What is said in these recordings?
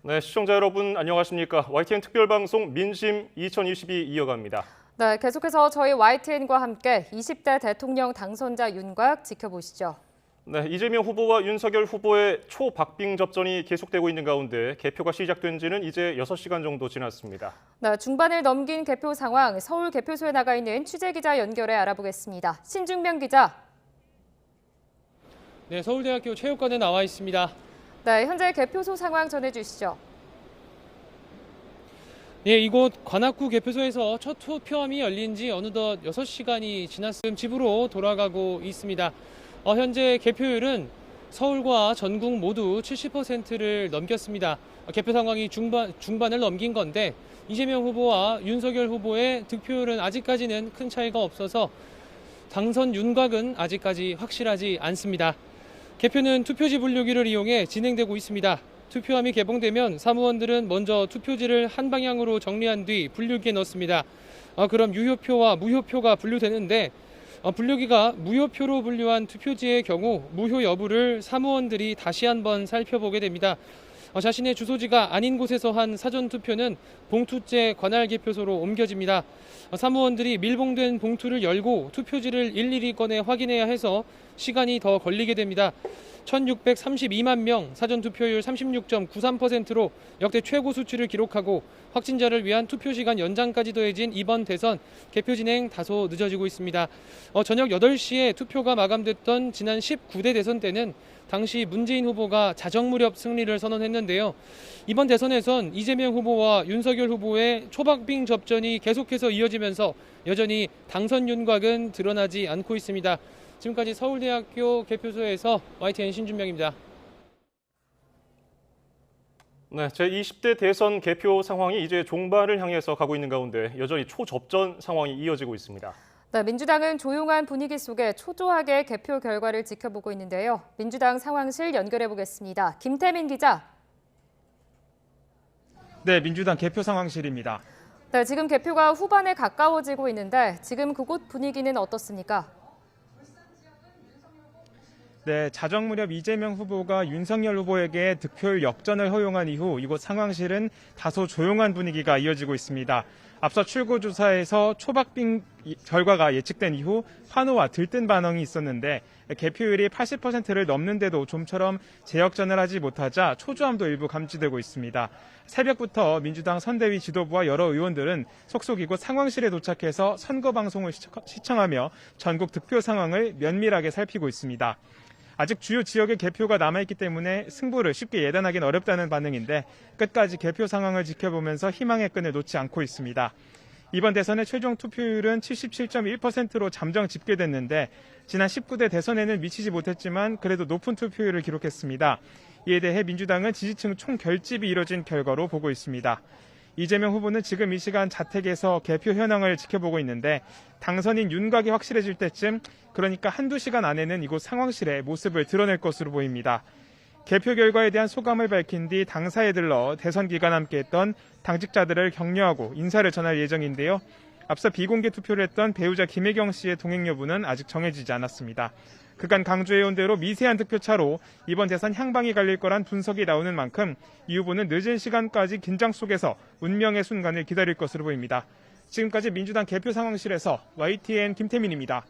네, 시청자 여러분 안녕하십니까? YTN 특별방송 민심 2022 이어갑니다. 네, 계속해서 저희 YTN과 함께 20대 대통령 당선자 윤곽 지켜보시죠. 네, 이재명 후보와 윤석열 후보의 초박빙 접전이 계속되고 있는 가운데 개표가 시작된 지는 이제 6시간 정도 지났습니다. 네, 중반을 넘긴 개표 상황, 서울 개표소에 나가 있는 취재기자 연결해 알아보겠습니다. 신중명 기자. 네, 서울대학교 체육관에 나와 있습니다. 네, 현재 개표소 상황 전해주시죠. 네, 이곳 관악구 개표소에서 첫 투표함이 열린 지 어느덧 6시간이 지났음 집으로 돌아가고 있습니다. 현재 개표율은 서울과 전국 모두 70%를 넘겼습니다. 개표 상황이 중반을 넘긴 건데 이재명 후보와 윤석열 후보의 득표율은 아직까지는 큰 차이가 없어서 당선 윤곽은 아직까지 확실하지 않습니다. 개표는 투표지 분류기를 이용해 진행되고 있습니다. 투표함이 개봉되면 사무원들은 먼저 투표지를 한 방향으로 정리한 뒤 분류기에 넣습니다. 그럼 유효표와 무효표가 분류되는데 분류기가 무효표로 분류한 투표지의 경우 무효 여부를 사무원들이 다시 한번 살펴보게 됩니다. 자신의 주소지가 아닌 곳에서 한 사전투표는 봉투째 관할 개표소로 옮겨집니다. 사무원들이 밀봉된 봉투를 열고 투표지를 일일이 꺼내 확인해야 해서 시간이 더 걸리게 됩니다. 1,632만 명, 사전투표율 36.93%로 역대 최고 수치를 기록하고 확진자를 위한 투표시간 연장까지 더해진 이번 대선 개표 진행 다소 늦어지고 있습니다. 저녁 8시에 투표가 마감됐던 지난 19대 대선 때는 당시 문재인 후보가 자정 무렵 승리를 선언했는데요. 이번 대선에선 이재명 후보와 윤석열 후보의 초박빙 접전이 계속해서 이어지면서 여전히 당선 윤곽은 드러나지 않고 있습니다. 지금까지 서울대학교 개표소에서 YTN 신준명입니다. 네, 제20대 대선 개표 상황이 이제 종반을 향해서 가고 있는 가운데 여전히 초접전 상황이 이어지고 있습니다. 네, 민주당은 조용한 분위기 속에 초조하게 개표 결과를 지켜보고 있는데요. 민주당 상황실 연결해 보겠습니다. 김태민 기자. 네, 민주당 개표 상황실입니다. 네, 지금 개표가 후반에 가까워지고 있는데 지금 그곳 분위기는 어떻습니까? 네, 자정 무렵 이재명 후보가 윤석열 후보에게 득표율 역전을 허용한 이후 이곳 상황실은 다소 조용한 분위기가 이어지고 있습니다. 앞서 출구조사에서 초박빙 결과가 예측된 이후 환호와 들뜬 반응이 있었는데 개표율이 80%를 넘는데도 좀처럼 재역전을 하지 못하자 초조함도 일부 감지되고 있습니다. 새벽부터 민주당 선대위 지도부와 여러 의원들은 속속 이곳 상황실에 도착해서 선거 방송을 시청하며 전국 득표 상황을 면밀하게 살피고 있습니다. 아직 주요 지역의 개표가 남아있기 때문에 승부를 쉽게 예단하기는 어렵다는 반응인데 끝까지 개표 상황을 지켜보면서 희망의 끈을 놓지 않고 있습니다. 이번 대선의 최종 투표율은 77.1%로 잠정 집계됐는데 지난 19대 대선에는 미치지 못했지만 그래도 높은 투표율을 기록했습니다. 이에 대해 민주당은 지지층 총결집이 이뤄진 결과로 보고 있습니다. 이재명 후보는 지금 이 시간 자택에서 개표 현황을 지켜보고 있는데 당선인 윤곽이 확실해질 때쯤 그러니까 한두 시간 안에는 이곳 상황실에 모습을 드러낼 것으로 보입니다. 개표 결과에 대한 소감을 밝힌 뒤 당사에 들러 대선 기간 함께했던 당직자들을 격려하고 인사를 전할 예정인데요. 앞서 비공개 투표를 했던 배우자 김혜경 씨의 동행 여부는 아직 정해지지 않았습니다. 그간 강조해온 대로 미세한 득표차로 이번 대선 향방이 갈릴 거란 분석이 나오는 만큼 이 후보는 늦은 시간까지 긴장 속에서 운명의 순간을 기다릴 것으로 보입니다. 지금까지 민주당 개표 상황실에서 YTN 김태민입니다.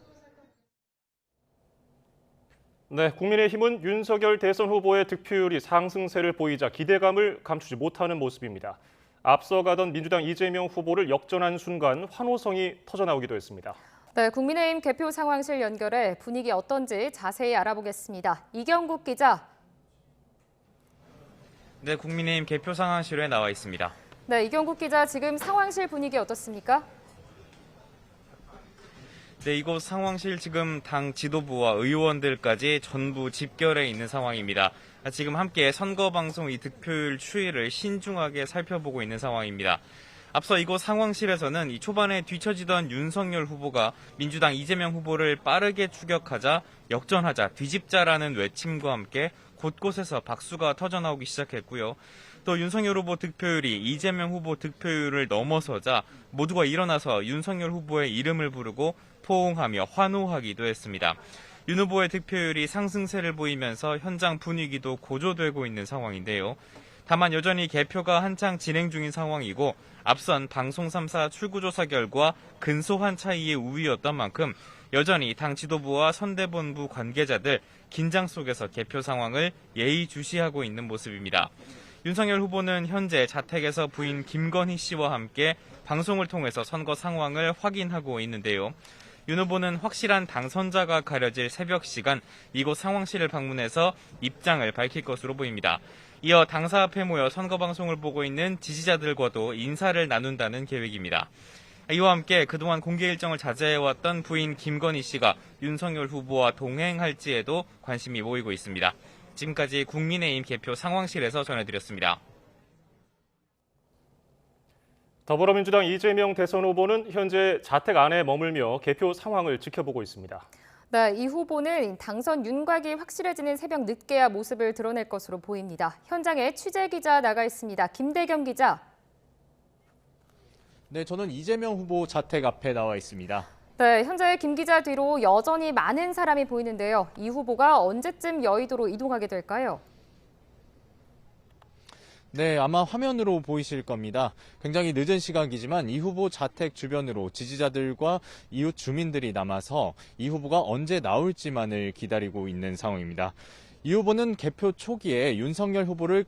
네, 국민의힘은 윤석열 대선 후보의 득표율이 상승세를 보이자 기대감을 감추지 못하는 모습입니다. 앞서가던 민주당 이재명 후보를 역전한 순간 환호성이 터져나오기도 했습니다. 네, 국민의힘 개표 상황실 연결해 분위기 어떤지 자세히 알아보겠습니다. 이경국 기자. 네, 국민의힘 개표 상황실에 나와 있습니다. 네, 이경국 기자, 지금 상황실 분위기 어떻습니까? 네, 이곳 상황실 지금 당 지도부와 의원들까지 전부 집결해 있는 상황입니다. 지금 함께 선거방송 이 득표율 추이를 신중하게 살펴보고 있는 상황입니다. 앞서 이곳 상황실에서는 이 초반에 뒤처지던 윤석열 후보가 민주당 이재명 후보를 빠르게 추격하자 역전하자 뒤집자라는 외침과 함께 곳곳에서 박수가 터져나오기 시작했고요. 또 윤석열 후보 득표율이 이재명 후보 득표율을 넘어서자 모두가 일어나서 윤석열 후보의 이름을 부르고 포옹하며 환호하기도 했습니다. 윤 후보의 득표율이 상승세를 보이면서 현장 분위기도 고조되고 있는 상황인데요. 다만 여전히 개표가 한창 진행 중인 상황이고 앞선 방송 3사 출구조사 결과 근소한 차이의 우위였던 만큼 여전히 당 지도부와 선대본부 관계자들 긴장 속에서 개표 상황을 예의주시하고 있는 모습입니다. 윤석열 후보는 현재 자택에서 부인 김건희 씨와 함께 방송을 통해서 선거 상황을 확인하고 있는데요. 윤 후보는 확실한 당선자가 가려질 새벽 시간 이곳 상황실을 방문해서 입장을 밝힐 것으로 보입니다. 이어 당사 앞에 모여 선거 방송을 보고 있는 지지자들과도 인사를 나눈다는 계획입니다. 이와 함께 그동안 공개 일정을 자제해왔던 부인 김건희 씨가 윤석열 후보와 동행할지에도 관심이 모이고 있습니다. 지금까지 국민의힘 개표 상황실에서 전해드렸습니다. 더불어민주당 이재명 대선 후보는 현재 자택 안에 머물며 개표 상황을 지켜보고 있습니다. 네, 이 후보는 당선 윤곽이 확실해지는 새벽 늦게야 모습을 드러낼 것으로 보입니다. 현장에 취재 기자 나가 있습니다. 김대겸 기자. 네, 저는 이재명 후보 자택 앞에 나와 있습니다. 네, 현재 김 기자 뒤로 여전히 많은 사람이 보이는데요. 이 후보가 언제쯤 여의도로 이동하게 될까요? 네, 아마 화면으로 보이실 겁니다. 굉장히 늦은 시각이지만 이 후보 자택 주변으로 지지자들과 이웃 주민들이 남아서 이 후보가 언제 나올지만을 기다리고 있는 상황입니다. 이 후보는 개표 초기에 윤석열 후보를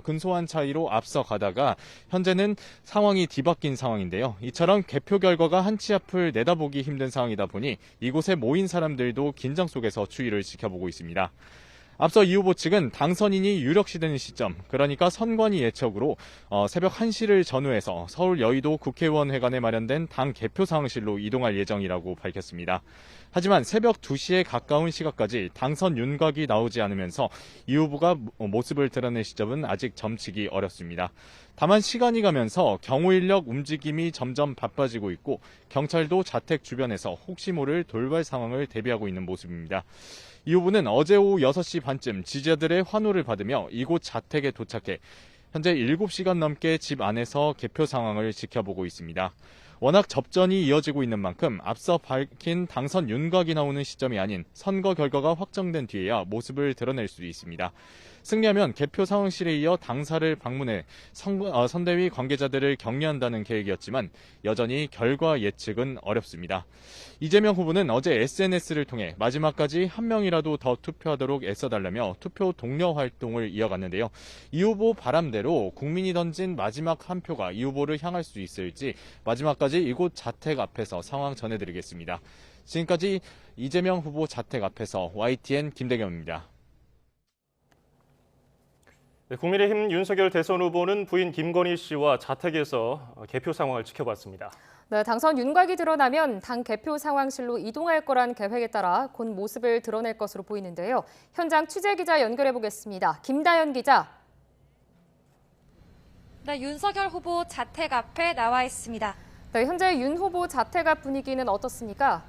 근소한 차이로 앞서가다가 현재는 상황이 뒤바뀐 상황인데요. 이처럼 개표 결과가 한 치 앞을 내다보기 힘든 상황이다 보니 이곳에 모인 사람들도 긴장 속에서 추이를 지켜보고 있습니다. 앞서 이 후보 측은 당선인이 유력시되는 시점, 그러니까 선관위 예측으로 새벽 1시를 전후해서 서울 여의도 국회의원회관에 마련된 당 개표 상황실로 이동할 예정이라고 밝혔습니다. 하지만 새벽 2시에 가까운 시각까지 당선 윤곽이 나오지 않으면서 이 후보가 모습을 드러낼 시점은 아직 점치기 어렵습니다. 다만 시간이 가면서 경호 인력 움직임이 점점 바빠지고 있고 경찰도 자택 주변에서 혹시 모를 돌발 상황을 대비하고 있는 모습입니다. 이 후보는 어제 오후 6시 반쯤 지지자들의 환호를 받으며 이곳 자택에 도착해 현재 7시간 넘게 집 안에서 개표 상황을 지켜보고 있습니다. 워낙 접전이 이어지고 있는 만큼 앞서 밝힌 당선 윤곽이 나오는 시점이 아닌 선거 결과가 확정된 뒤에야 모습을 드러낼 수 있습니다. 승리하면 개표 상황실에 이어 당사를 방문해 선대위 관계자들을 격려한다는 계획이었지만 여전히 결과 예측은 어렵습니다. 이재명 후보는 어제 SNS를 통해 마지막까지 한 명이라도 더 투표하도록 애써달라며 투표 독려 활동을 이어갔는데요. 이 후보 바람대로 국민이 던진 마지막 한 표가 이 후보를 향할 수 있을지 마지막까지 이곳 자택 앞에서 상황 전해드리겠습니다. 지금까지 이재명 후보 자택 앞에서 YTN 김대겸입니다. 네, 국민의힘 윤석열 대선 후보는 부인 김건희 씨와 자택에서 개표 상황을 지켜봤습니다. 네, 당선 윤곽이 드러나면 당 개표 상황실로 이동할 거란 계획에 따라 곧 모습을 드러낼 것으로 보이는데요. 현장 취재 기자 연결해 보겠습니다. 김다연 기자. 네, 윤석열 후보 자택 앞에 나와 있습니다. 네, 현재 윤 후보 자택 앞 분위기는 어떻습니까?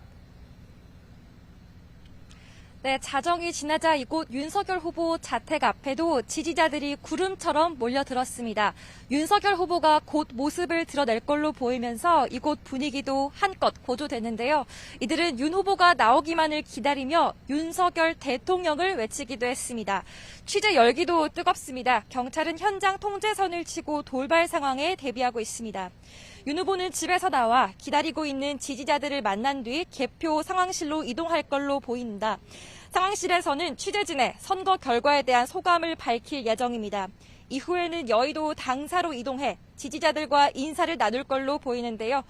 네, 자정이 지나자 이곳 윤석열 후보 자택 앞에도 지지자들이 구름처럼 몰려들었습니다. 윤석열 후보가 곧 모습을 드러낼 걸로 보이면서 이곳 분위기도 한껏 고조됐는데요. 이들은 윤 후보가 나오기만을 기다리며 윤석열 대통령을 외치기도 했습니다. 취재 열기도 뜨겁습니다. 경찰은 현장 통제선을 치고 돌발 상황에 대비하고 있습니다. 윤 후보는 집에서 나와 기다리고 있는 지지자들을 만난 뒤 개표 상황실로 이동할 걸로 보인다. 상황실에서는 취재진의 선거 결과에 대한 소감을 밝힐 예정입니다. 이후에는 여의도 당사로 이동해 지지자들과 인사를 나눌 걸로 보이는데요.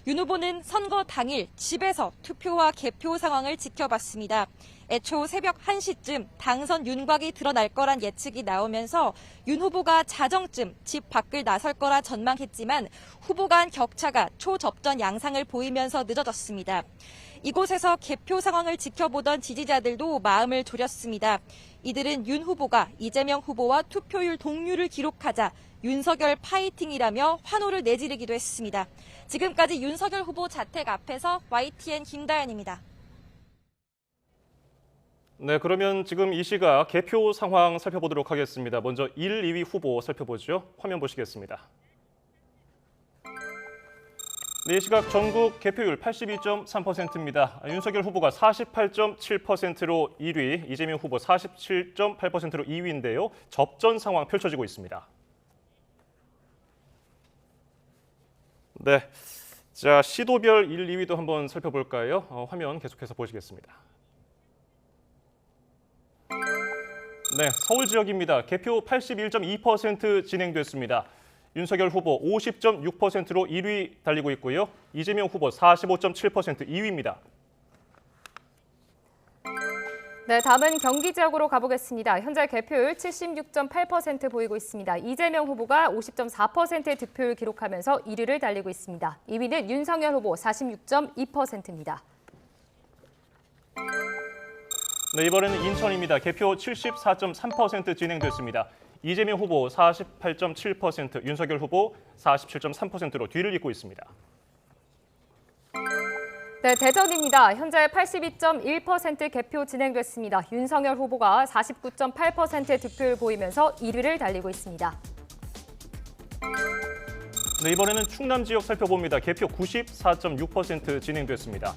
윤 후보는 선거 당일 집에서 투표와 개표 상황을 지켜봤습니다. 애초 새벽 1시쯤 당선 윤곽이 드러날 거란 예측이 나오면서 윤 후보가 자정쯤 집 밖을 나설 거라 전망했지만 후보 간 격차가 초접전 양상을 보이면서 늦어졌습니다. 이곳에서 개표 상황을 지켜보던 지지자들도 마음을 졸였습니다. 이들은 윤 후보가 이재명 후보와 투표율 동률을 기록하자 윤석열 파이팅이라며 환호를 내지르기도 했습니다. 지금까지 윤석열 후보 자택 앞에서 YTN 김다연입니다. 네, 그러면 지금 이 시각 개표 상황 살펴보도록 하겠습니다. 먼저 1, 2위 후보 살펴보죠. 화면 보시겠습니다. 네, 이 시각 전국 개표율 82.3%입니다. 윤석열 후보가 48.7%로 1위, 이재명 후보 47.8%로 2위인데요. 접전 상황 펼쳐지고 있습니다. 네, 자 시도별 1, 2위도 한번 살펴볼까요? 화면 계속해서 보시겠습니다. 네, 서울 지역입니다. 개표 81.2% 진행됐습니다. 윤석열 후보 50.6%로 1위 달리고 있고요. 이재명 후보 45.7% 2위입니다. 네, 다음은 경기 지역으로 가보겠습니다. 현재 개표율 76.8% 보이고 있습니다. 이재명 후보가 50.4%의 득표를 기록하면서 1위를 달리고 있습니다. 2위는 윤석열 후보 46.2%입니다. 네, 이번에는 인천입니다. 개표 74.3% 진행됐습니다. 이재명 후보 48.7%, 윤석열 후보 47.3%로 뒤를 잇고 있습니다. 네, 대전입니다. 현재 82.1% 개표 진행됐습니다. 윤석열 후보가 49.8%의 득표를 보이면서 1위를 달리고 있습니다. 네, 이번에는 충남 지역 살펴봅니다. 개표 94.6% 진행됐습니다.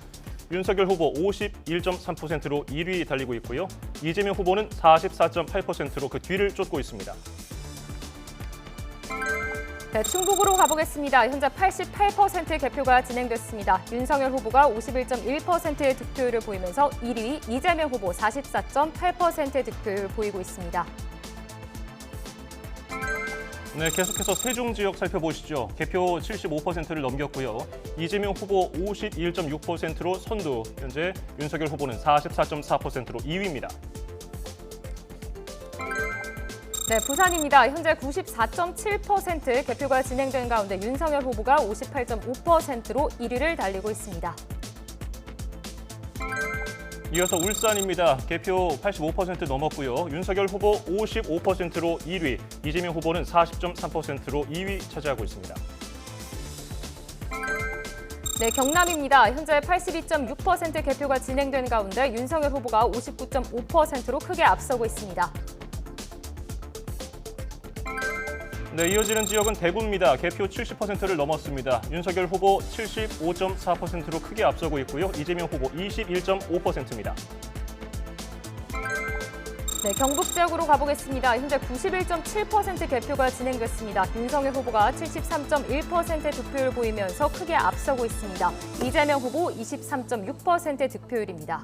윤석열 후보 51.3%로 1위 달리고 있고요. 이재명 후보는 44.8%로 그 뒤를 쫓고 있습니다. 네, 충북으로 가보겠습니다. 현재 88% 개표가 진행됐습니다. 윤석열 후보가 51.1%의 득표율을 보이면서 1위, 이재명 후보 44.8%의 득표율을 보이고 있습니다. 네, 계속해서 세종 지역 살펴보시죠. 개표 75%를 넘겼고요. 이재명 후보 51.6%로 선두, 현재 윤석열 후보는 44.4%로 2위입니다. 네, 부산입니다. 현재 94.7% 개표가 진행된 가운데 윤석열 후보가 58.5%로 1위를 달리고 있습니다. 이어서 울산입니다. 개표 85% 넘었고요. 윤석열 후보 55%로 1위, 이재명 후보는 40.3%로 2위 차지하고 있습니다. 네, 경남입니다. 현재 82.6% 개표가 진행된 가운데 윤석열 후보가 59.5%로 크게 앞서고 있습니다. 네, 이어지는 지역은 대구입니다. 개표 70%를 넘었습니다. 윤석열 후보 75.4%로 크게 앞서고 있고요. 이재명 후보 21.5%입니다. 네, 경북 지역으로 가보겠습니다. 현재 91.7% 개표가 진행됐습니다. 윤석열 후보가 73.1%의 득표율을 보이면서 크게 앞서고 있습니다. 이재명 후보 23.6%의 득표율입니다.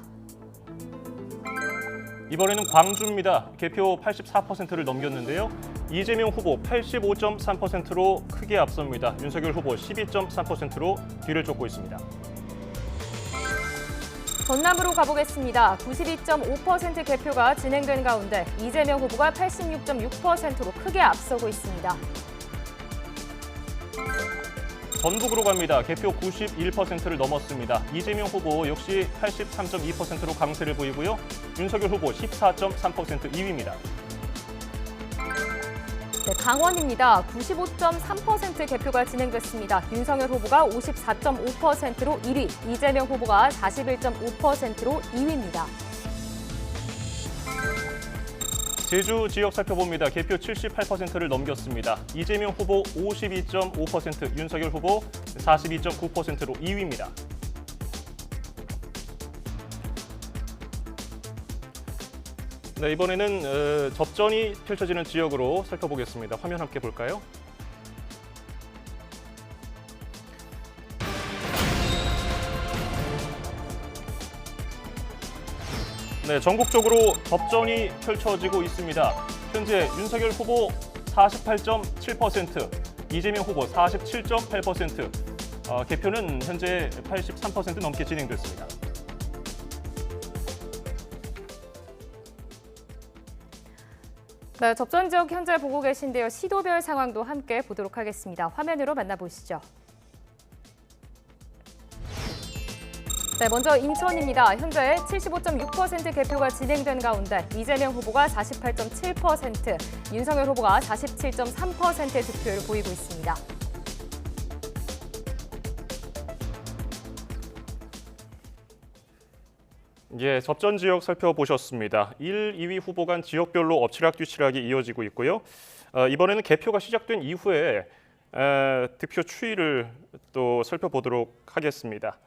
이번에는 광주입니다. 개표 84%를 넘겼는데요. 이재명 후보 85.3%로 크게 앞섭니다. 윤석열 후보 12.3%로 뒤를 쫓고 있습니다. 전남으로 가보겠습니다. 92.5% 개표가 진행된 가운데 이재명 후보가 86.6%로 크게 앞서고 있습니다. 전북으로 갑니다. 개표 91%를 넘었습니다. 이재명 후보 역시 83.2%로 강세를 보이고요. 윤석열 후보 14.3% 2위입니다. 네, 강원입니다. 95.3% 개표가 진행됐습니다. 윤석열 후보가 54.5%로 1위, 이재명 후보가 41.5%로 2위입니다. 제주 지역 살펴봅니다. 개표 78%를 넘겼습니다. 이재명 후보 52.5%, 윤석열 후보 42.9%로 2위입니다. 네, 이번에는 접전이 펼쳐지는 지역으로 살펴보겠습니다. 화면 함께 볼까요? 네, 전국적으로 접전이 펼쳐지고 있습니다. 현재 윤석열 후보 48.7%, 이재명 후보 47.8%, 개표는 현재 83% 넘게 진행됐습니다. 네, 접전 지역 현재 보고 계신데요. 시도별 상황도 함께 보도록 하겠습니다. 화면으로 만나보시죠. 네, 먼저 인천입니다. 현재 75.6% 개표가 진행된 가운데 이재명 후보가 48.7%, 윤석열 후보가 47.3%의 득표를 보이고 있습니다. 예, 접전 지역 살펴보셨습니다. 1, 2위 후보 간 지역별로 엎치락뒤치락이 이어지고 있고요. 이번에는 개표가 시작된 이후에 득표 추이를 또 살펴보도록 하겠습니다.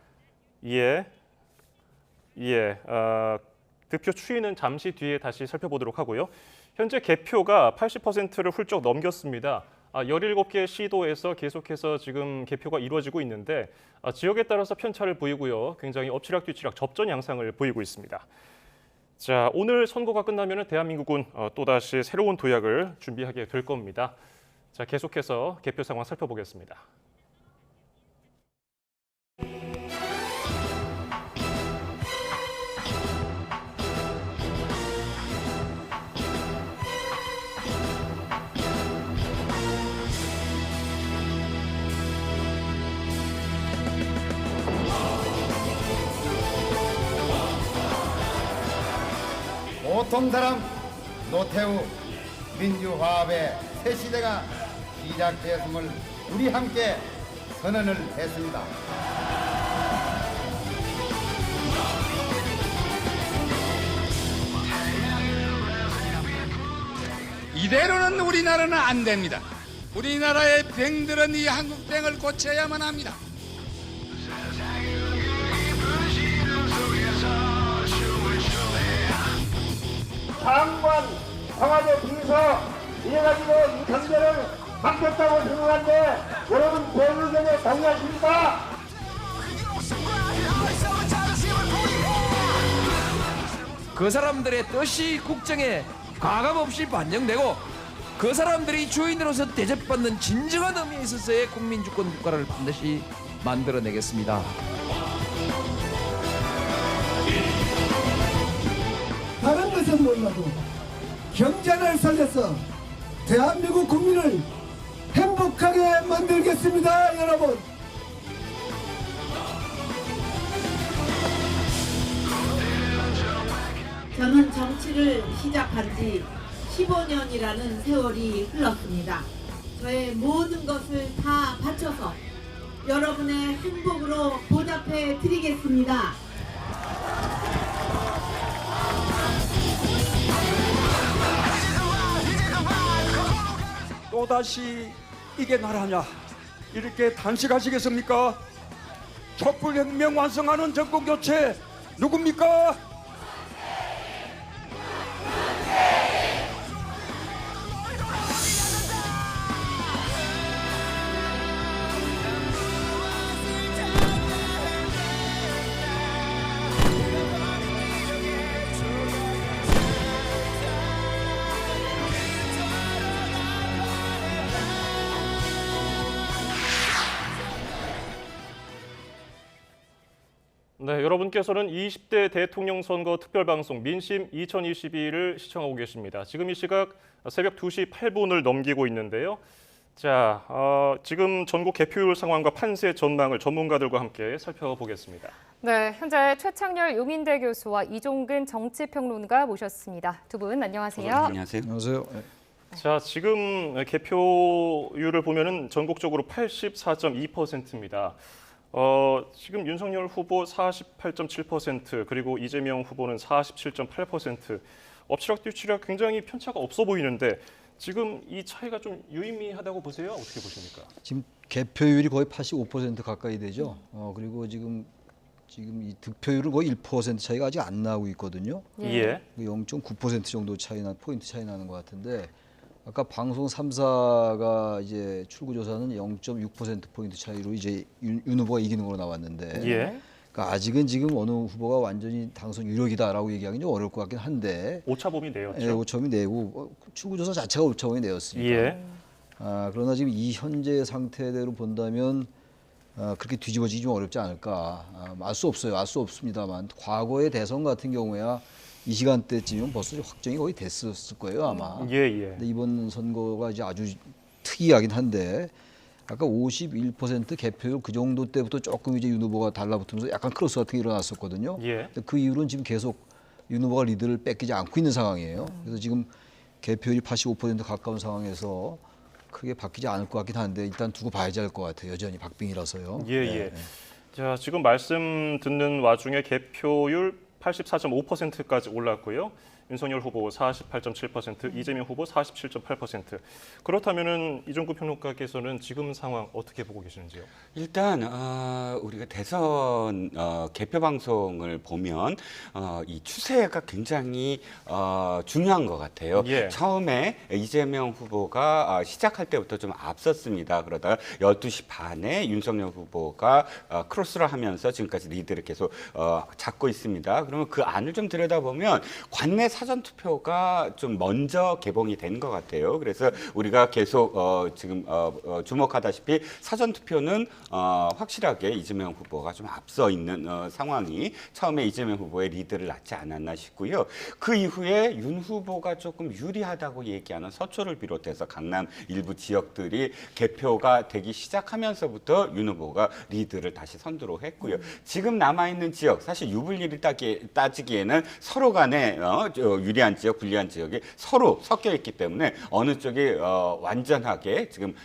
득표 추이는 잠시 뒤에 다시 살펴보도록 하고요. 현재 개표가 80%를 훌쩍 넘겼습니다. 17개 시도에서 계속해서 지금 개표가 이루어지고 있는데 지역에 따라서 편차를 보이고요. 굉장히 엎치락뒤치락 접전 양상을 보이고 있습니다. 자, 오늘 선거가 끝나면 대한민국은 또다시 새로운 도약을 준비하게 될 겁니다. 자, 계속해서 개표 상황 살펴보겠습니다. 보통 사람 노태우 민주화합의 새 시대가 시작되었음을 우리 함께 선언을 했습니다. 이대로는 우리나라는 안 됩니다. 우리나라의 병들은 이 한국병을 고쳐야만 합니다. 장관, 청와대 비서 이래가지고 이 경제를 막겠다고 생각하는데 여러분 제 의견에 동의하십니까? 그 사람들의 뜻이 국정에 가감없이 반영되고 그 사람들이 주인으로서 대접받는 진정한 의미에 있어서의 국민주권 국가를 반드시 만들어내겠습니다. 다른 것은 몰라도 경제를 살려서 대한민국 국민을 행복하게 만들겠습니다, 여러분. 저는 정치를 시작한 지 15년이라는 세월이 흘렀습니다. 저의 모든 것을 다 바쳐서 여러분의 행복으로 보답해 드리겠습니다. 또다시 이게 나라냐 이렇게 단식하시겠습니까? 촛불혁명 완성하는 정권교체 누굽니까? 네, 여러분께서는 20대 대통령 선거 특별방송 민심 2022를 시청하고 계십니다. 지금 이 시각 새벽 2시 8분을 넘기고 있는데요. 자, 지금 전국 개표율 상황과 판세 전망을 전문가들과 함께 살펴보겠습니다. 네, 현재 최창렬 용인대 교수와 이종근 정치평론가 모셨습니다. 두 분 안녕하세요. 안녕하세요. 안녕하세요. 자, 지금 개표율을 보면은 전국적으로 84.2%입니다. 지금 윤석열 후보 48.7% 그리고 이재명 후보는 47.8%. 엎치락뒤치락 굉장히 편차가 없어 보이는데 지금 이 차이가 좀 유의미하다고 보세요? 어떻게 보십니까? 지금 개표율이 거의 85% 가까이 되죠. 그리고 지금 이 득표율은 거의 1% 차이가 아직 안 나고 있거든요. 예. 0.9% 정도 포인트 차이 나는 것 같은데 아까 방송 3사가 이제 출구조사는 0.6% 포인트 차이로 이제 윤 후보가 이기는 걸로 나왔는데, 예. 그러니까 아직은 지금 어느 후보가 완전히 당선 유력이다라고 얘기하기는 좀 어려울 것 같긴 한데, 오차범위 내였죠. 예, 오차범위 내고 출구조사 자체가 오차범위 내였으니까. 예. 그러나 지금 이 현재 상태대로 본다면 그렇게 뒤집어지기 좀 어렵지 않을까. 알 수 없어요. 알 수 없습니다만 과거의 대선 같은 경우야 이 시간대쯤이면 벌써 확정이 거의 됐었을 거예요, 아마. 예, 예. 근데 이번 선거가 이제 아주 특이하긴 한데 아까 51% 개표율 그 정도 때부터 조금 이제 윤 후보가 달라붙으면서 약간 크로스 같은 게 일어났었거든요. 예. 근데 그 이후로는 지금 계속 윤 후보가 리드를 뺏기지 않고 있는 상황이에요. 그래서 지금 개표율이 85% 가까운 상황에서 크게 바뀌지 않을 것 같긴 한데 일단 두고 봐야지 할 것 같아요. 여전히 박빙이라서요. 예, 예. 자, 지금 말씀 듣는 와중에 개표율 84.5%까지 올랐고요. 윤석열 후보 48.7%, 이재명 후보 47.8%. 그렇다면은 이종구 평론가께서는 지금 상황 어떻게 보고 계시는지요? 일단 우리가 대선 개표 방송을 보면 이 추세가 굉장히 중요한 것 같아요. 예. 처음에 이재명 후보가 시작할 때부터 좀 앞섰습니다. 그러다가 12시 반에 윤석열 후보가 크로스를 하면서 지금까지 리드를 계속 잡고 있습니다. 그러면 그 안을 좀 들여다보면 관내 사전투표가 좀 먼저 개봉이 된 것 같아요. 그래서 우리가 계속 지금 주목하다시피 사전투표는 확실하게 이재명 후보가 좀 앞서 있는 상황이 처음에 이재명 후보의 리드를 낳지 않았나 싶고요. 그 이후에 윤 후보가 조금 유리하다고 얘기하는 서초를 비롯해서 강남 일부 지역들이 개표가 되기 시작하면서부터 윤 후보가 리드를 다시 선두로 했고요. 지금 남아있는 지역, 사실 유불리를 따지기에는 서로 간에 유리한 지역, 불리한 지역이 서로 섞여 있기 때문에 어느 쪽이 완전하게 지금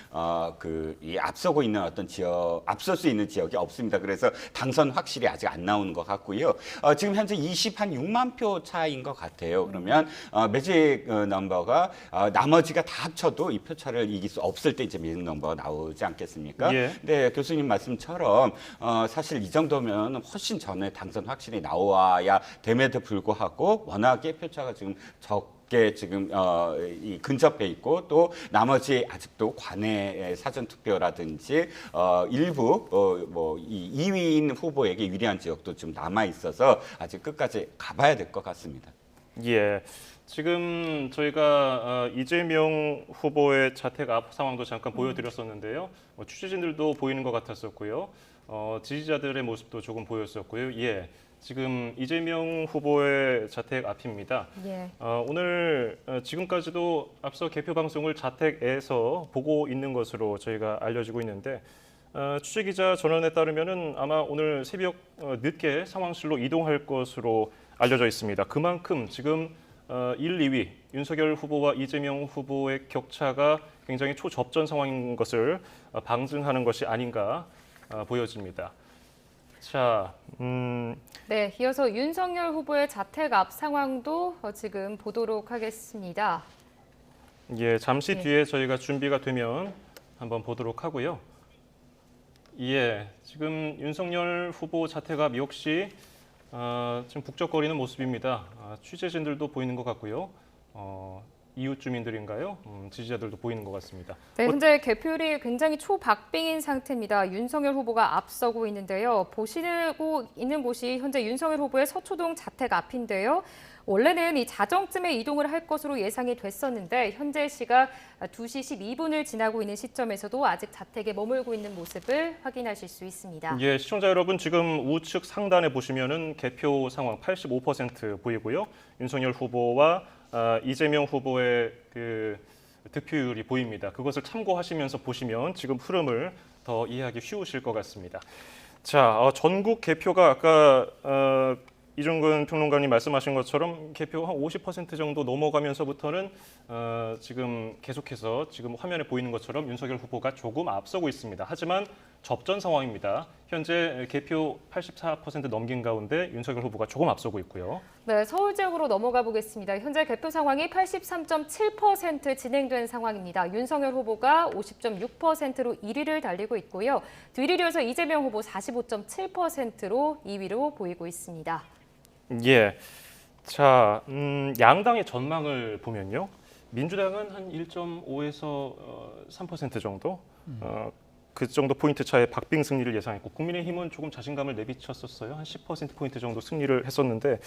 이 앞서고 있는 어떤 지역, 앞설 수 있는 지역이 없습니다. 그래서 당선 확실히 아직 안 나오는 것 같고요. 지금 현재 26만 표 차이인 것 같아요. 그러면 매직 넘버가 나머지가 다 합쳐도 이 표차를 이길 수 없을 때 이제 매직 넘버가 나오지 않겠습니까? 예. 네, 교수님 말씀처럼 사실 이 정도면 훨씬 전에 당선 확실히 나와야 됨에도 불구하고 워낙에 표차가 지금 적게 지금 이 근접해 있고 또 나머지 아직도 관내 사전 투표라든지 일부 이 2위인 후보에게 유리한 지역도 좀 남아 있어서 아직 끝까지 가봐야 될 것 같습니다. 예. 지금 저희가 이재명 후보의 자택 앞 상황도 잠깐 보여드렸었는데요. 취재진들도 보이는 것 같았었고요. 지지자들의 모습도 조금 보였었고요. 예. 지금 이재명 후보의 자택 앞입니다. 예. 오늘 지금까지도 앞서 개표 방송을 자택에서 보고 있는 것으로 저희가 알려지고 있는데 취재기자 전원에 따르면은 아마 오늘 새벽 늦게 상황실로 이동할 것으로 알려져 있습니다. 그만큼 지금 1, 2위 윤석열 후보와 이재명 후보의 격차가 굉장히 초접전 상황인 것을 방증하는 것이 아닌가 보여집니다. 자, 네, 이어서 윤석열 후보의 자택 앞 상황도 지금 보도록 하겠습니다. 예, 잠시 네. 뒤에 저희가 준비가 되면 한번 보도록 하고요. 예, 지금 윤석열 후보 자택 앞 역시 지금 북적거리는 모습입니다. 취재진들도 보이는 것 같고요. 이웃 주민들인가요? 지지자들도 보이는 것 같습니다. 네, 현재 개표율이 굉장히 초박빙인 상태입니다. 윤석열 후보가 앞서고 있는데요. 보시고 있는 곳이 현재 윤석열 후보의 서초동 자택 앞인데요. 원래는 이 자정쯤에 이동을 할 것으로 예상이 됐었는데 현재 시각 2시 12분을 지나고 있는 시점에서도 아직 자택에 머물고 있는 모습을 확인하실 수 있습니다. 예, 시청자 여러분 지금 우측 상단에 보시면은 개표 상황 85% 보이고요. 윤석열 후보와 이재명 후보의 그 득표율이 보입니다. 그것을 참고하시면서 보시면 지금 흐름을 더 이해하기 쉬우실 것 같습니다. 자, 전국 개표가 아까 이종근 평론가님 말씀하신 것처럼 개표 한 50% 정도 넘어가면서부터는 지금 계속해서 지금 화면에 보이는 것처럼 윤석열 후보가 조금 앞서고 있습니다. 하지만 접전 상황입니다. 현재 개표 84% 넘긴 가운데 윤석열 후보가 조금 앞서고 있고요. 네, 서울 지역으로 넘어가 보겠습니다. 현재 개표 상황이 83.7% 진행된 상황입니다. 윤석열 후보가 50.6%로 1위를 달리고 있고요. 뒤를 이어서 이재명 후보 45.7%로 2위로 보이고 있습니다. 예, 자, 양당의 전망을 보면요. 민주당은 한 1.5에서 3% 정도, 그 정도 포인트 차의 박빙 승리를 예상했고 국민의힘은 조금 자신감을 내비쳤었어요. 한 10%포인트 정도 승리를 했었는데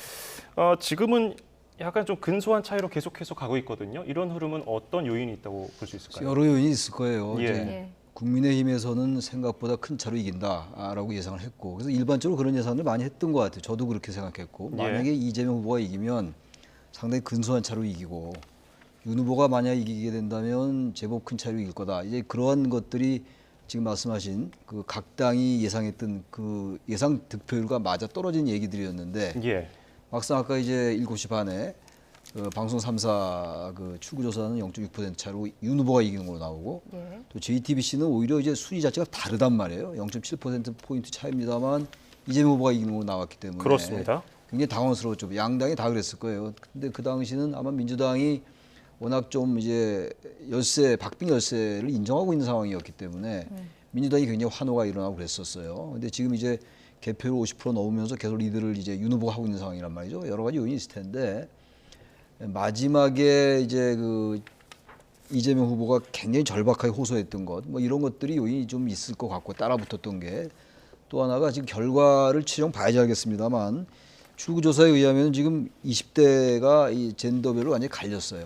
지금은 약간 좀 근소한 차이로 계속해서 가고 있거든요. 이런 흐름은 어떤 요인이 있다고 볼 수 있을까요? 여러 요인이 있을 거예요. 예. 이제 국민의힘에서는 생각보다 큰 차로 이긴다라고 예상을 했고 그래서 일반적으로 그런 예상을 많이 했던 것 같아요. 저도 그렇게 생각했고 만약에 이재명 후보가 이기면 상당히 근소한 차로 이기고 윤 후보가 만약 이기게 된다면 제법 큰 차로 이길 거다. 이제 그러한 것들이 지금 말씀하신 그 각 당이 예상했던 그 예상 득표율과 맞아 떨어진 얘기들이었는데 막상 아까 이제 7시 반에 방송 3사 그 출구조사는 0.6% 차로 윤 후보가 이기는 걸로 나오고 또 JTBC는 오히려 이제 순위 자체가 다르단 말이에요. 0.7% 포인트 차이입니다만 이재명 후보가 이기는 걸로 나왔기 때문에 그렇습니다. 굉장히 당황스러웠죠. 양당이 다 그랬을 거예요. 근데 그 당시는 아마 민주당이 워낙 좀 이제 박빙 열세를 인정하고 있는 상황이었기 때문에 민주당이 굉장히 환호가 일어나고 그랬었어요. 근데 지금 이제 개표율 50% 넘으면서 계속 리드를 이제 윤 후보가 하고 있는 상황이란 말이죠. 여러 가지 요인이 있을 텐데 마지막에 이제 그 이재명 후보가 굉장히 절박하게 호소했던 것, 뭐 이런 것들이 요인이 좀 있을 것 같고 따라붙었던 게 또 하나가 지금 결과를 최종 봐야지 알겠습니다만 출구조사에 의하면 지금 20대가 이 젠더별로 완전히 갈렸어요.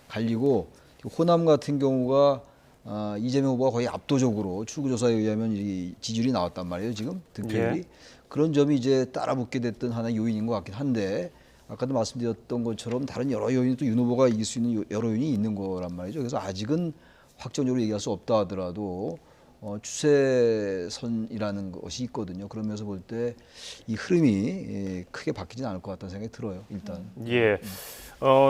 갈리고 호남 같은 경우가 이재명 후보가 거의 압도적으로 출구조사에 의하면 이 지지율이 나왔단 말이에요. 지금 득표율이. 그런 점이 이제 따라붙게 됐던 하나의 요인인 것 같긴 한데 아까도 말씀드렸던 것처럼 다른 여러 요인이 또 윤 후보가 이길 수 있는 여러 요인이 있는 거란 말이죠. 그래서 아직은 확정적으로 얘기할 수 없다 하더라도 추세선이라는 것이 있거든요. 그러면서 볼 때 이 흐름이 크게 바뀌지는 않을 것 같다는 생각이 들어요. 일단. 예.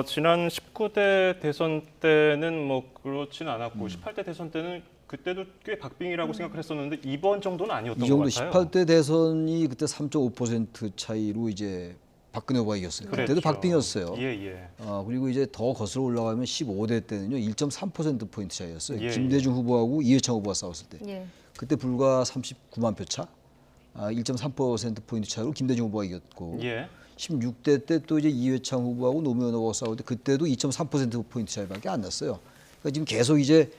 지난 19대 대선 때는 뭐 그렇지는 않았고 18대 대선 때는 그때도 꽤 박빙이라고 생각을 했었는데 이번 정도는 아니었던 이 정도 것 같아요. 18대 대선이 그때 3.5% 차이로 이제 박근혜 후보가 이겼어요. 그랬죠. 그때도 박빙이었어요. 예. 그리고 이제 더 거슬러 올라가면 15대 때는요 1.3%포인트 차이였어요. 예, 김대중 후보하고 이해창 후보가 싸웠을 때. 예. 그때 불과 39만 표 차, 1.3%포인트 차이로 김대중 후보가 이겼고 16대 때 또 이제 이해창 후보하고 노무현 후보가 싸울 때 그때도 2.3%포인트 차이밖에 안 났어요. 그러니까 지금 계속 이제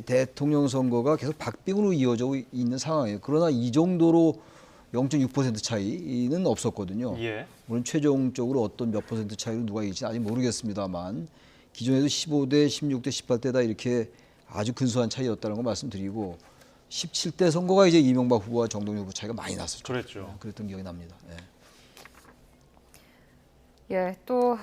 대통령 선거가 계속 박빙으로 이어져 있는 상황이에요. 그러나 이 정도로 0.6% 차이는 없었거든요. 물론 최종적으로 어떤 몇 퍼센트 차이로 누가 이길지 아직 모르겠습니다만 기존에도 15대, 16대, 18대 다 이렇게 아주 근소한 차이였다는 걸 말씀드리고 17대 선거가 이제 이명박 후보와 정동영 후보 차이가 많이 났었죠. 그랬죠. 그랬던 기억이 납니다. 또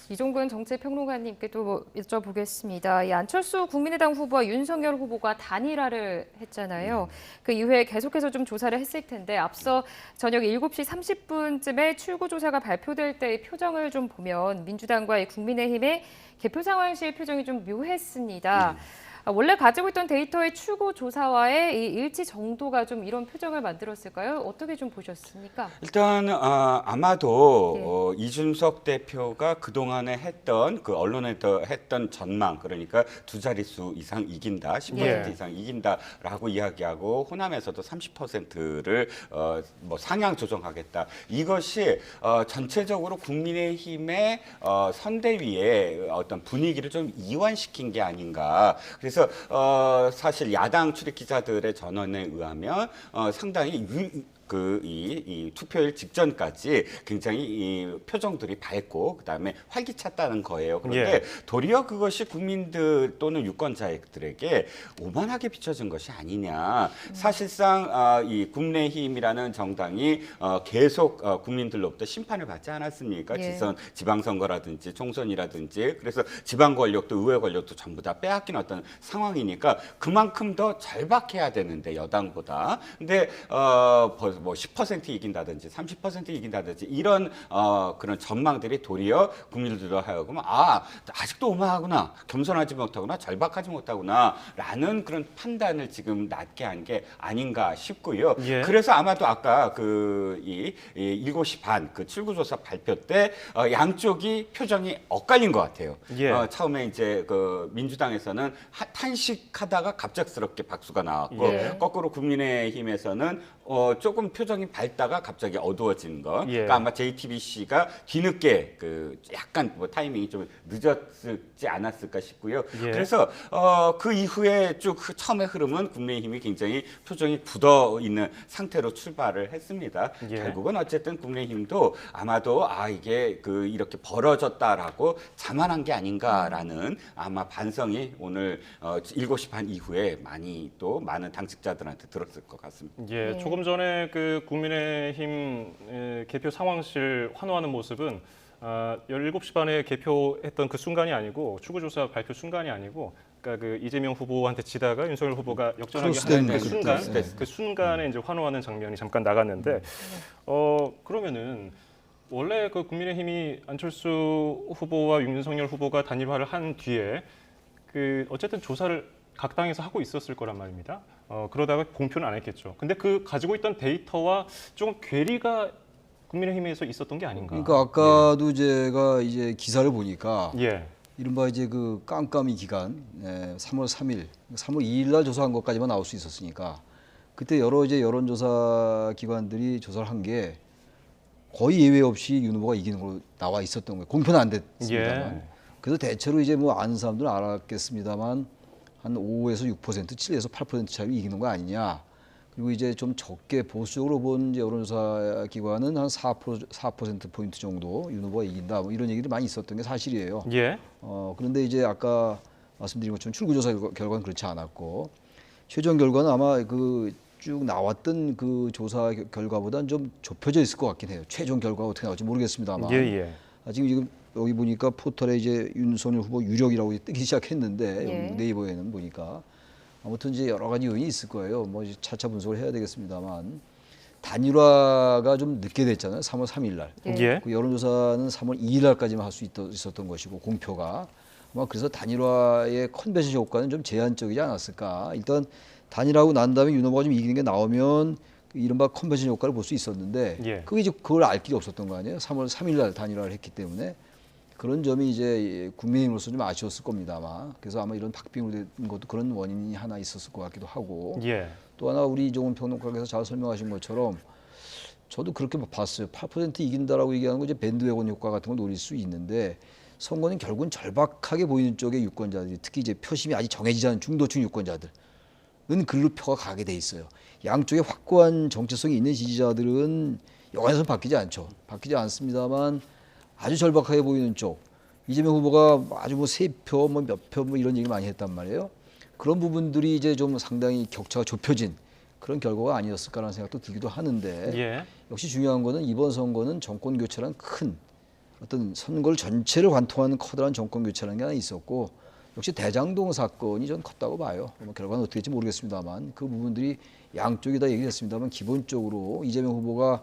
이종근 정치평론가님께 또 여쭤보겠습니다. 이 안철수 국민의당 후보와 윤석열 후보가 단일화를 했잖아요. 그 이후에 계속해서 좀 조사를 했을 텐데 앞서 저녁 7시 30분쯤에 출구조사가 발표될 때의 표정을 좀 보면 민주당과 국민의힘의 개표 상황실 표정이 좀 묘했습니다. 원래 가지고 있던 데이터의 출구조사와의 이 일치 정도가 좀 이런 표정을 만들었을까요? 어떻게 좀 보셨습니까? 일단 아마도 이준석 대표가 그동안에 했던 그 언론에서 했던 전망, 그러니까 두 자릿수 이상 이긴다, 10% 이상 이긴다라고 이야기하고 호남에서도 30%를 뭐 상향 조정하겠다. 이것이 전체적으로 국민의힘의 선대위의 어떤 분위기를 좀 이완시킨 게 아닌가. 그래서 사실 야당 출입 기자들의 전언에 의하면 상당히 이 투표일 직전까지 굉장히 이 표정들이 밝고 그다음에 활기찼다는 거예요. 그런데 도리어 그것이 국민들 또는 유권자들에게 오만하게 비춰진 것이 아니냐. 사실상 이 국민의힘이라는 정당이 계속 국민들로부터 심판을 받지 않았습니까? 지방선거라든지 총선이라든지. 그래서 지방 권력도 의회 권력도 전부 다 빼앗긴 어떤 상황이니까 그만큼 더 절박해야 되는데 여당보다. 근데 뭐 10% 이긴다든지 30% 이긴다든지 이런 그런 전망들이 도리어 국민들도 하여금 아직도 오만하구나, 겸손하지 못하구나, 절박하지 못하구나 라는 그런 판단을 지금 낮게 한 게 아닌가 싶고요. 그래서 아마도 아까 이 7시 반 그 출구조사 발표 때 양쪽이 표정이 엇갈린 것 같아요. 처음에 이제 그 민주당에서는 탄식하다가 갑작스럽게 박수가 나왔고 거꾸로 국민의힘에서는 조금 표정이 밝다가 갑자기 어두워진 거. 그러니까 아마 JTBC가 뒤늦게 그 약간 뭐 타이밍이 좀 늦었지 않았을까 싶고요. 그래서 그 이후에 쭉 처음의 흐름은 국민의힘이 굉장히 표정이 굳어 있는 상태로 출발을 했습니다. 결국은 어쨌든 국민의힘도 아마도 이게 이렇게 벌어졌다라고 자만한 게 아닌가라는 아마 반성이 오늘 7시 반 이후에 많은 당직자들한테 들었을 것 같습니다. 조금 전에 그 국민의힘 개표 상황실 환호하는 모습은 17시 반에 개표했던 그 순간이 아니고 출구조사 발표 순간이 아니고 그러니까 그 이재명 후보한테 지다가 윤석열 후보가 역전하게 하는 그 순간에 이제 환호하는 장면이 잠깐 나갔는데 그러면은 원래 그 국민의힘이 안철수 후보와 윤석열 후보가 단일화를 한 뒤에 그 어쨌든 조사를 각 당에서 하고 있었을 거란 말입니다. 그러다가 공표는 안 했겠죠. 근데 그 가지고 있던 데이터와 조금 괴리가 국민의힘에서 있었던 게 아닌가. 그러니까 아까도 제가 이제 기사를 보니까 예. 이른바 이제 그 깜깜이 기간 3월 3일, 3월 2일 날 조사한 것까지만 나올 수 있었으니까 그때 여러 이제 여론조사 기관들이 조사를 한 게 거의 예외 없이 윤 후보가 이기는 걸로 나와 있었던 거예요. 공표는 안 됐습니다만. 예. 그래서 대체로 이제 뭐 아는 사람들은 알았겠습니다만 한 5에서 6%, 7에서 8% 차이로 이기는 거 아니냐. 그리고 이제 좀 적게 보수적으로 본 이제 여론조사 기관은 한 4% 정도 윤 후보가 이긴다. 뭐 이런 얘기도 많이 있었던 게 사실이에요. 예. 그런데 이제 아까 말씀드린 것처럼 출구조사 결과는 그렇지 않았고 최종 결과는 아마 그 쭉 나왔던 그 조사 결과보다는 좀 좁혀져 있을 것 같긴 해요. 최종 결과가 어떻게 나올지 모르겠습니다만. 예. 지금 여기 보니까 포털에 이제 윤석열 후보 유력이라고 뜨기 시작했는데 예. 네이버에는 보니까 아무튼 이제 여러 가지 요인이 있을 거예요. 뭐 이제 차차 분석을 해야 되겠습니다만 단일화가 좀 늦게 됐잖아요. 3월 3일 날. 예. 그 여론조사는 3월 2일 날까지만 할 수 있었던 것이고 공표가 아마 그래서 단일화의 컨벤션 효과는 좀 제한적이지 않았을까. 일단 단일화하고 난 다음에 윤 후보가 좀 이기는 게 나오면 그 이른바 컨벤션 효과를 볼 수 있었는데 예. 그게 이제 그걸 알 길이 없었던 거 아니에요. 3월 3일 날 단일화를 했기 때문에 그런 점이 이제 국민으로서 좀 아쉬웠을 겁니다 아마. 그래서 아마 이런 박빙으로 된 것도 그런 원인이 하나 있었을 것 같기도 하고. 예. 또 하나 우리 이종훈 평론가께서 잘 설명하신 것처럼 저도 그렇게 봤어요. 8% 이긴다라고 얘기하는 거 이제 밴드웨건 효과 같은 걸 노릴 수 있는데 선거는 결국은 절박하게 보이는 쪽의 유권자들이 특히 이제 표심이 아직 정해지지 않은 중도층 유권자들은 글로 표가 가게 돼 있어요. 양쪽에 확고한 정체성이 있는 지지자들은 영화에서는 바뀌지 않죠. 바뀌지 않습니다만 아주 절박하게 보이는 쪽 이재명 후보가 아주 뭐 3표, 뭐 몇 표 뭐 이런 얘기 많이 했단 말이에요. 그런 부분들이 이제 좀 상당히 격차가 좁혀진 그런 결과가 아니었을까라는 생각도 들기도 하는데 예. 역시 중요한 거는 이번 선거는 정권 교체라는 큰 어떤 선거를 전체를 관통하는 커다란 정권 교체라는 게 하나 있었고 역시 대장동 사건이 전 컸다고 봐요. 뭐 결과는 어떻게 될지 모르겠습니다만 그 부분들이 양쪽이 다 얘기했습니다만 기본적으로 이재명 후보가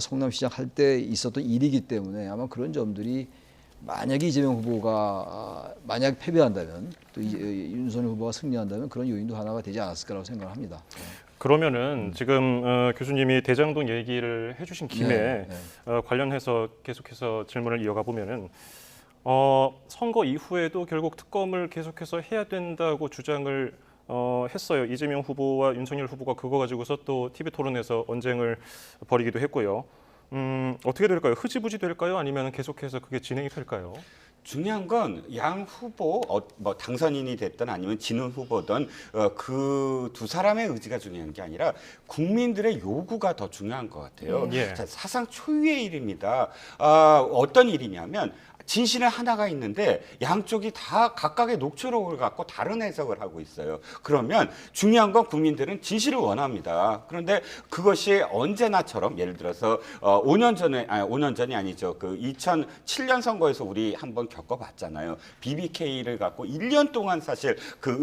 성남시장 할 때 있었던 일이기 때문에 아마 그런 점들이 만약에 이재명 후보가 만약 패배한다면 또 윤석열 후보가 승리한다면 그런 요인도 하나가 되지 않았을까라고 생각을 합니다. 그러면은 지금 교수님이 대장동 얘기를 해주신 김에 관련해서 계속해서 질문을 이어가 보면은 선거 이후에도 결국 특검을 계속해서 해야 된다고 주장을 했어요. 이재명 후보와 윤석열 후보가 그거 가지고서 또 TV 토론에서 언쟁을 벌이기도 했고요. 어떻게 될까요? 흐지부지 될까요? 아니면 계속해서 그게 진행이 될까요? 중요한 건 양 후보 뭐 당선인이 됐든 아니면 지는 후보든 그 두 사람의 의지가 중요한 게 아니라 국민들의 요구가 더 중요한 것 같아요. 예. 자, 사상 초유의 일입니다. 어떤 일이냐면 진실은 하나가 있는데 양쪽이 다 각각의 녹초록을 갖고 다른 해석을 하고 있어요. 그러면 중요한 건 국민들은 진실을 원합니다. 그런데 그것이 언제나처럼 예를 들어서 5년 전이 아니죠. 그 2007년 선거에서 우리 한번 겪어봤잖아요. BBK를 갖고 1년 동안 사실 그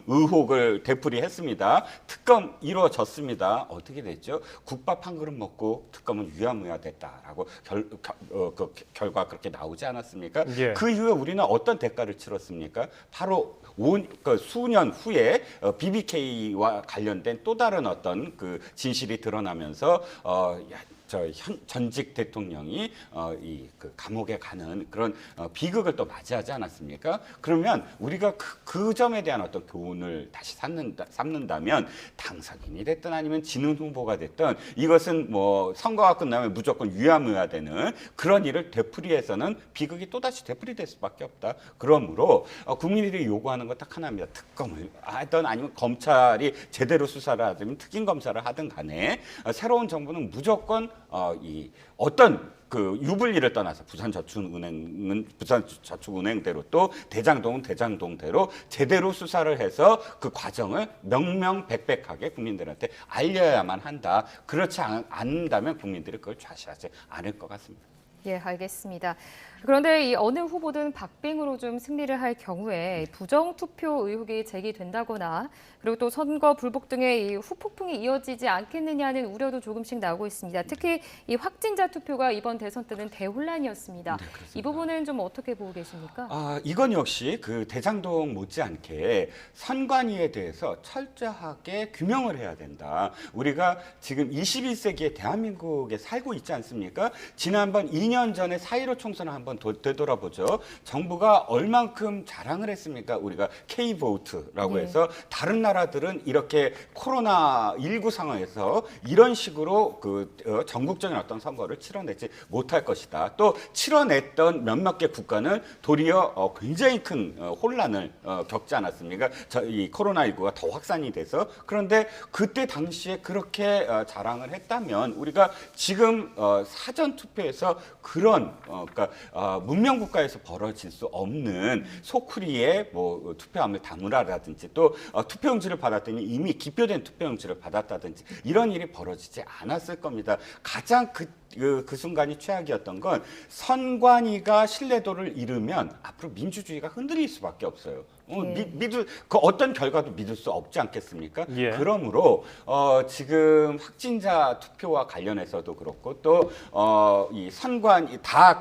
의혹을 되풀이했습니다. 특검 이루어졌습니다. 어떻게 됐죠? 국밥 한 그릇 먹고 특검은 유야무야 됐다라고 결과 그렇게 나오지 않았습니까? 예. 그 이후에 우리는 어떤 대가를 치렀습니까? 바로 수년 후에 BBK와 관련된 또 다른 어떤 그 진실이 드러나면서 전직 대통령이 그 감옥에 가는 그런 비극을 또 맞이하지 않았습니까? 그러면 우리가 그 점에 대한 어떤 교훈을 다시 삼는다면 당선인이 됐든 아니면 지는 후보가 됐든 이것은 뭐 선거가 끝나면 무조건 유야무야 되는 그런 일을 되풀이해서는 비극이 또다시 되풀이될 수밖에 없다. 그러므로 국민들이 요구하는 거 딱 하나입니다. 특검을 하든 아니면 검찰이 제대로 수사를 하든 특임 검사를 하든 간에 새로운 정부는 무조건 어떤 그 유불리를 떠나서 부산저축은행대로 또 대장동은 대장동대로 제대로 수사를 해서 그 과정을 명명백백하게 국민들한테 알려야만 한다. 그렇지 않는다면 국민들이 그걸 좌시하지 않을 것 같습니다. 예, 알겠습니다. 그런데 이 어느 후보든 박빙으로 좀 승리를 할 경우에 부정투표 의혹이 제기된다거나 그리고 또 선거 불복 등의 이 후폭풍이 이어지지 않겠느냐는 우려도 조금씩 나오고 있습니다. 특히 이 확진자 투표가 이번 대선 때는 대혼란이었습니다. 네, 이 부분은 좀 어떻게 보고 계십니까? 이건 역시 그 대장동 못지않게 선관위에 대해서 철저하게 규명을 해야 된다. 우리가 지금 21세기의 대한민국에 살고 있지 않습니까? 지난번 2년 전에 4.15 총선을 한번 되돌아보죠. 정부가 얼만큼 자랑을 했습니까? 우리가 K보트라고 해서 다른 나라들은 이렇게 코로나19 상황에서 이런 식으로 전국적인 어떤 선거를 치러내지 못할 것이다. 또 치러냈던 몇몇 개 국가는 도리어 굉장히 큰 혼란을 겪지 않았습니까? 이 코로나19가 더 확산이 돼서. 그런데 그때 당시에 그렇게 자랑을 했다면 우리가 지금 사전 투표에서 그런 그러니까 문명 국가에서 벌어질 수 없는 소쿠리에 뭐 투표함을 담으라든지 또 투표용지를 받았더니 이미 기표된 투표용지를 받았다든지 이런 일이 벌어지지 않았을 겁니다. 가장 그 순간이 최악이었던 건 선관위가 신뢰도를 잃으면 앞으로 민주주의가 흔들릴 수밖에 없어요. 그 어떤 결과도 믿을 수 없지 않겠습니까? 예. 그러므로 지금 확진자 투표와 관련해서도 그렇고 또 이 선관위 다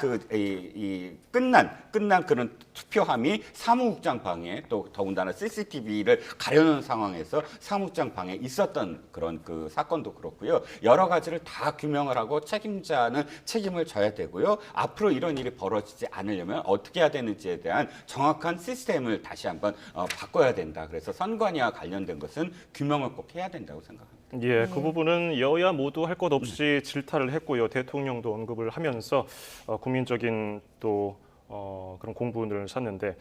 끝난 그런 투표함이 사무국장 방에 또 더군다나 CCTV를 가려놓은 상황에서 사무국장 방에 있었던 그런 그 사건도 그렇고요. 여러 가지를 다 규명을 하고 책임자는 책임을 져야 되고요. 앞으로 이런 일이 벌어지지 않으려면 어떻게 해야 되는지에 대한 정확한 시스템을 다시 한번 바꿔야 된다. 그래서 선관위와 관련된 것은 규명을 꼭 해야 된다고 생각합니다. 예, 그 부분은 여야 모두 할 것 없이 질타를 했고요. 대통령도 언급을 하면서 국민적인 또 그런 공분을 샀는데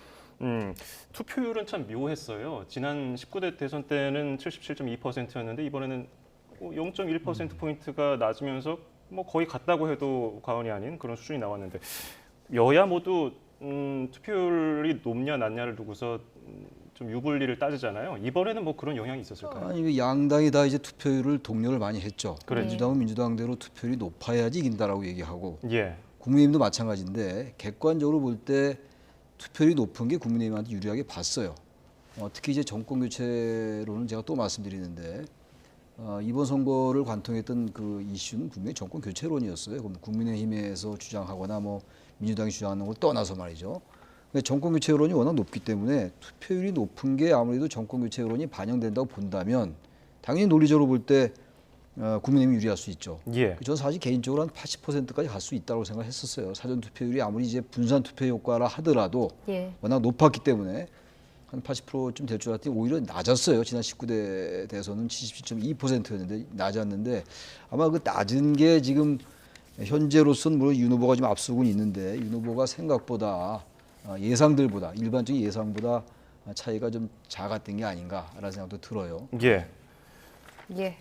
투표율은 참 묘했어요. 지난 19대 대선 때는 77.2%였는데 이번에는 0.1%포인트가 낮으면서 뭐 거의 같다고 해도 과언이 아닌 그런 수준이 나왔는데 여야 모두 투표율이 높냐 낮냐를 두고서 좀 유불리를 따지잖아요. 이번에는 뭐 그런 영향이 있었을까요? 아니, 양당이 다 이제 투표율을 독려를 많이 했죠. 그렇죠. 민주당은 민주당대로 투표율이 높아야지 이긴다라고 얘기하고 예. 국민의힘도 마찬가지인데 객관적으로 볼 때 투표율이 높은 게 국민의힘한테 유리하게 봤어요. 특히 이제 정권 교체로는 제가 또 말씀드리는데 이번 선거를 관통했던 그 이슈는 분명히 정권 교체론이었어요. 그럼 국민의힘에서 주장하거나 뭐 민주당이 주장하는 걸 떠나서 말이죠. 근데 정권 교체 여론이 워낙 높기 때문에 투표율이 높은 게 아무래도 정권 교체 여론이 반영된다고 본다면 당연히 논리적으로 볼 때 국민의힘이 유리할 수 있죠. 예. 저는 사실 개인적으로 한 80%까지 갈 수 있다고 생각했었어요. 사전 투표율이 아무리 이제 분산 투표 효과라 하더라도 워낙 높았기 때문에 한 80%쯤 될 줄 알았더니 오히려 낮았어요. 지난 19대 대선은 77.2%였는데 낮았는데 아마 그 낮은 게 지금 현재로서는 물론 윤 후보가 좀 앞서고 있는데 윤 후보가 생각보다 예상들보다 일반적인 예상보다 차이가 좀 작았던 게 아닌가라는 생각도 들어요. 예. 예.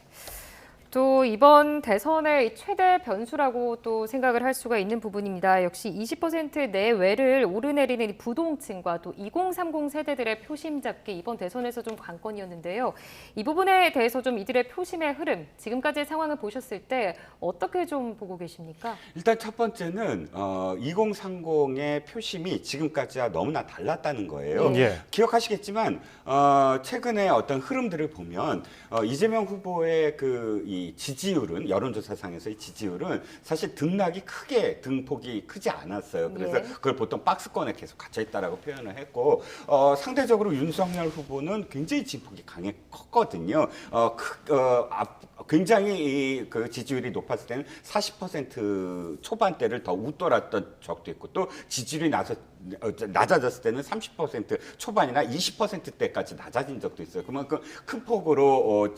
또 이번 대선의 최대 변수라고 또 생각을 할 수가 있는 부분입니다. 역시 20% 내외를 오르내리는 이 부동층과 또 2030 세대들의 표심 잡기 이번 대선에서 좀 관건이었는데요. 이 부분에 대해서 좀 이들의 표심의 흐름, 지금까지의 상황을 보셨을 때 어떻게 좀 보고 계십니까? 일단 첫 번째는 2030의 표심이 지금까지와 너무나 달랐다는 거예요. 예. 기억하시겠지만 최근에 어떤 흐름들을 보면 이재명 후보의 이 지지율은 여론조사상에서의 지지율은 사실 등폭이 크지 않았어요. 그래서 그걸 보통 박스권에 계속 갇혀 있다라고 표현을 했고 상대적으로 윤석열 후보는 굉장히 지지폭이 컸거든요. 굉장히 그 지지율이 높았을 때는 40% 초반대를 더 웃돌았던 적도 있고 또 지지율이 낮아졌을 때는 30% 초반이나 20%대까지 낮아진 적도 있어요. 그만큼 큰 폭으로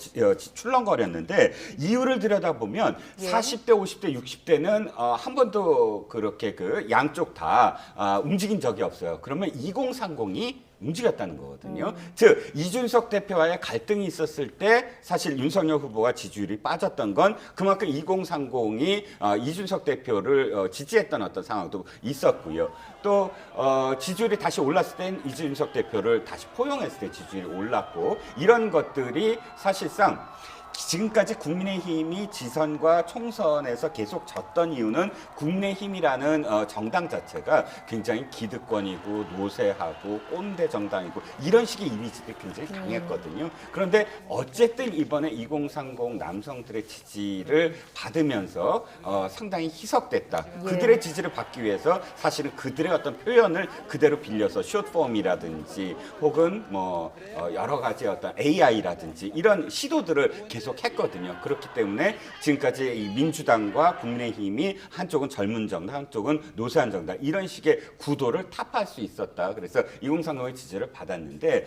출렁거렸는데 이유를 들여다보면 40대, 50대, 60대는 한 번도 그렇게 그 양쪽 다 움직인 적이 없어요. 그러면 2030이 움직였다는 거거든요. 즉 이준석 대표와의 갈등이 있었을 때 사실 윤석열 후보가 지지율이 빠졌던 건 그만큼 2030이 이준석 대표를 지지했던 어떤 상황도 있었고요. 또 지지율이 다시 올랐을 땐 이준석 대표를 다시 포용했을 때 지지율이 올랐고 이런 것들이 사실상 지금까지 국민의힘이 지선과 총선에서 계속 졌던 이유는 국민의힘이라는 정당 자체가 굉장히 기득권이고 노세하고 꼰대 정당이고 이런 식의 이미지들이 굉장히 강했거든요. 그런데 어쨌든 이번에 2030 남성들의 지지를 받으면서 상당히 희석됐다. 그들의 지지를 받기 위해서 사실은 그들의 어떤 표현을 그대로 빌려서 숏폼이라든지 혹은 뭐 여러 가지 어떤 AI라든지 이런 시도들을 계속 했거든요. 그렇기 때문에 지금까지 이 민주당과 국민의힘이 한쪽은 젊은 정당, 한쪽은 노세한 정당 이런 식의 구도를 타파할 수 있었다. 그래서 2030의 지지를 받았는데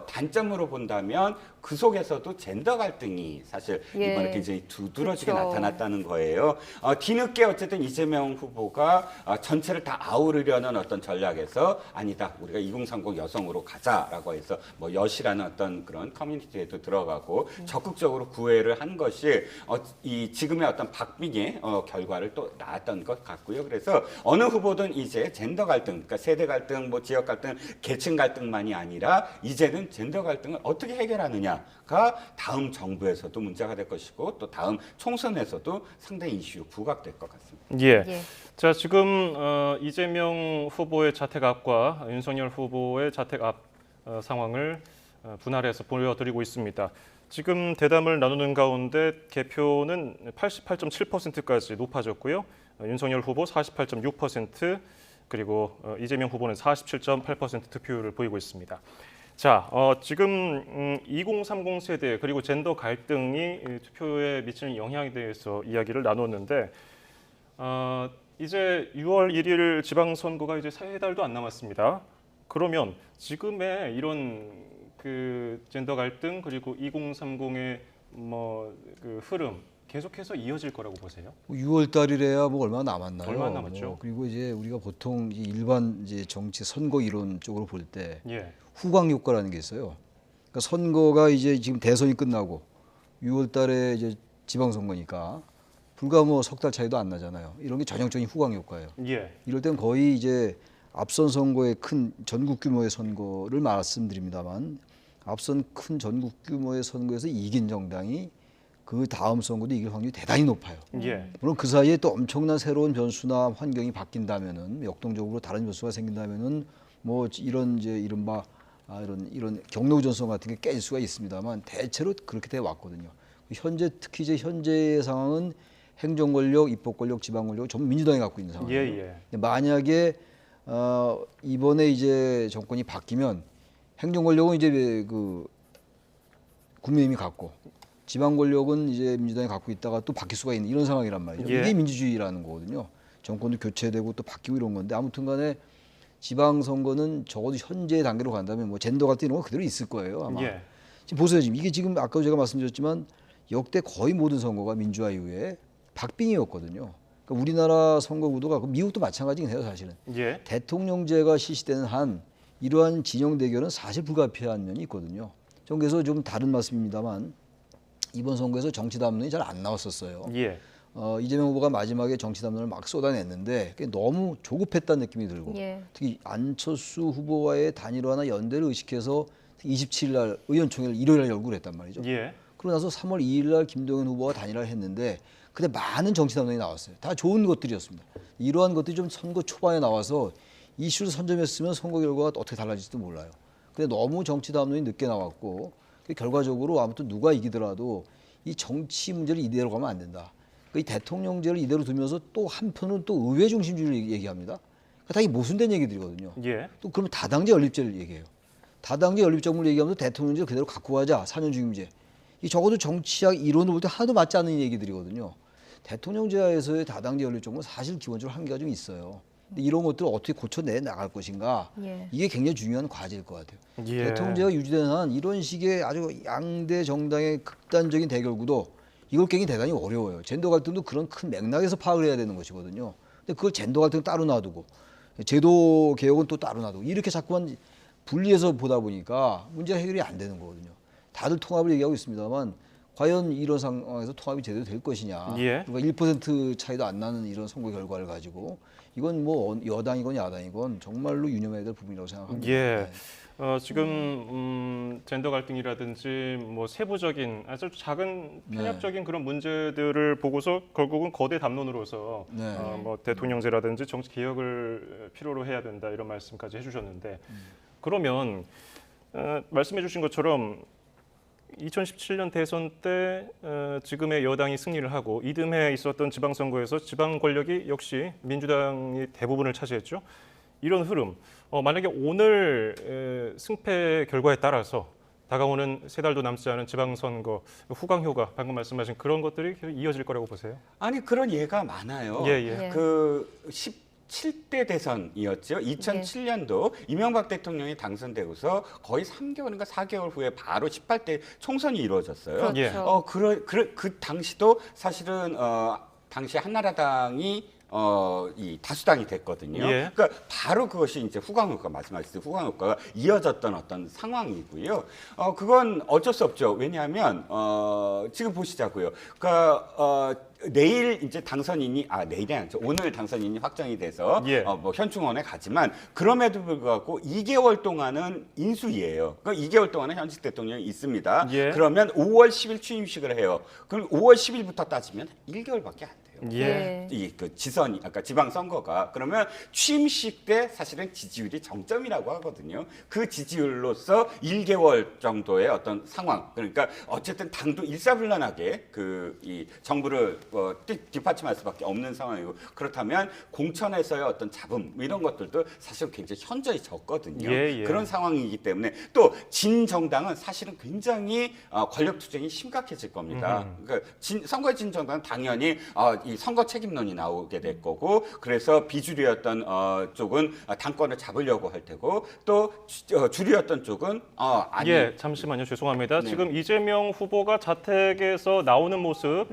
단점으로 본다면 그 속에서도 젠더 갈등이 사실 이번에 굉장히 두드러지게 나타났다는 거예요. 뒤늦게 어쨌든 이재명 후보가 전체를 다 아우르려는 어떤 전략에서 아니다. 우리가 2030 여성으로 가자라고 해서 뭐 여시라는 어떤 그런 커뮤니티에도 들어가고 적극적으로 구애를 한 것이 이 지금의 어떤 박빙의 결과를 또 낳았던 것 같고요. 그래서 어느 후보든 이제 젠더 갈등, 그러니까 세대 갈등, 뭐 지역 갈등, 계층 갈등만이 아니라 이제는 젠더 갈등을 어떻게 해결하느냐가 다음 정부에서도 문제가 될 것이고 또 다음 총선에서도 상당히 이슈로 부각될 것 같습니다. 예. 자, 지금 이재명 후보의 자택 앞과 윤석열 후보의 자택 앞 상황을 분할해서 보여드리고 있습니다. 지금 대담을 나누는 가운데 개표는 88.7%까지 높아졌고요. 윤석열 후보 48.6%, 그리고 이재명 후보는 47.8% 득표율을 보이고 있습니다. 자, 지금 2030 세대 그리고 젠더 갈등이 투표에 미치는 영향에 대해서 이야기를 나눴는데 이제 6월 1일 지방선거가 이제 3달도 안 남았습니다. 그러면 지금의 이런 그 젠더 갈등 그리고 2030의 그 흐름 계속해서 이어질 거라고 보세요? 6월 달이래야 뭐 얼마 남았나요? 얼마 남았죠? 그리고 이제 우리가 보통 일반 이제 정치 선거 이론 쪽으로 볼 때 예. 후광 효과라는 게 있어요. 그러니까 선거가 이제 지금 대선이 끝나고 6월 달에 이제 지방선거니까 불과 뭐 석 달 차이도 안 나잖아요. 이런 게 전형적인 후광 효과예요. 예. 이럴 땐 거의 이제 앞선 선거의 큰 전국 규모의 선거를 말씀드립니다만 앞선 큰 전국 규모의 선거에서 이긴 정당이 그 다음 선거도 이길 확률이 대단히 높아요. 예. 물론 그 사이에 또 엄청난 새로운 변수나 환경이 바뀐다면은 역동적으로 다른 변수가 생긴다면은 뭐 이런 이제 이른바 이런 경로우전성 같은 게 깨질 수가 있습니다만 대체로 그렇게 돼 왔거든요. 현재 특히 이제 현재의 상황은 행정 권력, 입법 권력, 지방 권력 전부 민주당이 갖고 있는 상황이에요. 만약에 이번에 이제 정권이 바뀌면 행정 권력은 이제 그 국민의힘이 갖고 지방 권력은 이제 민주당이 갖고 있다가 또 바뀔 수가 있는 이런 상황이란 말이죠. 이게 민주주의라는 거거든요. 정권도 교체되고 또 바뀌고 이런 건데 아무튼간에 지방 선거는 적어도 현재 단계로 간다면 뭐 젠더 갈등 이런 거 그대로 있을 거예요 아마. 지금 보세요, 지금 이게 지금 아까 제가 말씀드렸지만 역대 거의 모든 선거가 민주화 이후에 박빙이었거든요. 그러니까 우리나라 선거 구도가 미국도 마찬가지긴 해요 사실은. 대통령제가 실시되는 한 이러한 진영 대결은 사실 불가피한 면이 있거든요. 전 그래서 좀 다른 말씀입니다만 이번 선거에서 정치 담론이 잘 안 나왔었어요. 이재명 후보가 마지막에 정치 담론을 막 쏟아냈는데 그게 너무 조급했다는 느낌이 들고 특히 안철수 후보와의 단일화나 연대를 의식해서 27일 날 의원총회를 일요일 날 열고 그랬단 말이죠. 그러고 나서 3월 2일 날 김동연 후보와 단일화를 했는데 그때 많은 정치 담론이 나왔어요. 다 좋은 것들이었습니다. 이러한 것들이 좀 선거 초반에 나와서 이슈를 선점했으면 선거 결과가 어떻게 달라질지도 몰라요. 근데 너무 정치 담론이 늦게 나왔고 결과적으로 아무튼 누가 이기더라도 이 정치 문제를 이대로 가면 안 된다. 이 대통령제를 이대로 두면서 또 한편은 또 의회 중심주의를 얘기합니다. 다 이 모순된 얘기들이거든요. 또 그러면 다당제 연립제를 얘기해요. 다당제 연립정부를 얘기하면서 대통령제를 그대로 갖고 가자. 4년 중임제. 이 적어도 정치학 이론을 볼 때 하나도 맞지 않는 얘기들이거든요. 대통령제하에서의 다당제 연립정부는 사실 기본적으로 한계가 좀 있어요. 근데 이런 것들을 어떻게 고쳐내 나갈 것인가 이게 굉장히 중요한 과제일 것 같아요. 대통령제가 유지되는 한 이런 식의 아주 양대 정당의 극단적인 대결 구도 이걸 깨기 대단히 어려워요. 젠더 갈등도 그런 큰 맥락에서 파악을 해야 되는 것이거든요. 근데 그걸 젠더 갈등 따로 놔두고 제도 개혁은 또 따로 놔두고 이렇게 자꾸만 분리해서 보다 보니까 문제가 해결이 안 되는 거거든요. 다들 통합을 얘기하고 있습니다만 과연 이런 상황에서 통합이 제대로 될 것이냐. 그러니까 1% 차이도 안 나는 이런 선거 결과를 가지고 이건 뭐 여당이건 야당이건 정말로 유념해야 될 부분이라고 생각합니다. 지금 젠더 갈등이라든지 뭐 세부적인 아주 작은 편협적인 그런 문제들을 보고서 결국은 거대 담론으로서 뭐 대통령제라든지 정치 개혁을 필요로 해야 된다 이런 말씀까지 해주셨는데 그러면 말씀해주신 것처럼 2017년 대선 때 지금의 여당이 승리를 하고 이듬해 있었던 지방선거에서 지방 권력이 역시 민주당이 대부분을 차지했죠. 이런 흐름, 만약에 오늘 승패 결과에 따라서 다가오는 3달도 남지 않은 지방선거 후광효과 방금 말씀하신 그런 것들이 계속 이어질 거라고 보세요? 아니 그런 예가 많아요. 그 17대 대선이었죠. 2007년도 이명박 대통령이 당선되고서 거의 3개월인가 4개월 후에 바로 18대 총선이 이루어졌어요. 그 당시도 사실은 당시 한나라당이 이 다수당이 됐거든요. 그러니까 바로 그것이 이제 후광효과 말씀하셨듯이 후광효과가 이어졌던 어떤 상황이고요. 그건 어쩔 수 없죠. 왜냐하면 지금 보시자고요. 그러니까 내일 이제 당선인이 내일이 아니죠. 오늘 당선인이 확정이 돼서 뭐 현충원에 가지만 그럼에도 불구하고 2개월 동안은 인수위예요. 그러니까 2개월 동안은 현직 대통령이 있습니다. 그러면 5월 10일 취임식을 해요. 그럼 5월 10일부터 따지면 1개월밖에 안 돼요. 그 지선이 아까 지방 선거가 그러면 취임식 때 사실은 지지율이 정점이라고 하거든요. 그 지지율로서 1개월 정도의 어떤 상황 그러니까 어쨌든 당도 일사불란하게 이 정부를 뒷받침할 수밖에 없는 상황이고 그렇다면 공천에서의 어떤 잡음 이런 것들도 사실 굉장히 현저히 적거든요. 그런 상황이기 때문에 또 진 정당은 사실은 굉장히 권력 투쟁이 심각해질 겁니다. 그러니까 선거의 진 정당은 당연히 이 선거 책임론이 나오게 될 거고 그래서 비주류였던 쪽은 당권을 잡으려고 할 테고 또 주류였던 쪽은 아니. 잠시만요. 죄송합니다. 지금 이재명 후보가 자택에서 나오는 모습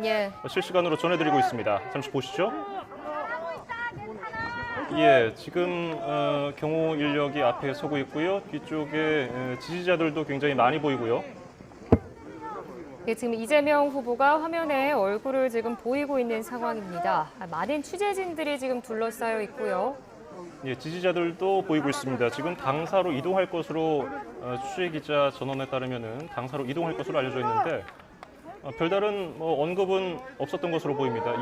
실시간으로 전해드리고 있습니다. 잠시 보시죠. 지금 경호 인력이 앞에 서고 있고요. 뒤쪽에 지지자들도 굉장히 많이 보이고요. 지금 이재명 후보가 화면에 얼굴을 지금 보이고 있는 상황입니다. 많은 취재진들이 지금 둘러싸여 있고요. 지지자들도 보이고 있습니다. 지금 당사로 이동할 것으로 취재기자 전원에 따르면은 당사로 이동할 것으로 알려져 있는데 별다른 언급은 없었던 것으로 보입니다.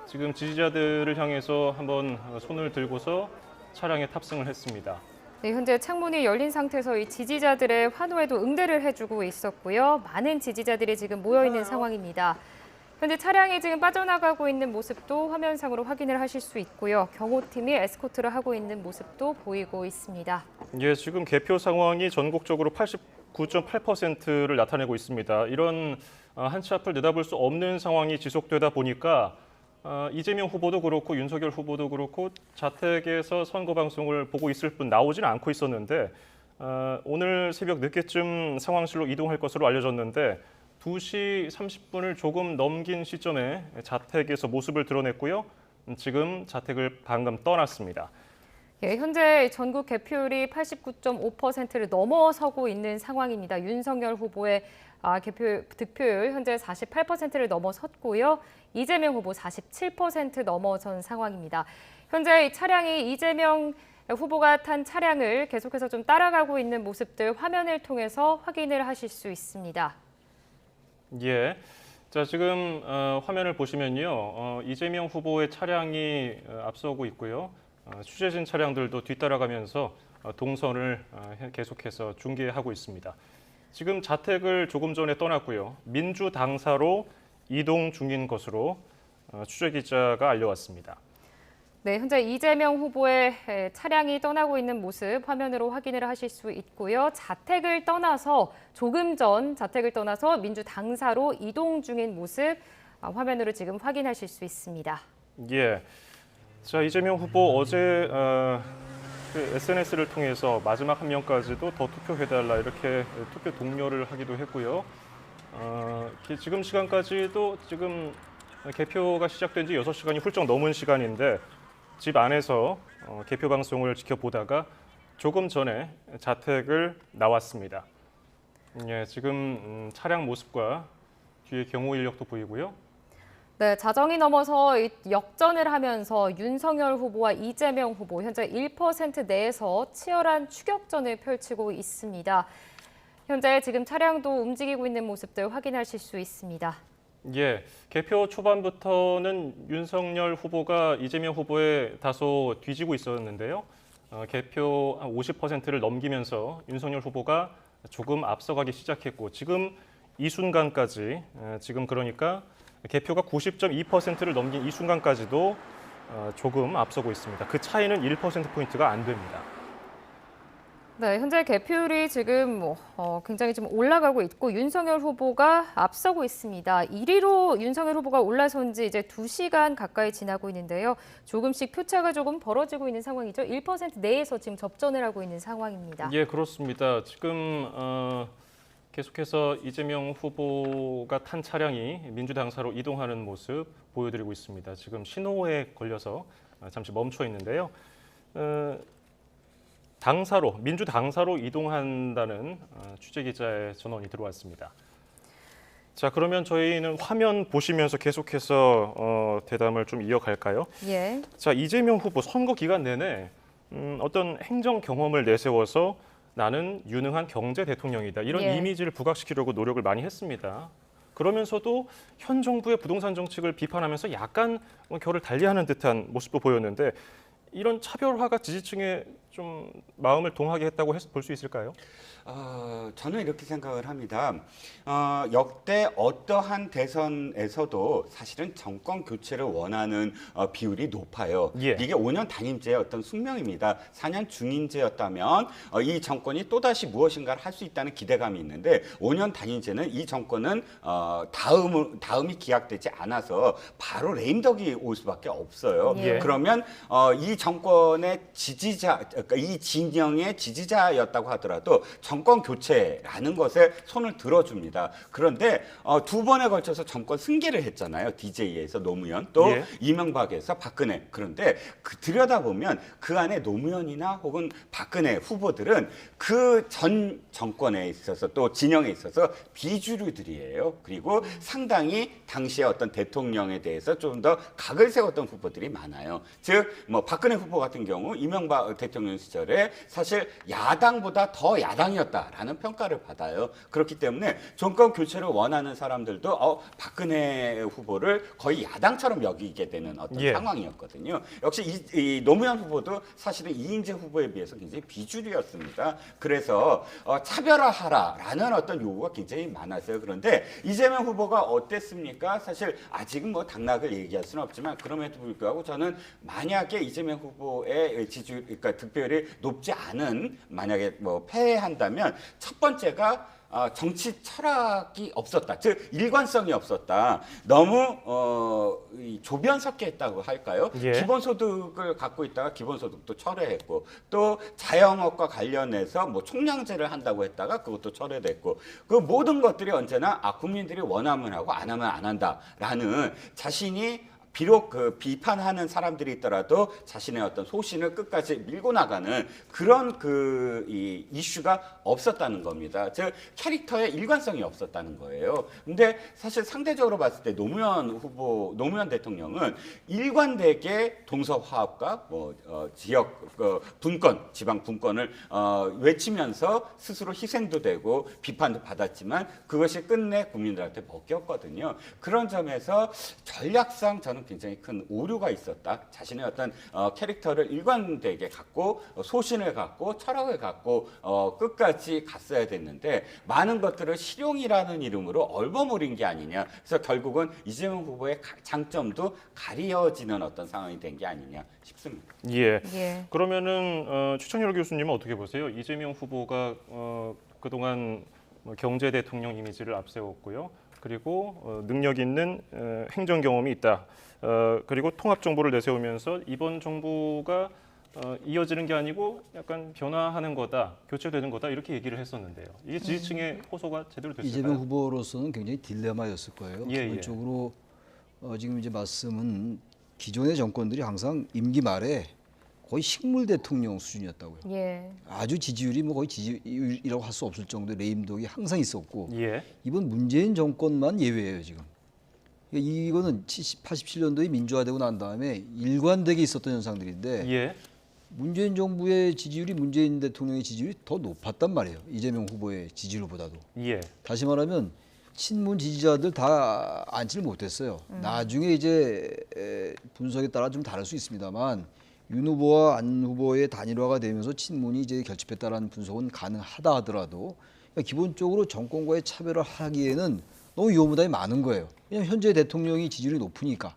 지금 지지자들을 향해서 한번 손을 들고서 차량에 탑승을 했습니다. 현재 창문이 열린 상태에서 이 지지자들의 환호에도 응대를 해주고 있었고요. 많은 지지자들이 지금 모여 있는 상황입니다. 현재 차량이 지금 빠져나가고 있는 모습도 화면상으로 확인을 하실 수 있고요. 경호팀이 에스코트를 하고 있는 모습도 보이고 있습니다. 지금 개표 상황이 전국적으로 89.8%를 나타내고 있습니다. 이런 한 치 앞을 내다볼 수 없는 상황이 지속되다 보니까 이재명 후보도 그렇고 윤석열 후보도 그렇고 자택에서 선거 방송을 보고 있을 뿐 나오지는 않고 있었는데 오늘 새벽 늦게쯤 상황실로 이동할 것으로 알려졌는데 2시 30분을 조금 넘긴 시점에 자택에서 모습을 드러냈고요. 지금 자택을 방금 떠났습니다. 현재 전국 개표율이 89.5%를 넘어서고 있는 상황입니다. 윤석열 후보의 득표율 현재 48%를 넘어섰고요. 이재명 후보 47% 넘어선 상황입니다. 현재 이 차량이 이재명 후보가 탄 차량을 계속해서 좀 따라가고 있는 모습들 화면을 통해서 확인을 하실 수 있습니다. 자, 지금 화면을 보시면요. 이재명 후보의 차량이 앞서고 있고요. 취재진 차량들도 뒤따라가면서 동선을 계속해서 중계하고 있습니다. 지금 자택을 조금 전에 떠났고요. 민주당사로 이동 중인 것으로 취재기자가 알려왔습니다. 현재 이재명 후보의 차량이 떠나고 있는 모습 화면으로 확인을 하실 수 있고요. 자택을 떠나서 조금 전 자택을 떠나서 민주당사로 이동 중인 모습 화면으로 지금 확인하실 수 있습니다. 자, 이재명 후보 어제 SNS를 통해서 마지막 한 명까지도 더 투표해달라 이렇게 투표 독려를 하기도 했고요. 지금 시간까지도 지금 개표가 시작된 지 6시간이 훌쩍 넘은 시간인데 집 안에서 개표 방송을 지켜보다가 조금 전에 자택을 나왔습니다. 지금 차량 모습과 뒤에 경호 인력도 보이고요. 네, 자정이 넘어서 역전을 하면서 윤석열 후보와 이재명 후보 현재 1% 내에서 치열한 추격전을 펼치고 있습니다. 현재 지금 차량도 움직이고 있는 모습들 확인하실 수 있습니다. 예, 개표 초반부터는 윤석열 후보가 이재명 후보에 다소 뒤지고 있었는데요. 개표 한 50%를 넘기면서 윤석열 후보가 조금 앞서가기 시작했고 지금 이 순간까지 지금 그러니까 개표가 90.2%를 넘긴 이 순간까지도 조금 앞서고 있습니다. 그 차이는 1%포인트가 안 됩니다. 네, 현재 개표율이 지금 굉장히 좀 올라가고 있고 윤석열 후보가 앞서고 있습니다. 1위로 윤석열 후보가 올라선 지 이제 2시간 가까이 지나고 있는데요. 조금씩 표차가 조금 벌어지고 있는 상황이죠. 1% 내에서 지금 접전을 하고 있는 상황입니다. 예, 그렇습니다. 지금 계속해서 이재명 후보가 탄 차량이 민주당사로 이동하는 모습 보여드리고 있습니다. 지금 신호에 걸려서 잠시 멈춰 있는데요. 민주당사로 이동한다는 취재기자의 전원이 들어왔습니다. 자, 그러면 저희는 화면 보시면서 계속해서 대담을 좀 이어갈까요? 예. 자, 이재명 후보 선거 기간 내내 어떤 행정 경험을 내세워서 나는 유능한 경제 대통령이다. 이런 이미지를 부각시키려고 노력을 많이 했습니다. 그러면서도 현 정부의 부동산 정책을 비판하면서 약간 결을 달리하는 듯한 모습도 보였는데 이런 차별화가 지지층에 좀 마음을 동하게 했다고 볼 수 있을까요? 저는 이렇게 생각을 합니다. 역대 어떠한 대선에서도 사실은 정권 교체를 원하는 비율이 높아요. 예. 이게 5년 단임제의 어떤 숙명입니다. 4년 중임제였다면 이 정권이 또다시 무엇인가를 할 수 있다는 기대감이 있는데 5년 단임제는 이 정권은 다음이 기약되지 않아서 바로 레임덕이 올 수밖에 없어요. 예. 그러면 이 정권의 지지자, 그러니까 이 진영의 지지자였다고 하더라도 정권 교체라는 것에 손을 들어줍니다. 그런데 두 번에 걸쳐서 정권 승계를 했잖아요. DJ에서 노무현, 또 이명박에서 박근혜. 그런데 들여다보면 그 안에 노무현이나 혹은 박근혜 후보들은 그 전 정권에 있어서 또 진영에 있어서 비주류들이에요. 그리고 상당히 당시의 어떤 대통령에 대해서 좀 더 각을 세웠던 후보들이 많아요. 즉, 박근혜 후보 같은 경우 이명박 대통령 시절에 사실 야당보다 더 야당이었다라는 평가를 받아요. 그렇기 때문에 정권 교체를 원하는 사람들도 박근혜 후보를 거의 야당처럼 여기게 되는 어떤 상황이었거든요. 역시 이 노무현 후보도 사실은 이인재 후보에 비해서 굉장히 비주류였습니다. 그래서 차별화하라라는 어떤 요구가 굉장히 많았어요. 그런데 이재명 후보가 어땠습니까? 사실 아직은 당락을 얘기할 수는 없지만 그럼에도 불구하고 저는 만약에 이재명 후보의 지지율, 그러니까 득표율이 높지 않은 만약에 패한다면 첫 번째가 정치 철학이 없었다. 즉 일관성이 없었다. 너무 조변 섞여 있다고 할까요? 기본소득을 갖고 있다가 기본소득도 철회했고 또 자영업과 관련해서 총량제를 한다고 했다가 그것도 철회됐고 그 모든 것들이 언제나 국민들이 원하면 하고 안 하면 안 한다라는 자신이 비록 비판하는 사람들이 있더라도 자신의 어떤 소신을 끝까지 밀고 나가는 그런 이 이슈가 없었다는 겁니다. 즉 캐릭터의 일관성이 없었다는 거예요. 근데 사실 상대적으로 봤을 때 노무현 대통령은 일관되게 동서화합과 지역 분권, 지방 분권을 외치면서 스스로 희생도 되고 비판도 받았지만 그것이 끝내 국민들한테 먹혔거든요. 그런 점에서 전략상 저는 굉장히 큰 오류가 있었다. 자신의 어떤 캐릭터를 일관되게 갖고 소신을 갖고 철학을 갖고 끝까지 갔어야 됐는데 많은 것들을 실용이라는 이름으로 얼버무린 게 아니냐. 그래서 결국은 이재명 후보의 장점도 가려지는 어떤 상황이 된 게 아니냐 싶습니다. 예. 그러면은 추천열 교수님은 어떻게 보세요? 이재명 후보가 그동안 경제 대통령 이미지를 앞세웠고요. 그리고 능력 있는 행정 경험이 있다. 그리고 통합 정부를 내세우면서 이번 정부가 이어지는 게 아니고 약간 변화하는 거다, 교체되는 거다 이렇게 얘기를 했었는데요. 이게 지지층의 호소가 제대로 됐을까요? 이재명 후보로서는 굉장히 딜레마였을 거예요. 기본적으로 지금 이제 말씀은 기존의 정권들이 항상 임기 말에 거의 식물 대통령 수준이었다고요. 아주 지지율이 거의 지지율이라고 할 수 없을 정도의 레임덕이 항상 있었고 이번 문재인 정권만 예외예요 지금. 이거는 87년도에 민주화되고 난 다음에 일관되게 있었던 현상들인데 예. 문재인 정부의 지지율이 문재인 대통령의 지지율이 더 높았단 말이에요. 이재명 후보의 지지율보다도. 예. 다시 말하면 친문 지지자들 다 앉지를 못했어요. 나중에 이제 분석에 따라 좀 다를 수 있습니다만 윤 후보와 안 후보의 단일화가 되면서 친문이 이제 결집했다라는 분석은 가능하다 하더라도 그러니까 기본적으로 정권과의 차별을 하기에는 너무 위험부담이 많은 거예요. 왜냐하면 현재 대통령이 지지율이 높으니까.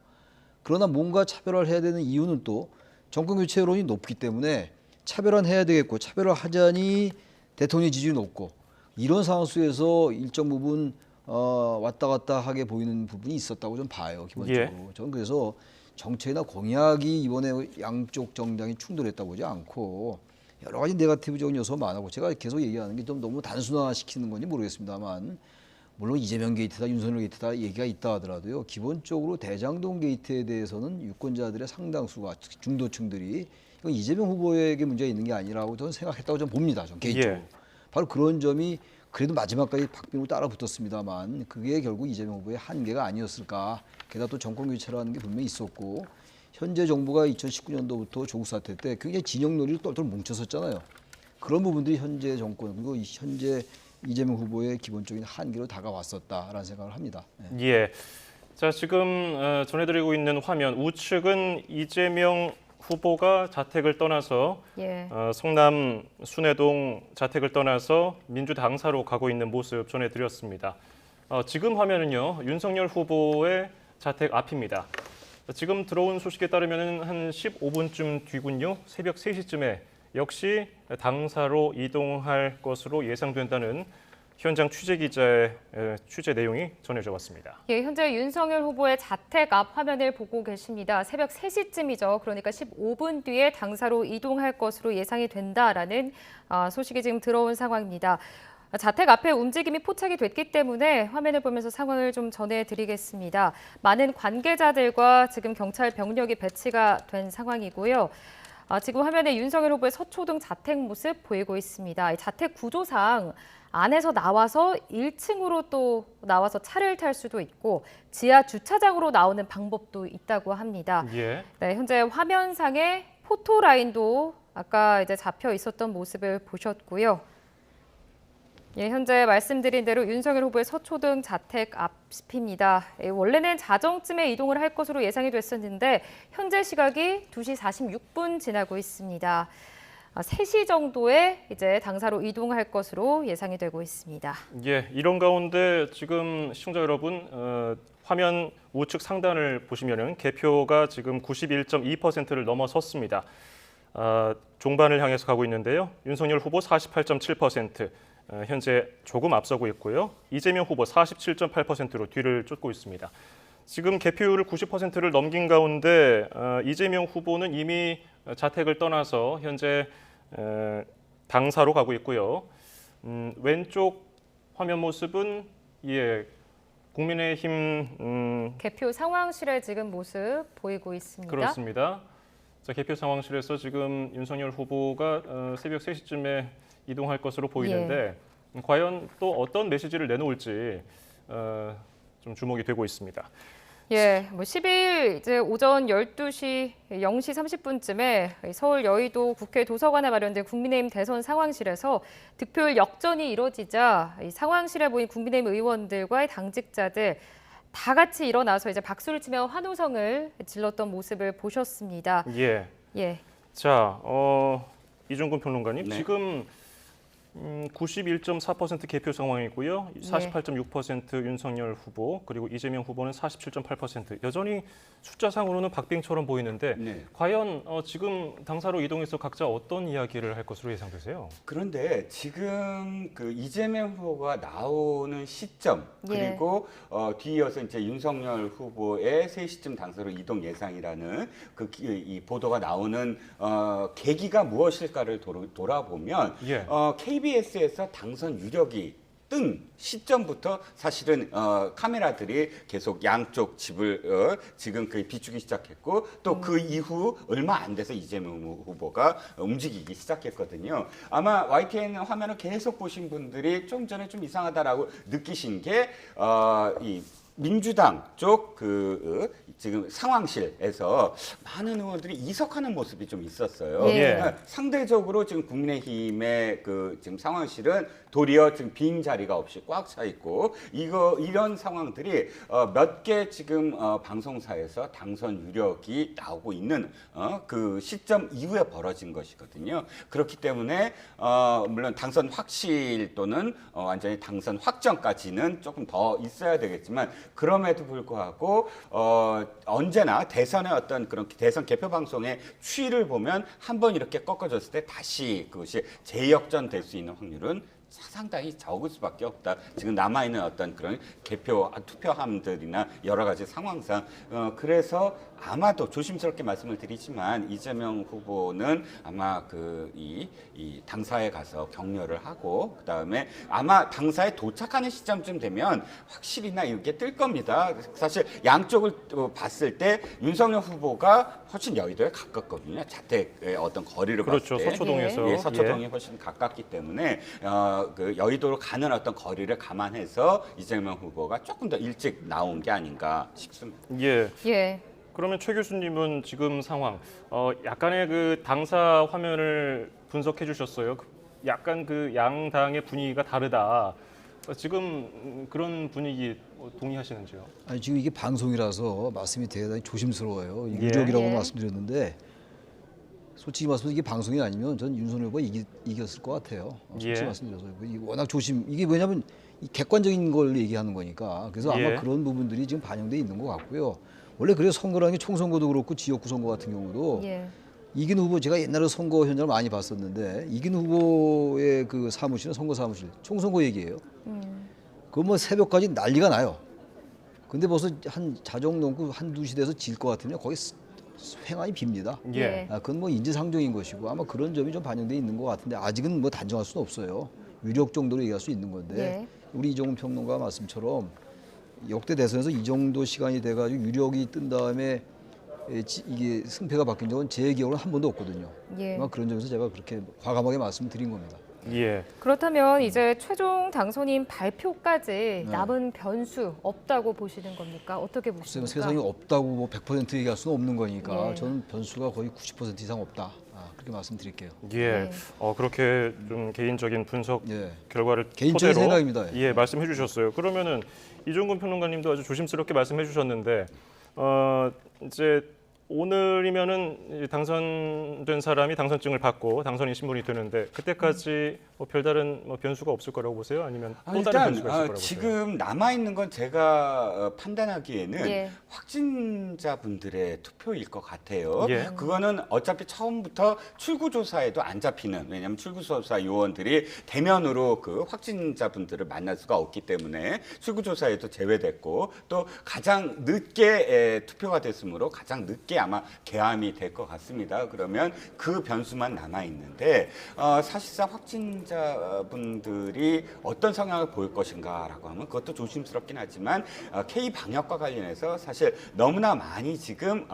그러나 뭔가 차별화를 해야 되는 이유는 또 정권 교체 여론이 높기 때문에 차별화는 해야 되겠고 차별화 하자니 대통령 지지율이 높고 이런 상황 속에서 일정 부분 왔다 갔다 하게 보이는 부분이 있었다고 좀 봐요. 기본적으로. 예. 저는 그래서 정책이나 공약이 이번에 양쪽 정당이 충돌했다고 보지 않고 여러 가지 네거티브적인 요소가 많았고 제가 계속 얘기하는 게 좀 너무 단순화시키는 건지 모르겠습니다만 물론 이재명 게이트다 윤석열 게이트다 얘기가 있다 하더라도요. 기본적으로 대장동 게이트에 대해서는 유권자들의 상당수가 중도층들이 이건 이재명 후보에게 문제가 있는 게 아니라고 저는 생각했다고 좀 봅니다. 좀 개인적으로. 예. 바로 그런 점이 그래도 마지막까지 박빙으로 따라 붙었습니다만 그게 결국 이재명 후보의 한계가 아니었을까. 게다가 또 정권 교체라는 게 분명히 있었고 현재 정부가 2019년도부터 조국 사태 때 굉장히 진영 논리를 똘똘 뭉쳤었잖아요. 그런 부분들이 현재 정권 그리고 현재 이재명 후보의 기본적인 한계로 다가왔었다라는 생각을 합니다. 네. 예. 자, 지금 전해드리고 있는 화면 우측은 이재명 후보가 자택을 떠나서 예. 성남 순회동 자택을 떠나서 민주당사로 가고 있는 모습 전해드렸습니다. 지금 화면은요. 윤석열 후보의 자택 앞입니다. 지금 들어온 소식에 따르면 한 15분쯤 뒤군요. 새벽 3시쯤에 역시 당사로 이동할 것으로 예상된다는 현장 취재 기자의 취재 내용이 전해져 왔습니다. 예, 현재 윤석열 후보의 자택 앞 화면을 보고 계십니다. 새벽 3시쯤이죠. 그러니까 15분 뒤에 당사로 이동할 것으로 예상이 된다라는 소식이 지금 들어온 상황입니다. 자택 앞에 움직임이 포착이 됐기 때문에 화면을 보면서 상황을 좀 전해드리겠습니다. 많은 관계자들과 지금 경찰 병력이 배치가 된 상황이고요. 지금 화면에 윤석열 후보의 서초동 자택 모습 보이고 있습니다. 이 자택 구조상 안에서 나와서 1층으로 또 나와서 차를 탈 수도 있고 지하 주차장으로 나오는 방법도 있다고 합니다. 예. 네, 현재 화면상에 포토라인도 아까 이제 잡혀 있었던 모습을 보셨고요. 예, 현재 말씀드린 대로 윤석열 후보의 서초동 자택 앞입니다. 원래는 자정쯤에 이동을 할 것으로 예상이 됐었는데 현재 시각이 2시 46분 지나고 있습니다. 3시 정도에 이제 당사로 이동할 것으로 예상이 되고 있습니다. 예, 이런 가운데 지금 시청자 여러분 화면 우측 상단을 보시면은 개표가 지금 91.2%를 넘어섰습니다. 종반을 향해서 가고 있는데요. 윤석열 후보 48.7%, 현재 조금 앞서고 있고요. 이재명 후보 47.8%로 뒤를 쫓고 있습니다. 지금 개표율을 90%를 넘긴 가운데 이재명 후보는 이미 자택을 떠나서 현재 당사로 가고 있고요. 왼쪽 화면 모습은 국민의힘 개표 상황실의 지금 모습 보이고 있습니다. 그렇습니다. 자, 개표 상황실에서 지금 윤석열 후보가 새벽 3시쯤에 이동할 것으로 보이는데 과연 또 어떤 메시지를 내놓을지 좀 주목이 되고 있습니다. 예, 10일 이제 오전 12시 0시 30분쯤에 서울 여의도 국회 도서관에 마련된 국민의힘 대선 상황실에서 득표율 역전이 이뤄지자 이 상황실에 모인 국민의힘 의원들과 당직자들 다 같이 일어나서 이제 박수를 치며 환호성을 질렀던 모습을 보셨습니다. 예. 예. 자, 이종근 평론가님, 네. 지금 91.4% 개표 상황이고요. 48.6% 윤석열 후보, 그리고 이재명 후보는 47.8%. 여전히 숫자상으로는 박빙처럼 보이는데 네. 과연 지금 당사로 이동해서 각자 어떤 이야기를 할 것으로 예상되세요? 그런데 지금 그 이재명 후보가 나오는 시점 그리고 뒤이어서 이제 윤석열 후보의 3시쯤 당사로 이동 예상이라는 이 보도가 나오는 계기가 무엇일까를 돌아보면 KBS에서 당선 유력이 뜬 시점부터 사실은 카메라들이 계속 양쪽 집을 지금 비추기 시작했고 또 그 이후 얼마 안 돼서 이재명 후보가 움직이기 시작했거든요. 아마 YTN 화면을 계속 보신 분들이 좀 전에 좀 이상하다라고 느끼신 게 이 민주당 쪽 지금 상황실에서 많은 의원들이 이석하는 모습이 좀 있었어요. 예. 그러니까 상대적으로 지금 국민의힘의 지금 상황실은 도리어 지금 빈 자리가 없이 꽉 차 있고 이런 상황들이 몇 개 지금 방송사에서 당선 유력이 나오고 있는 그 시점 이후에 벌어진 것이거든요. 그렇기 때문에 물론 당선 확실 또는 완전히 당선 확정까지는 조금 더 있어야 되겠지만 그럼에도 불구하고 언제나 대선의 어떤 그런 대선 개표 방송의 추이를 보면 한번 이렇게 꺾어졌을 때 다시 그것이 재역전될 수 있는 확률은 상당히 적을 수밖에 없다. 지금 남아있는 어떤 그런 투표함들이나 여러 가지 상황상 그래서 아마도 조심스럽게 말씀을 드리지만 이재명 후보는 아마 이 당사에 가서 격려를 하고 그다음에 아마 당사에 도착하는 시점쯤 되면 확실히나 이렇게 뜰 겁니다. 사실 양쪽을 봤을 때 윤석열 후보가 훨씬 여의도에 가깝거든요. 자택의 어떤 거리를 그렇죠. 봤을 때 서초동에서. 예, 서초동이 훨씬 가깝기 때문에 그 여의도로 가는 어떤 거리를 감안해서 이재명 후보가 조금 더 일찍 나온 게 아닌가 싶습니다. 예. 예. 그러면 최 교수님은 지금 상황, 약간의 그 당사 화면을 분석해 주셨어요. 약간 그 양당의 분위기가 다르다. 지금 그런 분위기 동의하시는지요? 아니 지금 이게 방송이라서 말씀이 대단히 조심스러워요. 예. 유력이라고 예. 말씀드렸는데 솔직히 말씀드리면 이게 방송이 아니면 전 윤석열 후보가 이겼을 것 같아요. 솔직히 예. 말씀드려서 워낙 이게 왜냐하면 이 객관적인 걸 얘기하는 거니까 그래서 아마 예. 그런 부분들이 지금 반영돼 있는 것 같고요. 원래 그래서 선거라는 게 총선거도 그렇고 지역구 선거 같은 경우도 예. 이긴 후보 제가 옛날에 선거 현장을 많이 봤었는데 이긴 후보의 그 사무실은 선거 사무실 총선거 얘기예요. 그거 뭐 새벽까지 난리가 나요. 근데 벌써 한 자정 넘고 한두 시 돼서 질 것 같으면 거기 횡하니 빕니다. 예. 그건 뭐 인지상정인 것이고 아마 그런 점이 좀 반영돼 있는 것 같은데 아직은 뭐 단정할 수는 없어요. 유력 정도로 얘기할 수 있는 건데 예. 우리 이종훈 평론가 말씀처럼 역대 대선에서 이 정도 시간이 돼가지고 유력이 뜬 다음에 이게 승패가 바뀐 적은 제 기억으로는 한 번도 없거든요. 예. 아마 그런 점에서 제가 그렇게 과감하게 말씀드린 겁니다. 예. 그렇다면 이제 최종 당선인 발표까지 남은 변수 없다고 보시는 겁니까? 어떻게 글쎄요, 보십니까? 세상에 없다고 뭐 100% 얘기할 수는 없는 거니까 예. 저는 변수가 거의 90% 이상 없다. 그렇게 말씀드릴게요. 예. 그렇게 좀 개인적인 분석 예. 결과를 개인적인 토대로 생각입니다. 예, 말씀해 주셨어요. 그러면은 이종근 평론가님도 아주 조심스럽게 말씀해 주셨는데 이제 오늘이면은 당선된 사람이 당선증을 받고 당선인 신분이 되는데 그때까지 뭐 별다른 뭐 변수가 없을 거라고 보세요? 아니면 또 다른 변수가 있을 거라고 보세요? 지금 남아 있는 건 제가 판단하기에는 예. 확진자분들의 투표일 것 같아요. 예. 그거는 어차피 처음부터 출구조사에도 안 잡히는 왜냐하면 출구조사 요원들이 대면으로 그 확진자분들을 만날 수가 없기 때문에 출구조사에도 제외됐고 또 가장 늦게 투표가 됐으므로 가장 늦게 아마 개함이 될 것 같습니다. 그러면 그 변수만 남아 있는데 사실상 확진자분들이 어떤 성향을 보일 것인가라고 하면 그것도 조심스럽긴 하지만 K 방역과 관련해서 사실 너무나 많이 지금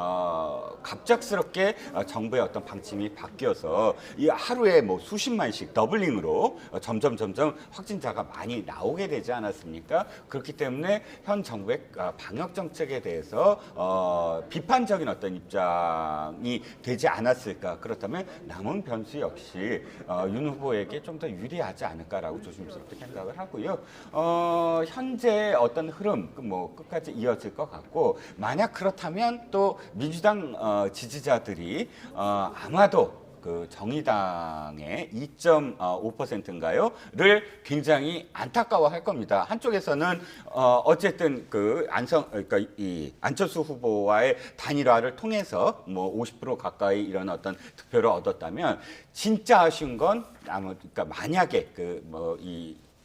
갑작스럽게 정부의 어떤 방침이 바뀌어서 이 하루에 뭐 수십만씩 더블링으로 점점 확진자가 많이 나오게 되지 않았습니까? 그렇기 때문에 현 정부의 방역 정책에 대해서 비판적인 어떤 입장이 되지 않았을까. 그렇다면 남은 변수 역시 윤 후보에게 좀 더 유리하지 않을까라고 조심스럽게 생각을 하고요. 현재 어떤 흐름 뭐 끝까지 이어질 것 같고 만약 그렇다면 또 민주당 지지자들이 아마도 그 정의당의 2.5%인가요?를 굉장히 안타까워할 겁니다. 한쪽에서는 어쨌든 그러니까 이 안철수 후보와의 단일화를 통해서 뭐 50% 가까이 이런 어떤 득표를 얻었다면 진짜 아쉬운 건 그러니까 만약에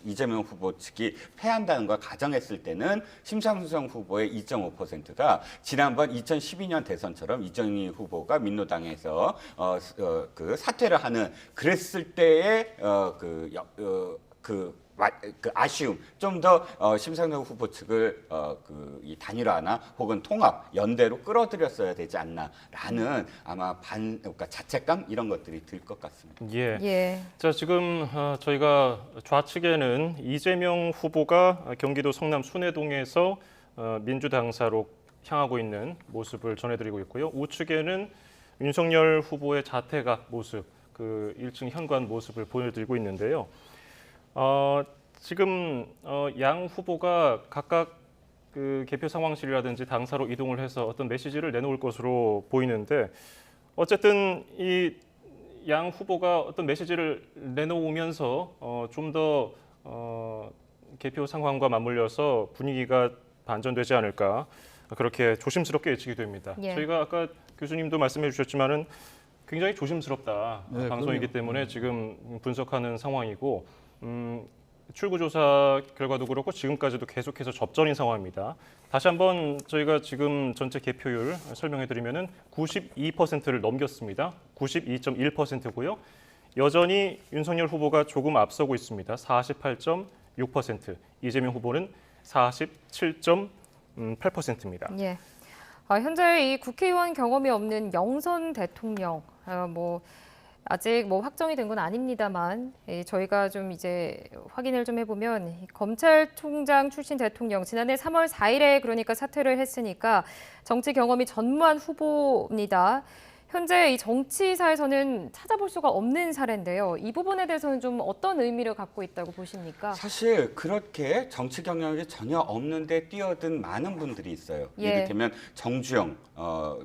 이재명 후보 측이 패한다는 걸 가정했을 때는 심상정 후보의 2.5%가 지난번 2012년 대선처럼 이정희 후보가 민노당에서 그 사퇴를 하는 그랬을 때의 그 아쉬움 좀 더 심상정 후보 측을 이 단일화나 혹은 통합 연대로 끌어들였어야 되지 않나라는 아마 그러니까 자책감 이런 것들이 들 것 같습니다. 예. 예. 자, 지금 저희가 좌측에는 이재명 후보가 경기도 성남 순회동에서 민주당사로 향하고 있는 모습을 전해드리고 있고요. 우측에는 윤석열 후보의 자택 모습, 그 1층 현관 모습을 보여드리고 있는데요. 지금 양 후보가 각각 그 개표 상황실이라든지 당사로 이동을 해서 어떤 메시지를 내놓을 것으로 보이는데 어쨌든 이 양 후보가 어떤 메시지를 내놓으면서 좀 더 개표 상황과 맞물려서 분위기가 반전되지 않을까 그렇게 조심스럽게 예측이 됩니다. 예. 저희가 아까 교수님도 말씀해 주셨지만은 굉장히 조심스럽다. 네, 방송이기 그럼요. 때문에 지금 분석하는 상황이고 출구조사 결과도 그렇고 지금까지도 계속해서 접전인 상황입니다. 다시 한번 저희가 지금 전체 개표율 설명해 드리면은 92%를 넘겼습니다. 92.1%고요. 여전히 윤석열 후보가 조금 앞서고 있습니다. 48.6%, 이재명 후보는 47.8%입니다. 예. 현재 이 국회의원 경험이 없는 영선 대통령, 아직 확정이 된 건 아닙니다만 저희가 좀 이제 확인을 좀 해보면 검찰총장 출신 대통령 지난해 3월 4일에 그러니까 사퇴를 했으니까 정치 경험이 전무한 후보입니다. 현재 이 정치사에서는 찾아볼 수가 없는 사례인데요. 이 부분에 대해서는 좀 어떤 의미를 갖고 있다고 보십니까? 사실 그렇게 정치 경력이 전혀 없는데 뛰어든 많은 분들이 있어요. 예. 이를테면 정주영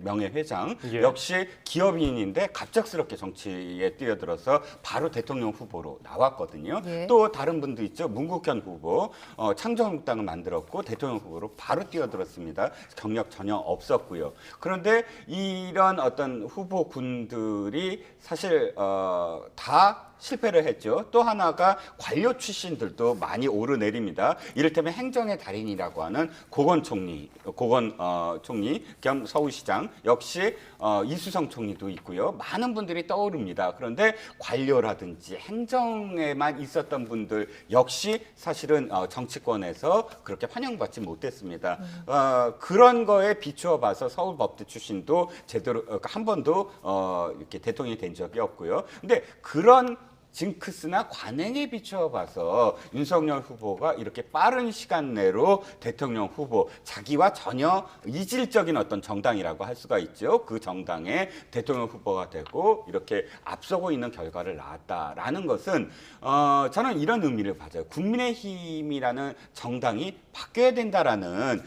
명예회장 예. 역시 기업인인데 갑작스럽게 정치에 뛰어들어서 바로 대통령 후보로 나왔거든요. 예. 또 다른 분도 있죠. 문국현 후보 창조한국당을 만들었고 대통령 후보로 바로 뛰어들었습니다. 경력 전혀 없었고요. 그런데 이런 어떤 후보군들이 사실 다 실패를 했죠. 또 하나가 관료 출신들도 많이 오르내립니다. 이를테면 행정의 달인이라고 하는 고건 총리 겸 서울시장 역시 이수성 총리도 있고요. 많은 분들이 떠오릅니다. 그런데 관료라든지 행정에만 있었던 분들 역시 사실은 정치권에서 그렇게 환영받지 못했습니다. 그런 거에 비추어 봐서 서울법대 출신도 제대로 한 번도 이렇게 대통령이 된 적이 없고요. 근데 그런 징크스나 관행에 비추어 봐서 윤석열 후보가 이렇게 빠른 시간 내로 대통령 후보, 자기와 전혀 이질적인 어떤 정당이라고 할 수가 있죠. 그 정당의 대통령 후보가 되고 이렇게 앞서고 있는 결과를 낳았다라는 것은 저는 이런 의미를 가져요. 국민의힘이라는 정당이 바뀌어야 된다라는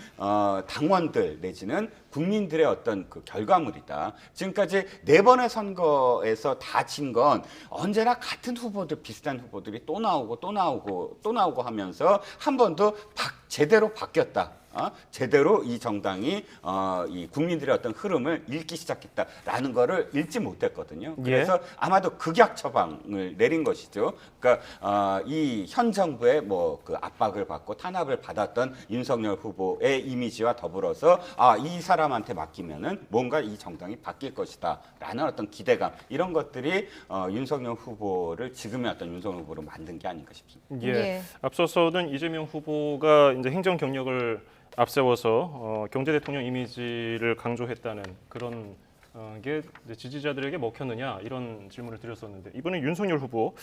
당원들 내지는 국민들의 어떤 그 결과물이다. 지금까지 4번의 선거에서 다 진 건 언제나 같은 후보들, 비슷한 후보들이 또 나오고 하면서 한 번도 제대로 바뀌었다. 제대로 이 정당이 이 국민들의 어떤 흐름을 읽기 시작했다라는 거를 읽지 못했거든요. 그래서 아마도 극약 처방을 내린 것이죠. 그러니까 이 현 정부의 그 압박을 받고 탄압을 받았던 윤석열 후보의 이미지와 더불어서 이 사람한테 맡기면은 뭔가 이 정당이 바뀔 것이다라는 어떤 기대감 이런 것들이 윤석열 후보를 지금의 어떤 윤석열 후보로 만든 게 아닌가 싶습니다. 예. 앞서서는 이재명 후보가 이제 행정 경력을 앞세워서 경제 대통령 이미지를 강조했다는 그런 게 지지자들에게 먹혔느냐 이런 질문을 드렸었는데 이번에 윤석열 후보,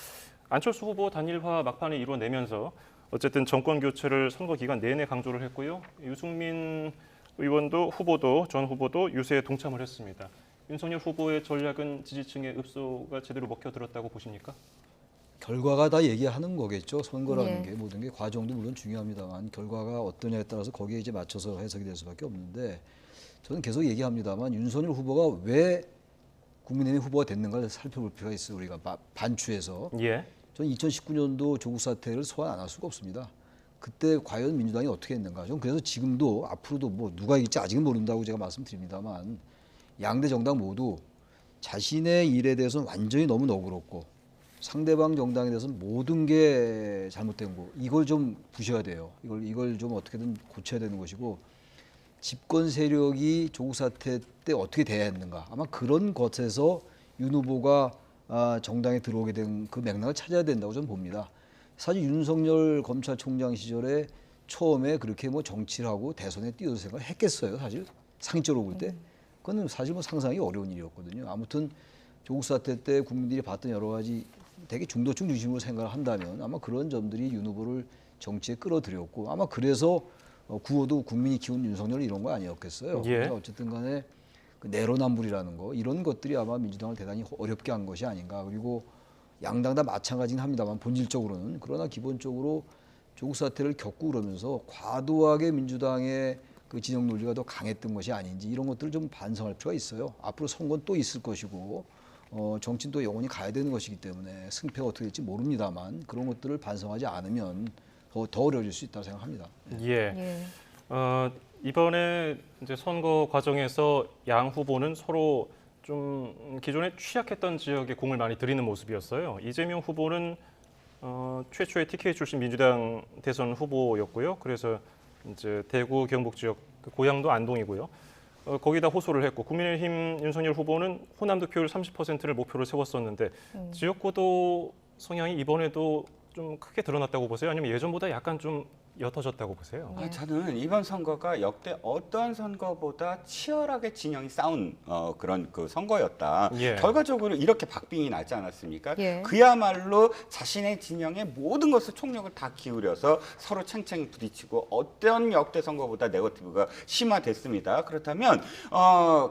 안철수 후보 단일화 막판에 이뤄내면서 어쨌든 정권 교체를 선거 기간 내내 강조를 했고요. 유승민 의원도 전 후보도 유세에 동참을 했습니다. 윤석열 후보의 전략은 지지층의 읍소가 제대로 먹혀들었다고 보십니까? 결과가 다 얘기하는 거겠죠. 선거라는 예. 게 모든 게 과정도 물론 중요합니다만 결과가 어떠냐에 따라서 거기에 이제 맞춰서 해석이 될 수밖에 없는데 저는 계속 얘기합니다만 윤석열 후보가 왜 국민의힘 후보가 됐는가를 살펴볼 필요가 있어요. 우리가 반추해서. 예. 저는 2019년도 조국 사태를 소환 안 할 수가 없습니다. 그때 과연 민주당이 어떻게 했는가. 저는 그래서 지금도 앞으로도 누가 이길지 아직은 모른다고 제가 말씀드립니다만 양대 정당 모두 자신의 일에 대해서는 완전히 너무 너그럽고 상대방 정당에 대해서는 모든 게 잘못된 거 이걸 좀 부셔야 돼요. 이걸 좀 어떻게든 고쳐야 되는 것이고 집권 세력이 조국 사태 때 어떻게 대해야 했는가 아마 그런 것에서 윤 후보가 정당에 들어오게 된 그 맥락을 찾아야 된다고 저는 봅니다. 사실 윤석열 검찰총장 시절에 처음에 그렇게 정치를 하고 대선에 뛰어들 생각을 했겠어요. 사실 상식적으로 볼 때 그건 사실 상상하기 어려운 일이었거든요. 아무튼 조국 사태 때 국민들이 봤던 여러 가지 되게 중도층 중심으로 생각을 한다면 아마 그런 점들이 윤 후보를 정치에 끌어들였고 아마 그래서 구호도 국민이 키운 윤석열 이런 거 아니었겠어요. 예. 그래서 어쨌든 간에 그 내로남불이라는 거 이런 것들이 아마 민주당을 대단히 어렵게 한 것이 아닌가. 그리고 양당 다 마찬가지긴 합니다만 본질적으로는 그러나 기본적으로 조국 사태를 겪고 그러면서 과도하게 민주당의 그 진영 논리가 더 강했던 것이 아닌지 이런 것들을 좀 반성할 필요가 있어요. 앞으로 선거는 또 있을 것이고 정치는 또 영원히 가야 되는 것이기 때문에 승패가 어떻게 될지 모릅니다만 그런 것들을 반성하지 않으면 더 어려워질 수 있다고 생각합니다. 예. 이번에 이제 선거 과정에서 양 후보는 서로 좀 기존에 취약했던 지역에 공을 많이 들이는 모습이었어요. 이재명 후보는 최초의 TK 출신 민주당 대선 후보였고요. 그래서 이제 대구 경북 지역 고향도 안동이고요. 거기다 호소를 했고 국민의힘 윤석열 후보는 호남 득표율 30%를 목표로 세웠었는데 지역구도 성향이 이번에도 좀 크게 드러났다고 보세요? 아니면 예전보다 약간 좀 옅어졌다고 보세요? 저는 이번 선거가 역대 어떠한 선거보다 치열하게 진영이 싸운 그런 그 선거였다. 예. 결과적으로 이렇게 박빙이 나지 않았습니까? 예. 그야말로 자신의 진영의 모든 것을 총력을 다 기울여서 서로 챙챙 부딪히고 어떤 역대 선거보다 네거티브가 심화됐습니다. 그렇다면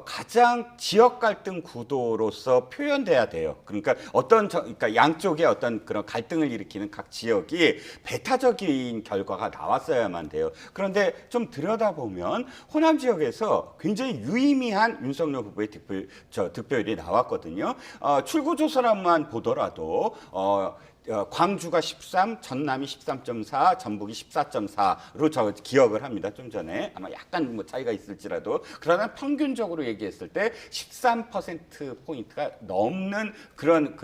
가장 지역 갈등 구도로서 표현돼야 돼요. 그러니까 그러니까 양쪽의 어떤 그런 갈등을 일으키는 각 지역이 배타적인 결과가 나왔어야만 돼요. 그런데 좀 들여다보면 호남 지역에서 굉장히 유의미한 윤석열 후보의 득표율이 나왔거든요. 출구조사만 보더라도 광주가 13, 전남이 13.4, 전북이 14.4로 저 기억을 합니다. 좀 전에 아마 약간 뭐 차이가 있을지라도 그러나 평균적으로 얘기했을 때 13%포인트가 넘는 그런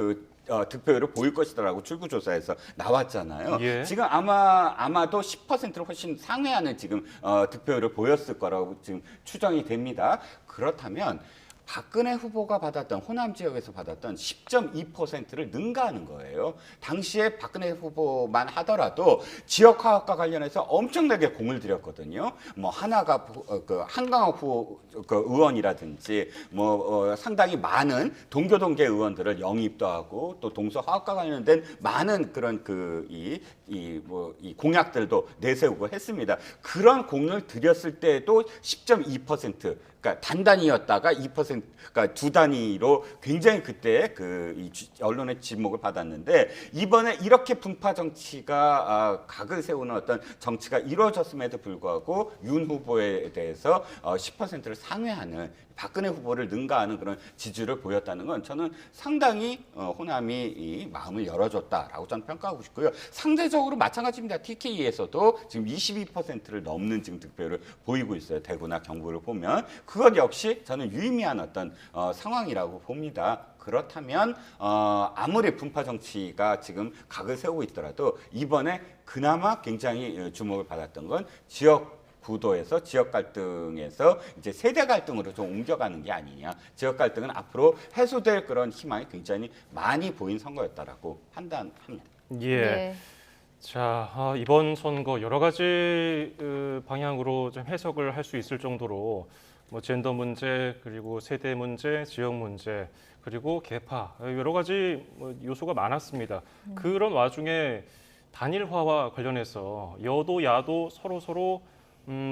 득표율을 보일 것이다라고 출구조사에서 나왔잖아요. 예. 지금 아마도 10%를 훨씬 상회하는 지금 득표율을 보였을 거라고 지금 추정이 됩니다. 그렇다면 박근혜 후보가 받았던 호남 지역에서 받았던 10.2%를 능가하는 거예요. 당시에 박근혜 후보만 하더라도 지역 화합과 관련해서 엄청나게 공을 들였거든요. 뭐 하나가 한강호 의원이라든지 상당히 많은 동교동계 의원들을 영입도 하고 또 동서 화합과 관련된 많은 그런 이 공약들도 내세우고 했습니다. 그런 공을 들였을 때도 10.2%. 그러니까 단단히였다가 2%, 그러니까 두 단위로 굉장히 그때 이 언론의 지목을 받았는데 이번에 이렇게 분파 정치가 각을 세우는 어떤 정치가 이루어졌음에도 불구하고 윤 후보에 대해서 10%를 상회하는 박근혜 후보를 능가하는 그런 지지를 보였다는 건 저는 상당히 호남이 이 마음을 열어줬다라고 저는 평가하고 싶고요. 상대적으로 마찬가지입니다. TK에서도 지금 22%를 넘는 지금 득표를 보이고 있어요. 대구나 경북을 보면 그것 역시 저는 유의미한 어떤 상황이라고 봅니다. 그렇다면 아무리 분파 정치가 지금 각을 세우고 있더라도 이번에 그나마 굉장히 주목을 받았던 건 지역 구도에서 지역 갈등에서 이제 세대 갈등으로 좀 옮겨가는 게 아니냐. 지역 갈등은 앞으로 해소될 그런 희망이 굉장히 많이 보인 선거였다라고 판단합니다. 예. 네. 자, 이번 선거 여러 가지 방향으로 좀 해석을 할 수 있을 정도로 뭐 젠더 문제, 그리고 세대 문제, 지역 문제, 그리고 계파 여러 가지 요소가 많았습니다. 그런 와중에 단일화와 관련해서 여도 야도 서로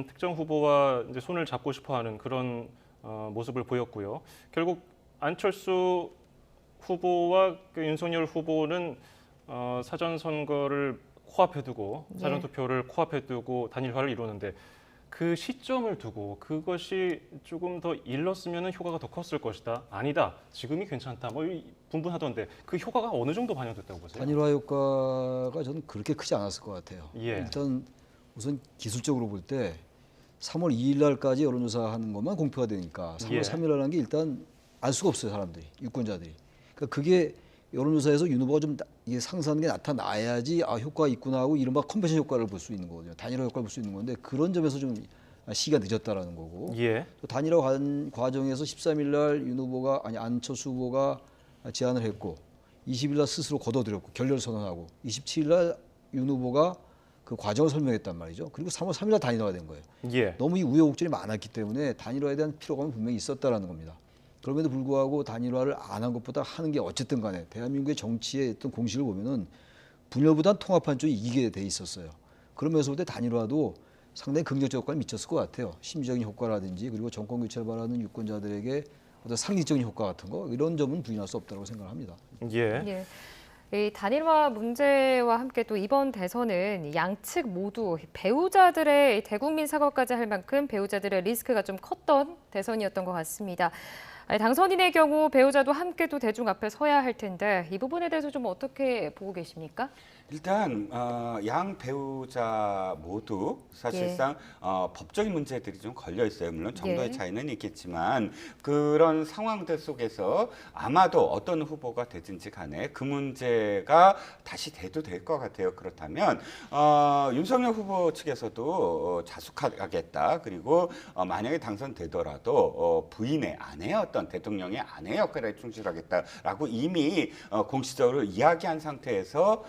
특정 후보와 이제 손을 잡고 싶어하는 그런 모습을 보였고요. 결국 안철수 후보와 윤석열 후보는 사전 선거를 코앞에 두고 사전 투표를 코앞에 두고 단일화를 이루는데 그 시점을 두고 그것이 조금 더 일렀으면 효과가 더 컸을 것이다. 아니다. 지금이 괜찮다. 분분하던데 그 효과가 어느 정도 반영됐다고 보세요? 단일화 효과가 저는 그렇게 크지 않았을 것 같아요. 예. 일단 우선 기술적으로 볼 때 3월 2일 날까지 여론조사하는 것만 공표가 되니까 3월 3일 날한 게 일단 알 수가 없어요. 사람들이, 유권자들이. 그러니까 그게 여론조사에서 윤 후보가 좀 이게 상승하는 게 나타나야지 효과가 있구나 하고 이른바 컨벤션 효과를 볼 수 있는 거거든요. 단일화 효과를 볼 수 있는 건데 그런 점에서 좀 시기가 늦었다라는 거고. 예. 또 단일화 과정에서 13일 날 안철수 후보가 제안을 했고 20일 날 스스로 거둬들였고 결렬 선언하고 27일 날 윤 후보가 그 과정을 설명했단 말이죠. 그리고 3월 3일 날 단일화가 된 거예요. 예. 너무 이 우여곡절이 많았기 때문에 단일화에 대한 피로감은 분명히 있었다라는 겁니다. 그럼에도 불구하고 단일화를 안 한 것보다 하는 게 어쨌든 간에 대한민국의 정치의 어떤 공식을 보면은 분열보단 통합한 쪽이 이기게 돼 있었어요. 그러면서 볼 때 단일화도 상당히 긍정적 효과를 미쳤을 것 같아요. 심리적인 효과라든지 그리고 정권 교체를 바라는 유권자들에게 어떤 상징적인 효과 같은 거 이런 점은 부인할 수 없다고 생각합니다. 예. 이 단일화 문제와 함께 또 이번 대선은 양측 모두 배우자들의 대국민 사과까지 할 만큼 배우자들의 리스크가 좀 컸던 대선이었던 것 같습니다. 당선인의 경우 배우자도 함께 또 대중 앞에 서야 할 텐데 이 부분에 대해서 좀 어떻게 보고 계십니까? 일단 양 배우자 모두 사실상 법적인 문제들이 좀 걸려 있어요. 물론 정도의 차이는 있겠지만 그런 상황들 속에서 아마도 어떤 후보가 되든지 간에 그 문제가 다시 돼도 될 것 같아요. 그렇다면 윤석열 후보 측에서도 자숙하겠다. 그리고 만약에 당선되더라도 부인의 아내의 어떤 대통령의 아내의 역할에 충실하겠다라고 이미 공식적으로 이야기한 상태에서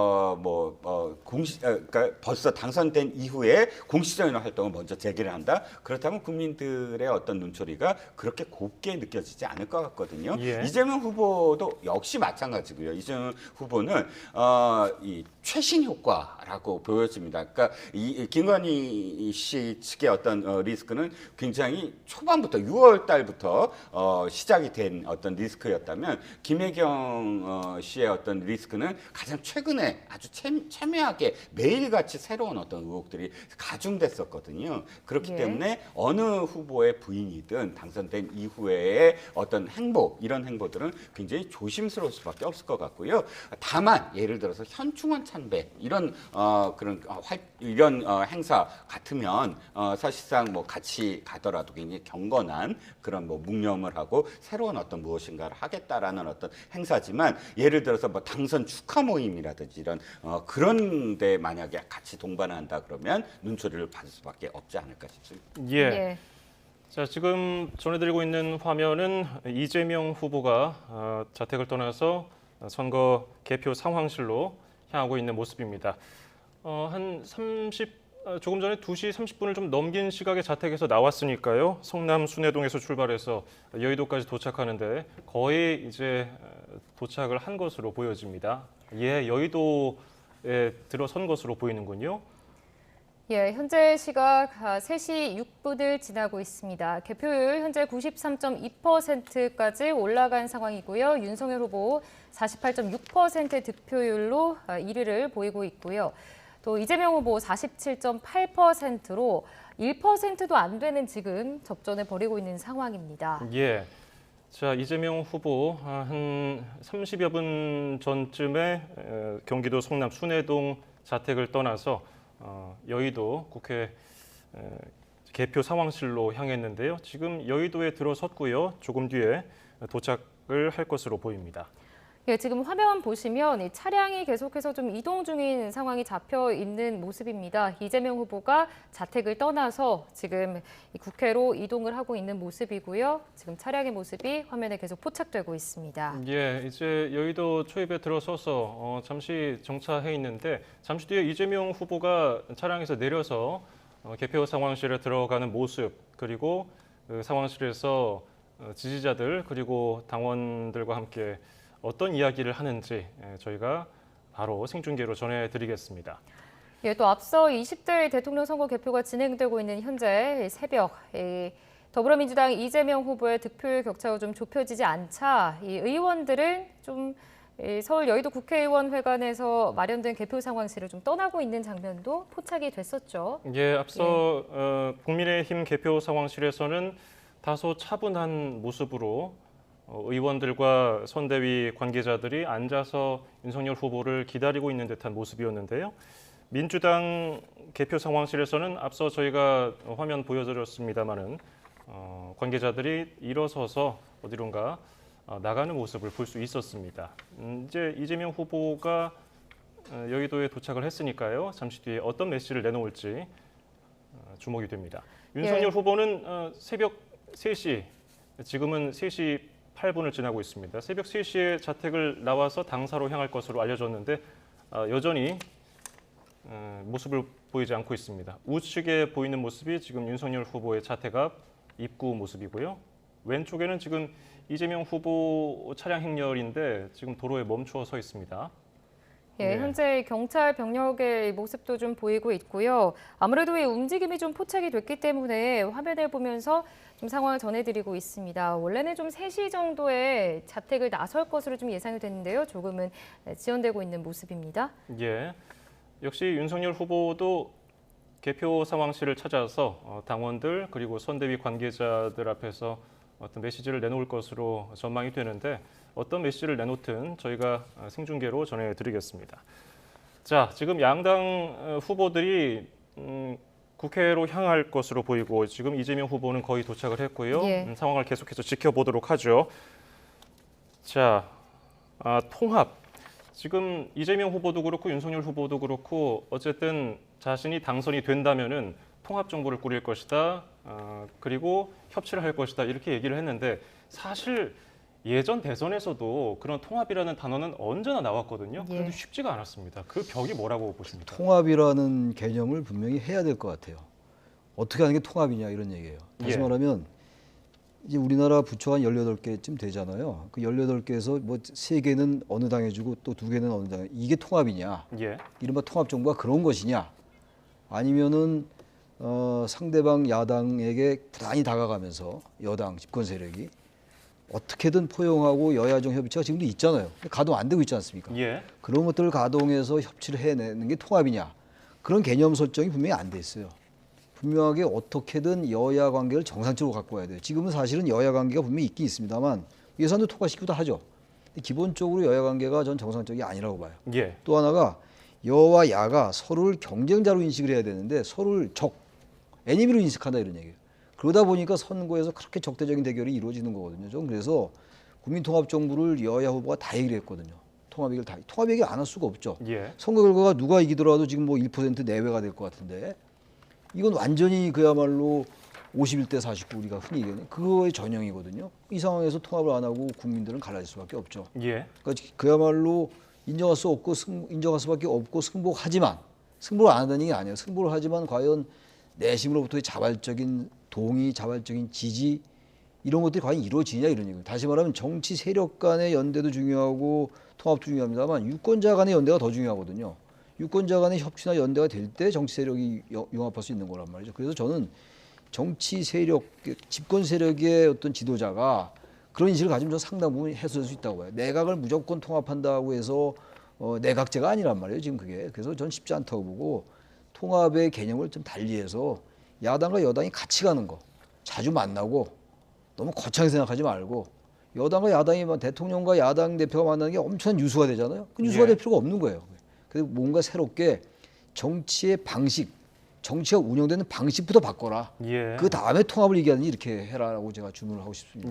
그러니까 벌써 당선된 이후에 공식적인 활동을 먼저 재개를 한다. 그렇다면 국민들의 어떤 눈초리가 그렇게 곱게 느껴지지 않을 것 같거든요. 이재명 후보도 역시 마찬가지고요. 이재명 후보는 이 최신 효과라고 보여집니다. 그러니까 이 김건희 씨 측의 어떤 리스크는 굉장히 초반부터 6월 달부터 시작이 된 어떤 리스크였다면 김혜경 씨의 어떤 리스크는 가장 최근에 아주 첨예하게 매일같이 새로운 어떤 의혹들이 가중됐었거든요. 그렇기 때문에 어느 후보의 부인이든 당선된 이후에 어떤 행보, 이런 행보들은 굉장히 조심스러울 수밖에 없을 것 같고요. 다만 예를 들어서 현충원 참배 이런 이런 행사 같으면 사실상 뭐 같이 가더라도 굉장히 경건한 그런 뭐 묵념을 하고 새로운 어떤 무엇인가를 하겠다라는 어떤 행사지만 예를 들어서 뭐 당선 축하 모임이라든지 이런 그런데 만약에 같이 동반한다 그러면 눈초리를 받을 수밖에 없지 않을까 싶습니다. 자, 지금 전해드리고 있는 화면은 이재명 후보가 자택을 떠나서 선거 개표 상황실로 향하고 있는 모습입니다. 조금 전에 2시 30분을 좀 넘긴 시각에 자택에서 나왔으니까요. 성남 순회동에서 출발해서 여의도까지 도착하는데 거의 이제 도착을 한 것으로 보여집니다. 여의도에 들어선 것으로 보이는군요. 현재 시각 3시 6분을 지나고 있습니다. 개표율 현재 93.2%까지 올라간 상황이고요. 윤석열 후보 48.6% 득표율로 1위를 보이고 있고요. 또 이재명 후보 47.8%로 1%도 안 되는 지금 접전을 벌이고 있는 상황입니다. 자, 이재명 후보 한 30여 분 전쯤에 경기도 성남 순회동 자택을 떠나서 여의도 국회 개표 상황실로 향했는데요. 지금 여의도에 들어섰고요. 조금 뒤에 도착을 할 것으로 보입니다. 지금 화면 보시면 이 차량이 계속해서 좀 이동 중인 상황이 잡혀 있는 모습입니다. 이재명 후보가 자택을 떠나서 지금 국회로 이동을 하고 있는 모습이고요. 지금 차량의 모습이 화면에 계속 포착되고 있습니다. 이제 여의도 초입에 들어서서 잠시 정차해 있는데 잠시 뒤에 이재명 후보가 차량에서 내려서 개표 상황실에 들어가는 모습 그리고 그 상황실에서 지지자들 그리고 당원들과 함께 어떤 이야기를 하는지 저희가 바로 생중계로 전해드리겠습니다. 또 앞서 20대 대통령 선거 개표가 진행되고 있는 현재 새벽 더불어민주당 이재명 후보의 득표율 격차가 좀 좁혀지지 않자 이 의원들은 좀 서울 여의도 국회의원회관에서 마련된 개표 상황실을 좀 떠나고 있는 장면도 포착이 됐었죠. 앞서 국민의힘 개표 상황실에서는 다소 차분한 모습으로 의원들과 선대위 관계자들이 앉아서 윤석열 후보를 기다리고 있는 듯한 모습이었는데요. 민주당 개표 상황실에서는 앞서 저희가 화면 보여드렸습니다마는 관계자들이 일어서서 어디론가 나가는 모습을 볼 수 있었습니다. 이제 이재명 후보가 여의도에 도착을 했으니까요. 잠시 뒤에 어떤 메시지를 내놓을지 주목이 됩니다. 윤석열 후보는 새벽 3시, 지금은 3시 8분을 지나고 있습니다. 새벽 3시에 자택을 나와서 당사로 향할 것으로 알려졌는데 여전히 모습을 보이지 않고 있습니다. 우측에 보이는 모습이 지금 윤석열 후보의 자택 앞 입구 모습이고요. 왼쪽에는 지금 이재명 후보 차량 행렬인데 지금 도로에 멈추어 서 있습니다. 예, 현재 경찰 병력의 모습도 좀 보이고 있고요. 아무래도 이 움직임이 좀 포착이 됐기 때문에 화면을 보면서 좀 상황을 전해드리고 있습니다. 원래는 좀 3시 정도에 자택을 나설 것으로 좀 예상이 됐는데요. 조금은 지연되고 있는 모습입니다. 예, 역시 윤석열 후보도 개표 상황실을 찾아서 당원들 그리고 선대위 관계자들 앞에서 어떤 메시지를 내놓을 것으로 전망이 되는데 어떤 메시지를 내놓든 저희가 생중계로 전해드리겠습니다. 자, 지금 양당 후보들이 국회로 향할 것으로 보이고 지금 이재명 후보는 거의 도착을 했고요. 예. 상황을 계속해서 지켜보도록 하죠. 자, 통합. 지금 이재명 후보도 그렇고 윤석열 후보도 그렇고 어쨌든 자신이 당선이 된다면은 통합 정부를 꾸릴 것이다. 그리고 협치를 할 것이다. 이렇게 얘기를 했는데 사실 예전 대선에서도 그런 통합이라는 단어는 언제나 나왔거든요. 그런데 쉽지가 않았습니다. 그 벽이 뭐라고 보십니까? 통합이라는 개념을 분명히 해야 될 것 같아요. 어떻게 하는 게 통합이냐 이런 얘기예요. 다시 말하면 이제 우리나라 부처가 한 18개쯤 되잖아요. 그 18개에서 뭐 3개는 어느 당에 주고 또 2개는 어느 당에, 이게 통합이냐? 이른바 통합정부가 그런 것이냐? 아니면은 상대방 야당에게 부단히 다가가면서 여당 집권 세력이 어떻게든 포용하고 여야정 협의체가 지금도 있잖아요. 가동 안 되고 있지 않습니까? 그런 것들을 가동해서 협치를 해내는 게 통합이냐? 그런 개념 설정이 분명히 안 돼 있어요. 분명하게 어떻게든 여야 관계를 정상적으로 갖고 와야 돼요. 지금은 사실은 여야 관계가 분명히 있긴 있습니다만 예산도 통과시키기도 하죠. 근데 기본적으로 여야 관계가 전 정상적이 아니라고 봐요. 또 하나가 여와 야가 서로를 경쟁자로 인식을 해야 되는데 서로를 적, 애니미로 인식한다 이런 얘기예요. 그러다 보니까 선거에서 그렇게 적대적인 대결이 이루어지는 거거든요. 좀 그래서 국민통합정부를 여야 후보가 다 얘기를 했거든요. 통합 얘기 안 할 수가 없죠. 선거 결과가 누가 이기더라도 지금 뭐 1% 내외가 될 것 같은데 이건 완전히 그야말로 51대 49 우리가 흔히 얘기하는 그거의 전형이거든요. 이 상황에서 통합을 안 하고 국민들은 갈라질 수밖에 없죠. 그러니까 그야말로 인정할 수밖에 없고 승복하지만 승복을 안 한다는 게 아니에요. 승복을 하지만 과연 내심으로부터의 자발적인 동의, 자발적인 지지 이런 것들이 과연 이루어지냐 이런 얘기예요. 다시 말하면 정치 세력 간의 연대도 중요하고 통합도 중요합니다만 유권자 간의 연대가 더 중요하거든요. 유권자 간의 협치나 연대가 될 때 정치 세력이 융합할 수 있는 거란 말이죠. 그래서 저는 정치 세력, 집권 세력의 어떤 지도자가 그런 인식을 가지면 상당 부분 해소될 수 있다고 봐요. 내각을 무조건 통합한다고 해서 내각제가 아니란 말이에요. 지금 그게. 그래서 전 쉽지 않다고 보고 통합의 개념을 좀 달리해서 야당과 여당이 같이 가는 거, 자주 만나고 너무 거창하게 생각하지 말고 여당과 야당이 대통령과 야당 대표가 만나는 게 엄청난 뉴스가 되잖아요. 그 뉴스가 될 필요가 없는 거예요. 그래서 뭔가 새롭게 정치의 방식, 정치가 운영되는 방식부터 바꿔라. 그 다음에 통합을 얘기하느니 이렇게 해라라고 제가 주문을 하고 싶습니다.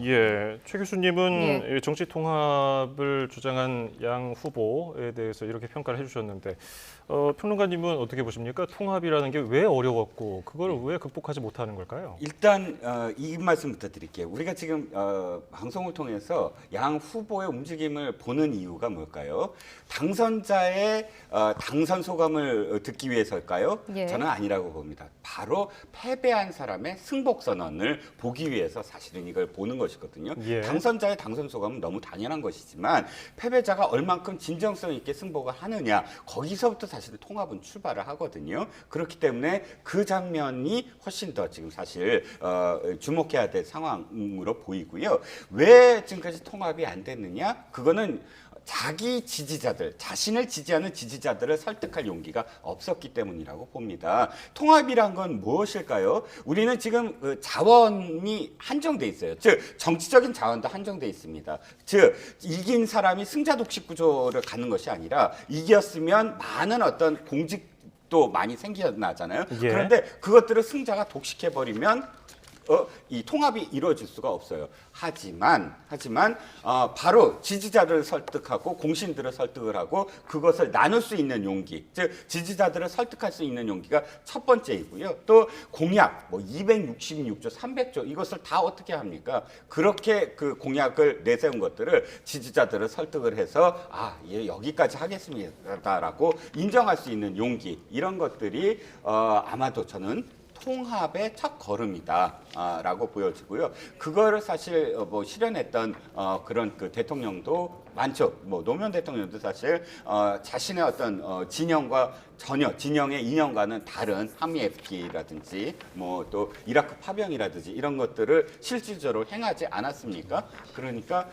최 교수님은 정치 통합을 주장한 양 후보에 대해서 이렇게 평가를 해주셨는데 평론가님은 어떻게 보십니까? 통합이라는 게 왜 어려웠고 그걸 왜 극복하지 못하는 걸까요? 일단 이 말씀부터 드릴게요. 우리가 지금 방송을 통해서 양 후보의 움직임을 보는 이유가 뭘까요? 당선자의 당선 소감을 듣기 위해서일까요? 저는 아니라고 봅니다. 바로 패배한 사람의 승복 선언을 보기 위해서 사실은 이걸 보는 것이거든요. 당선자의 당선 소감은 너무 당연한 것이지만 패배자가 얼만큼 진정성 있게 승복을 하느냐 거기서부터 사실 통합은 출발을 하거든요. 그렇기 때문에 그 장면이 훨씬 더 지금 사실 주목해야 될 상황으로 보이고요. 왜 지금까지 통합이 안 됐느냐? 그거는 자기 지지자들, 자신을 지지하는 지지자들을 설득할 용기가 없었기 때문이라고 봅니다. 통합이란 건 무엇일까요? 우리는 지금 그 자원이 한정돼 있어요. 즉 정치적인 자원도 한정돼 있습니다. 즉 이긴 사람이 승자 독식 구조를 갖는 것이 아니라 이겼으면 많은 어떤 공직도 많이 생겨나잖아요. 그런데 그것들을 승자가 독식해버리면 이 통합이 이루어질 수가 없어요. 하지만 바로 지지자들을 설득하고 공신들을 설득을 하고 그것을 나눌 수 있는 용기, 즉 지지자들을 설득할 수 있는 용기가 첫 번째이고요. 또 공약, 뭐 266조, 300조 이것을 다 어떻게 합니까? 그렇게 그 공약을 내세운 것들을 지지자들을 설득을 해서 여기까지 하겠습니다라고 인정할 수 있는 용기 이런 것들이 아마도 저는 통합의 첫 걸음이다라고 보여지고요. 그거를 사실 뭐 실현했던 그런 그 대통령도 많죠. 뭐 노무현 대통령도 사실 자신의 어떤 진영과 전혀 진영의 이념과는 다른 한미 FTA라든지 뭐 또 이라크 파병이라든지 이런 것들을 실질적으로 행하지 않았습니까? 그러니까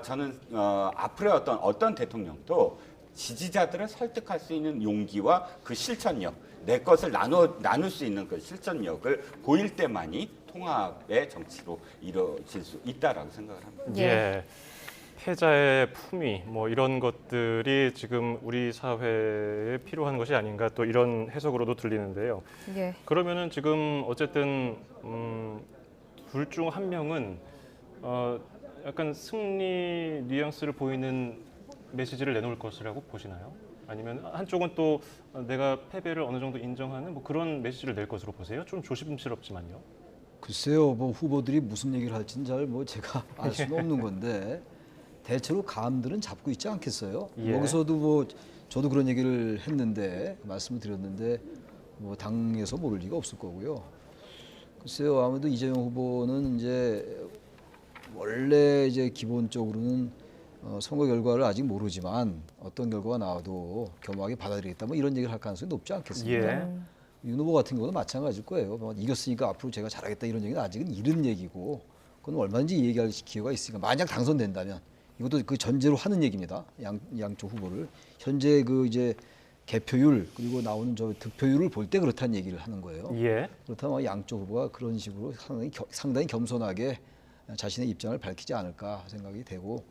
저는 앞으로의 어떤 대통령도 지지자들을 설득할 수 있는 용기와 그 실천력, 내 것을 나눌 수 있는 그 실천력을 보일 때만이 통합의 정치로 이루어질 수 있다라고 생각을 합니다. 예. 패자의 품위 뭐 이런 것들이 지금 우리 사회에 필요한 것이 아닌가 또 이런 해석으로도 들리는데요. 예. 그러면은 지금 어쨌든 둘 중 한 명은 약간 승리 뉘앙스를 보이는 메시지를 내놓을 것이라고 보시나요? 아니면 한쪽은 또 내가 패배를 어느 정도 인정하는 뭐 그런 메시지를 낼 것으로 보세요? 좀 조심스럽지만요. 글쎄요, 뭐 후보들이 무슨 얘기를 할지는 잘 뭐 제가 알 수는 없는 건데 대체로 감들은 잡고 있지 않겠어요? 예. 여기서도 뭐 저도 그런 얘기를 했는데 말씀을 드렸는데 뭐 당에서 모를 리가 없을 거고요. 글쎄요, 아무래도 이재명 후보는 이제 원래 이제 기본적으로는 선거 결과를 아직 모르지만 어떤 결과가 나와도 겸허하게 받아들이겠다 뭐 이런 얘기를 할 가능성이 높지 않겠습니까? 예. 윤 후보 같은 경우도 마찬가지일 거예요. 뭐 이겼으니까 앞으로 제가 잘하겠다 이런 얘기는 아직은 이른 얘기고 그건 얼마든지 얘기할 기회가 있으니까 만약 당선된다면 이것도 그 전제로 하는 얘기입니다. 양쪽 후보를 현재 그 이제 개표율 그리고 나오는 저 득표율을 볼 때 그렇다는 얘기를 하는 거예요. 예. 그렇다면 양쪽 후보가 그런 식으로 상당히 겸손하게 자신의 입장을 밝히지 않을까 생각이 되고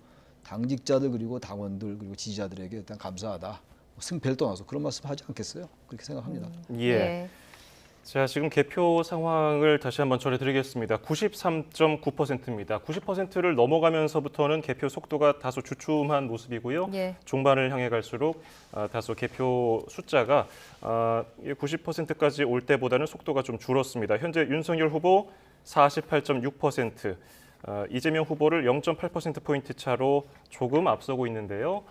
당직자들 그리고 당원들 그리고 지지자들에게 일단 감사하다. 승패를 떠나서 그런 말씀 하지 않겠어요? 그렇게 생각합니다. 예. 자, 지금 개표 상황을 다시 한번 전해드리겠습니다. 93.9%입니다. 90%를 넘어가면서부터는 개표 속도가 다소 주춤한 모습이고요. 예. 중반을 향해 갈수록 다소 개표 숫자가 90%까지 올 때보다는 속도가 좀 줄었습니다. 현재 윤석열 후보 48.6%, 이재명 후보를 0.8%포인트 차로 조금 앞서고 있는데요.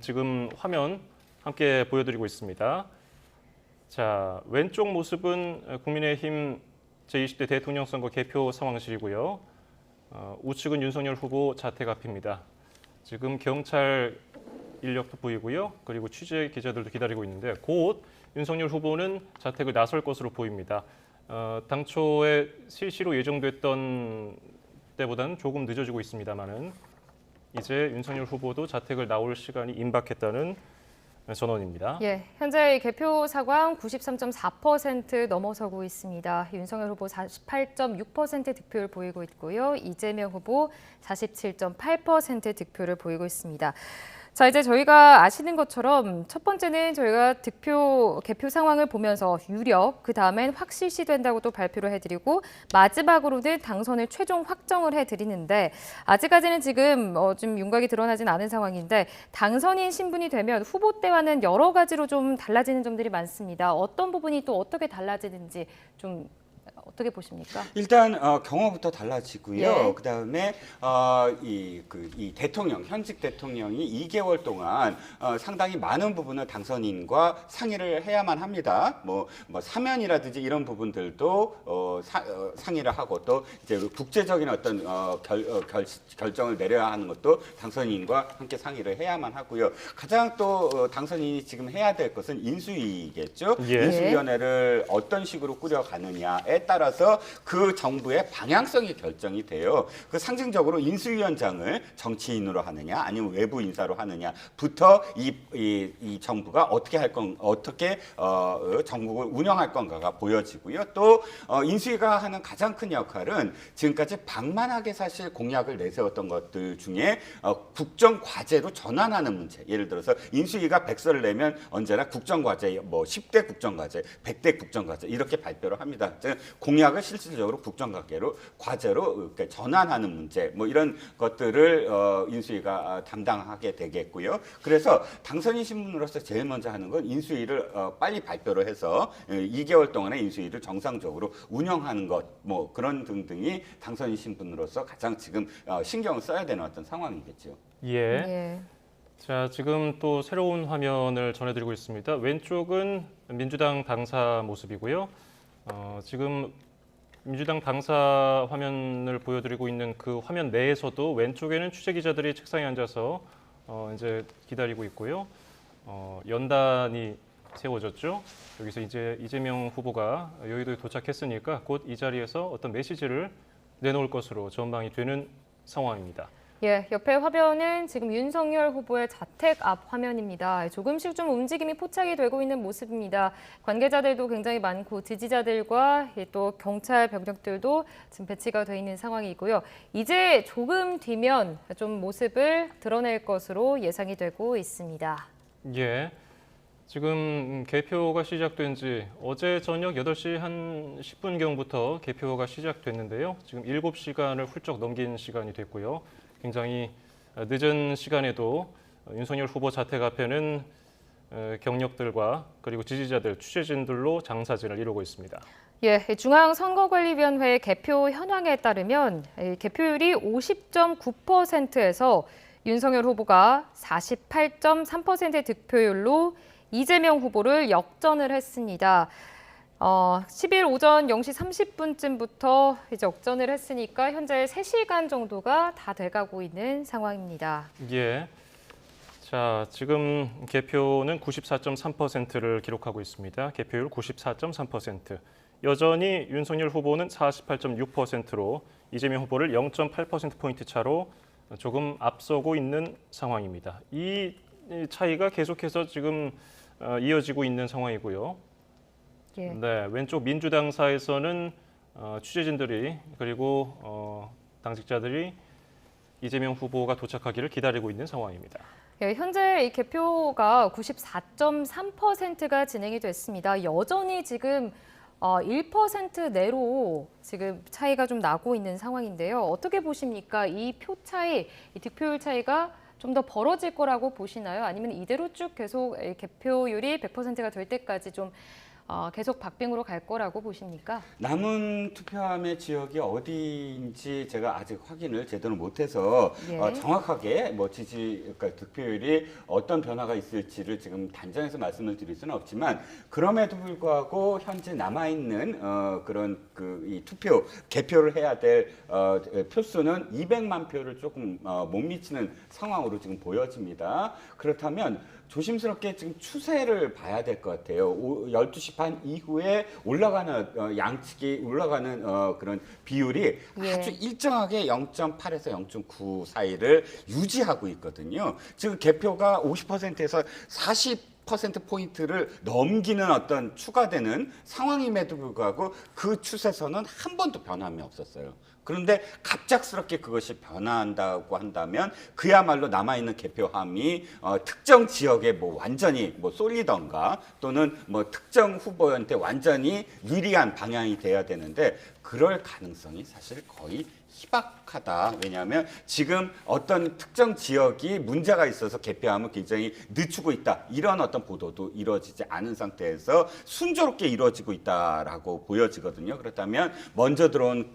지금 화면 함께 보여드리고 있습니다. 자, 왼쪽 모습은 국민의힘 제20대 대통령 선거 개표 상황실이고요. 우측은 윤석열 후보 자택 앞입니다. 지금 경찰 인력도 보이고요. 그리고 취재 기자들도 기다리고 있는데 곧 윤석열 후보는 자택을 나설 것으로 보입니다. 당초에 실시로 예정됐던 때보다는 조금 늦어지고 있습니다만은 이제 윤석열 후보도 자택을 나올 시간이 임박했다는 전원입니다. 예, 현재 개표 상황 93.4% 넘어서고 있습니다. 윤석열 후보 48.6% 득표를 보이고 있고요. 이재명 후보 47.8% 득표를 보이고 있습니다. 자, 이제 저희가 아시는 것처럼 첫 번째는 저희가 개표 상황을 보면서 유력, 그 다음엔 확실시된다고 또 발표를 해드리고 마지막으로는 당선을 최종 확정을 해드리는데 아직까지는 지금 좀 윤곽이 드러나진 않은 상황인데 당선인 신분이 되면 후보 때와는 여러 가지로 좀 달라지는 점들이 많습니다. 어떤 부분이 또 어떻게 달라지는지 좀 어떻게 보십니까? 일단 경호부터 달라지고요. 예. 그다음에 이 대통령 현직 대통령이 2개월 동안 상당히 많은 부분을 당선인과 상의를 해야만 합니다. 뭐 사면이라든지 이런 부분들도 상의를 하고 또 이제 국제적인 어떤 결정을 내려야 하는 것도 당선인과 함께 상의를 해야만 하고요. 가장 또 당선인이 지금 해야 될 것은 인수위겠죠. 예. 인수위원회를 어떤 식으로 꾸려가느냐에 따라서 그 정부의 방향성이 결정이 돼요. 그 상징적으로 인수위원장을 정치인으로 하느냐 아니면 외부 인사로 하느냐부터 이 정부가 어떻게 정부를 운영할 건가가 보여지고요. 또 인수위가 하는 가장 큰 역할은 지금까지 방만하게 사실 공약을 내세웠던 것들 중에 국정 과제로 전환하는 문제. 예를 들어서 인수위가 백서를 내면 언제나 국정 과제, 뭐 10대 국정 과제, 100대 국정 과제 이렇게 발표를 합니다. 공약을 실질적으로 국정 과제로 전환하는 문제, 뭐 이런 것들을 인수위가 담당하게 되겠고요. 그래서 당선인 신분으로서 제일 먼저 하는 건 인수위를 빨리 발표를 해서 2개월 동안의 인수위를 정상적으로 운영하는 것, 뭐 그런 등등이 당선인 신분으로서 가장 지금 신경을 써야 되는 어떤 상황이겠죠. 예. 자, 지금 또 새로운 화면을 전해드리고 있습니다. 왼쪽은 민주당 당사 모습이고요. 지금 민주당 당사 화면을 보여드리고 있는 그 화면 내에서도 왼쪽에는 취재 기자들이 책상에 앉아서 이제 기다리고 있고요. 연단이 세워졌죠. 여기서 이제 이재명 후보가 여의도에 도착했으니까 곧 이 자리에서 어떤 메시지를 내놓을 것으로 전망이 되는 상황입니다. 예, 옆에 화면은 지금 윤석열 후보의 자택 앞 화면입니다. 조금씩 좀 움직임이 포착이 되고 있는 모습입니다. 관계자들도 굉장히 많고 지지자들과 또 경찰 병력들도 지금 배치가 돼 있는 상황이고요. 이제 조금 뒤면 좀 모습을 드러낼 것으로 예상이 되고 있습니다. 예. 지금 개표가 시작된 지 어제 저녁 8시 한 10분경부터 개표가 시작됐는데요. 지금 7시간을 훌쩍 넘긴 시간이 됐고요. 굉장히 늦은 시간에도 윤석열 후보 자택 앞에는 경력들과 그리고 지지자들, 취재진들로 장사진을 이루고 있습니다. 예, 중앙선거관리위원회 개표 현황에 따르면 개표율이 50.9%에서 윤석열 후보가 48.3%의 득표율로 이재명 후보를 역전을 했습니다. 10일 오전 0시 30분쯤부터 이제 역전을 했으니까 현재 3시간 정도가 다 돼가고 있는 상황입니다. 예. 자, 지금 개표는 94.3%를 기록하고 있습니다. 개표율 94.3%. 여전히 윤석열 후보는 48.6%로 이재명 후보를 0.8%포인트 차로 조금 앞서고 있는 상황입니다. 이 차이가 계속해서 지금 이어지고 있는 상황이고요. 예. 네, 왼쪽 민주당사에서는 취재진들이 그리고 당직자들이 이재명 후보가 도착하기를 기다리고 있는 상황입니다. 예, 현재 이 개표가 94.3%가 진행이 됐습니다. 여전히 지금 1% 내로 지금 차이가 좀 나고 있는 상황인데요. 어떻게 보십니까? 이 표 차이, 이 득표율 차이가 좀 더 벌어질 거라고 보시나요? 아니면 이대로 쭉 계속 개표율이 100%가 될 때까지 좀 계속 박빙으로 갈 거라고 보십니까? 남은 투표함의 지역이 어디인지 제가 아직 확인을 제대로 못해서 예. 정확하게 뭐 그러니까 득표율이 어떤 변화가 있을지를 지금 단정해서 말씀을 드릴 수는 없지만 그럼에도 불구하고 현재 남아 있는 그런 이 투표 개표를 해야 될 표수는 200만 표를 조금 못 미치는 상황으로 지금 보여집니다. 그렇다면 조심스럽게 지금 추세를 봐야 될 것 같아요. 12시 반 이후에 올라가는 양측이 올라가는 그런 비율이 예. 아주 일정하게 0.8에서 0.9 사이를 유지하고 있거든요. 지금 개표가 50%에서 40%포인트를 넘기는 어떤 추가되는 상황임에도 불구하고 그 추세선은 한 번도 변함이 없었어요. 그런데 갑작스럽게 그것이 변화한다고 한다면 그야말로 남아있는 개표함이 특정 지역에 뭐 완전히 뭐 쏠리던가 또는 뭐 특정 후보한테 완전히 유리한 방향이 돼야 되는데 그럴 가능성이 사실 거의 희박하다. 왜냐하면 지금 어떤 특정 지역이 문제가 있어서 개표함을 굉장히 늦추고 있다. 이런 어떤 보도도 이루어지지 않은 상태에서 순조롭게 이루어지고 있다라고 보여지거든요. 그렇다면 먼저 들어온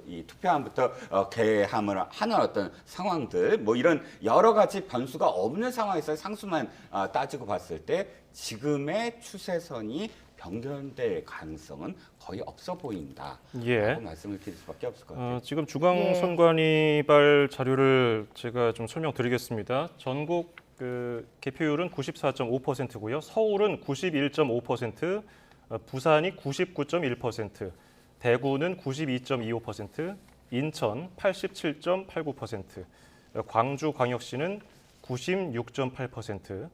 이 투표함부터 개함을 하는 어떤 상황들, 뭐 이런 여러 가지 변수가 없는 상황에서 상수만 따지고 봤을 때 지금의 추세선이 변경될 가능성은 거의 없어 보인다. 예. 라고 말씀을 드릴 수밖에 없을 것 같아요. 지금 중앙선관위발 자료를 제가 좀 설명드리겠습니다. 전국 개표율은 94.5%고요. 서울은 91.5%, 부산이 99.1%, 대구는 92.25%, 인천 87.89%, 광주광역시는 96.8%,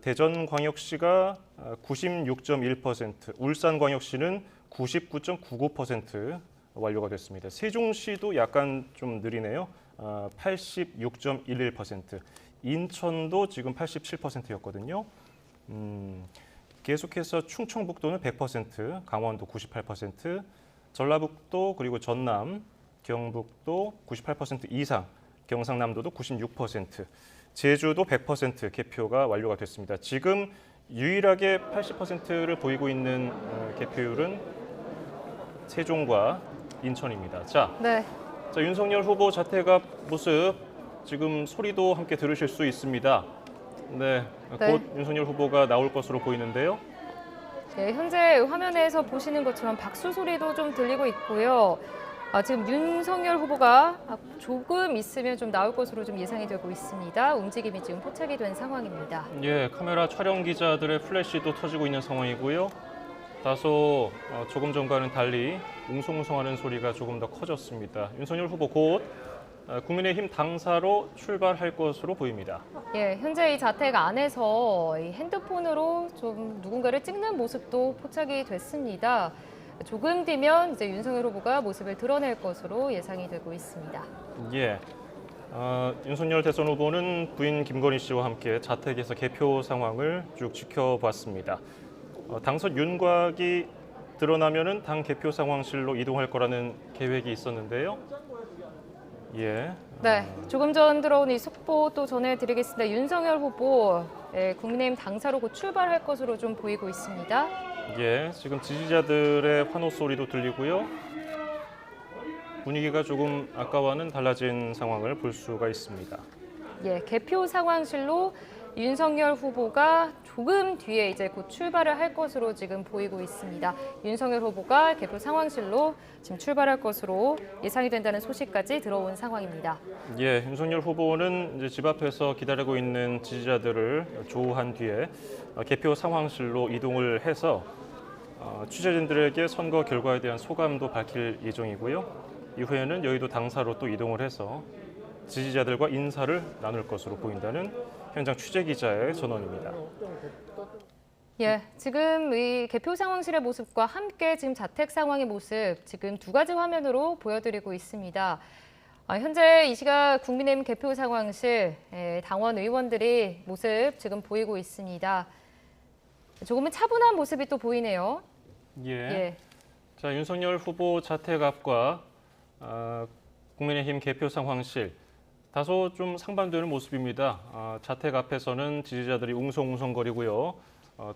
대전광역시가 96.1%, 울산광역시는 99.99% 완료가 됐습니다. 세종시도 약간 좀 느리네요. 86.11%, 인천도 지금 87%였거든요. 계속해서 충청북도는 100%, 강원도 98%, 전라북도 그리고 전남, 경북도 98% 이상, 경상남도도 96%, 제주도 100% 개표가 완료가 됐습니다. 지금 유일하게 80%를 보이고 있는 개표율은 세종과 인천입니다. 자, 네. 자, 윤석열 후보 자택 앞 모습 지금 소리도 함께 들으실 수 있습니다. 네, 네. 곧 윤석열 후보가 나올 것으로 보이는데요. 네, 현재 화면에서 보시는 것처럼 박수 소리도 좀 들리고 있고요. 지금 윤석열 후보가 조금 있으면 좀 나올 것으로 좀 예상이 되고 있습니다. 움직임이 지금 포착이 된 상황입니다. 예, 카메라 촬영 기자들의 플래시도 터지고 있는 상황이고요. 다소 조금 전과는 달리 웅성웅성하는 소리가 조금 더 커졌습니다. 윤석열 후보 곧 국민의힘 당사로 출발할 것으로 보입니다. 예, 현재 이 자택 안에서 이 핸드폰으로 좀 누군가를 찍는 모습도 포착이 됐습니다. 조금 뒤면 이제 윤석열 후보가 모습을 드러낼 것으로 예상이 되고 있습니다. 예, 윤석열 대선 후보는 부인 김건희 씨와 함께 자택에서 개표 상황을 쭉 지켜봤습니다. 당선 윤곽이 드러나면은 당 개표 상황실로 이동할 거라는 계획이 있었는데요. 예. 네, 조금 전 들어온 이 속보 또 전해드리겠습니다. 윤석열 후보 국민의힘 당사로 곧 출발할 것으로 좀 보이고 있습니다. 예, 지금 지지자들의 환호 소리도 들리고요. 분위기가 조금 아까와는 달라진 상황을 볼 수가 있습니다. 예, 개표 상황실로 윤석열 후보가 조금 뒤에 이제 곧 출발을 할 것으로 지금 보이고 있습니다. 윤석열 후보가 개표 상황실로 지금 출발할 것으로 예상이 된다는 소식까지 들어온 상황입니다. 예, 윤석열 후보는 이제 집 앞에서 기다리고 있는 지지자들을 조우한 뒤에 개표 상황실로 이동을 해서 취재진들에게 선거 결과에 대한 소감도 밝힐 예정이고요. 이후에는 여의도 당사로 또 이동을 해서 지지자들과 인사를 나눌 것으로 보인다는 현장 취재 기자의 전언입니다. 예, 지금 이 개표 상황실의 모습과 함께 지금 자택 상황의 모습 지금 두 가지 화면으로 보여드리고 있습니다. 현재 이 시각 국민의힘 개표 상황실 당원 의원들이 모습 지금 보이고 있습니다. 조금은 차분한 모습이 또 보이네요. 예. 자, 윤석열 후보 자택 앞과 국민의힘 개표 상황실 다소 좀 상반되는 모습입니다. 자택 앞에서는 지지자들이 웅성웅성거리고요.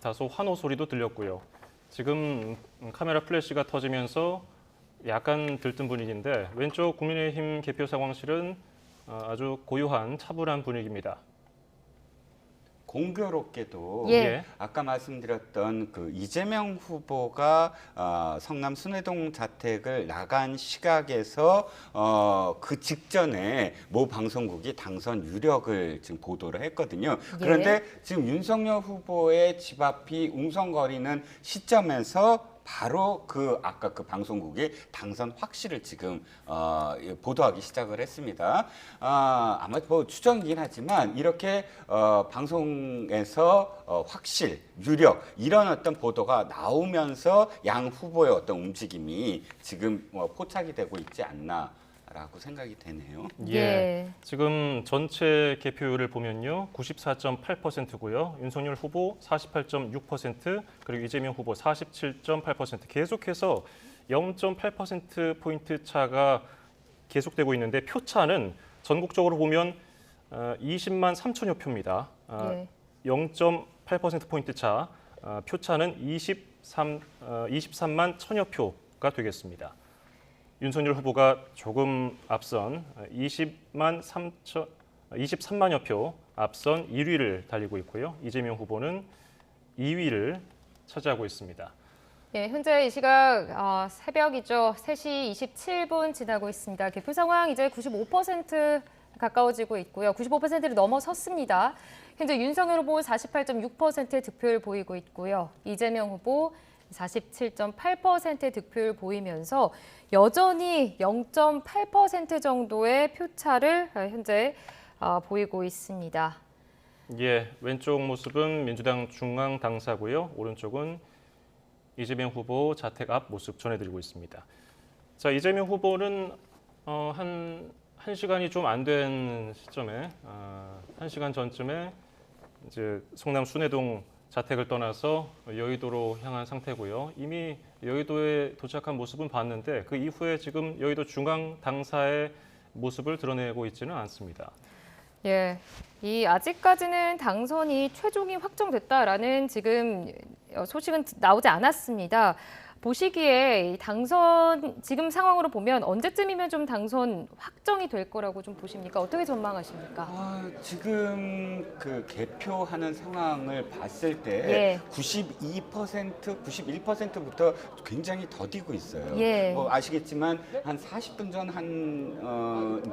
다소 환호 소리도 들렸고요. 지금 카메라 플래시가 터지면서 약간 들뜬 분위기인데 왼쪽 국민의힘 개표 상황실은 아주 고요한 차분한 분위기입니다. 공교롭게도 예. 아까 말씀드렸던 그 이재명 후보가 성남 순회동 자택을 나간 시각에서 그 직전에 모 방송국이 당선 유력을 지금 보도를 했거든요. 그런데 지금 윤석열 후보의 집 앞이 웅성거리는 시점에서 바로 아까 그 방송국이 당선 확실을 지금 보도하기 시작을 했습니다. 아마 뭐 추정이긴 하지만 이렇게 방송에서 확실, 유력 이런 어떤 보도가 나오면서 양 후보의 어떤 움직임이 지금 포착이 되고 있지 않나. 라고 생각이 되네요. 예. 지금 전체 개표율을 보면요. 94.8%고요. 윤석열 후보 48.6%, 그리고 이재명 후보 47.8%. 계속해서 0.8%포인트 차가 계속되고 있는데 표차는 전국적으로 보면 20만 3천여 표입니다. 0.8%포인트 차, 표차는 23만 1천여 표가 되겠습니다. 윤석열 후보가 조금 앞선 23만여 표 앞선 1위를 달리고 있고요. 이재명 후보는 2위를 차지하고 있습니다. 예, 현재 이 시각 새벽이죠. 3시 27분 지나고 있습니다. 개표 상황 이제 95% 가까워지고 있고요. 95%를 넘어섰습니다. 현재 윤석열 후보 48.6% 득표율 보이고 있고요. 이재명 후보 47.8% 득표율 보이면서 여전히 0.8% 정도의 표차를 현재 보이고 있습니다. 예, 왼쪽 모습은 민주당 중앙 당사고요. 오른쪽은 이재명 후보 자택 앞 모습 전해드리고 있습니다. 자, 이재명 후보는 한 시간이 좀 안 된 시점에 1시간 전쯤에 이제 성남 순회동 자택을 떠나서 여의도로 향한 상태고요. 이미 여의도에 도착한 모습은 봤는데 그 이후에 지금 여의도 중앙 당사의 모습을 드러내고 있지는 않습니다. 예, 아직까지는 당선이 최종이 확정됐다라는 지금 소식은 나오지 않았습니다. 보시기에 이 당선 지금 상황으로 보면 언제쯤이면 좀 당선 확정이 될 거라고 좀 보십니까? 어떻게 전망하십니까? 지금 그 개표하는 상황을 봤을 때 예. 92%, 91%부터 굉장히 더디고 있어요. 예. 뭐 아시겠지만 한 40분 전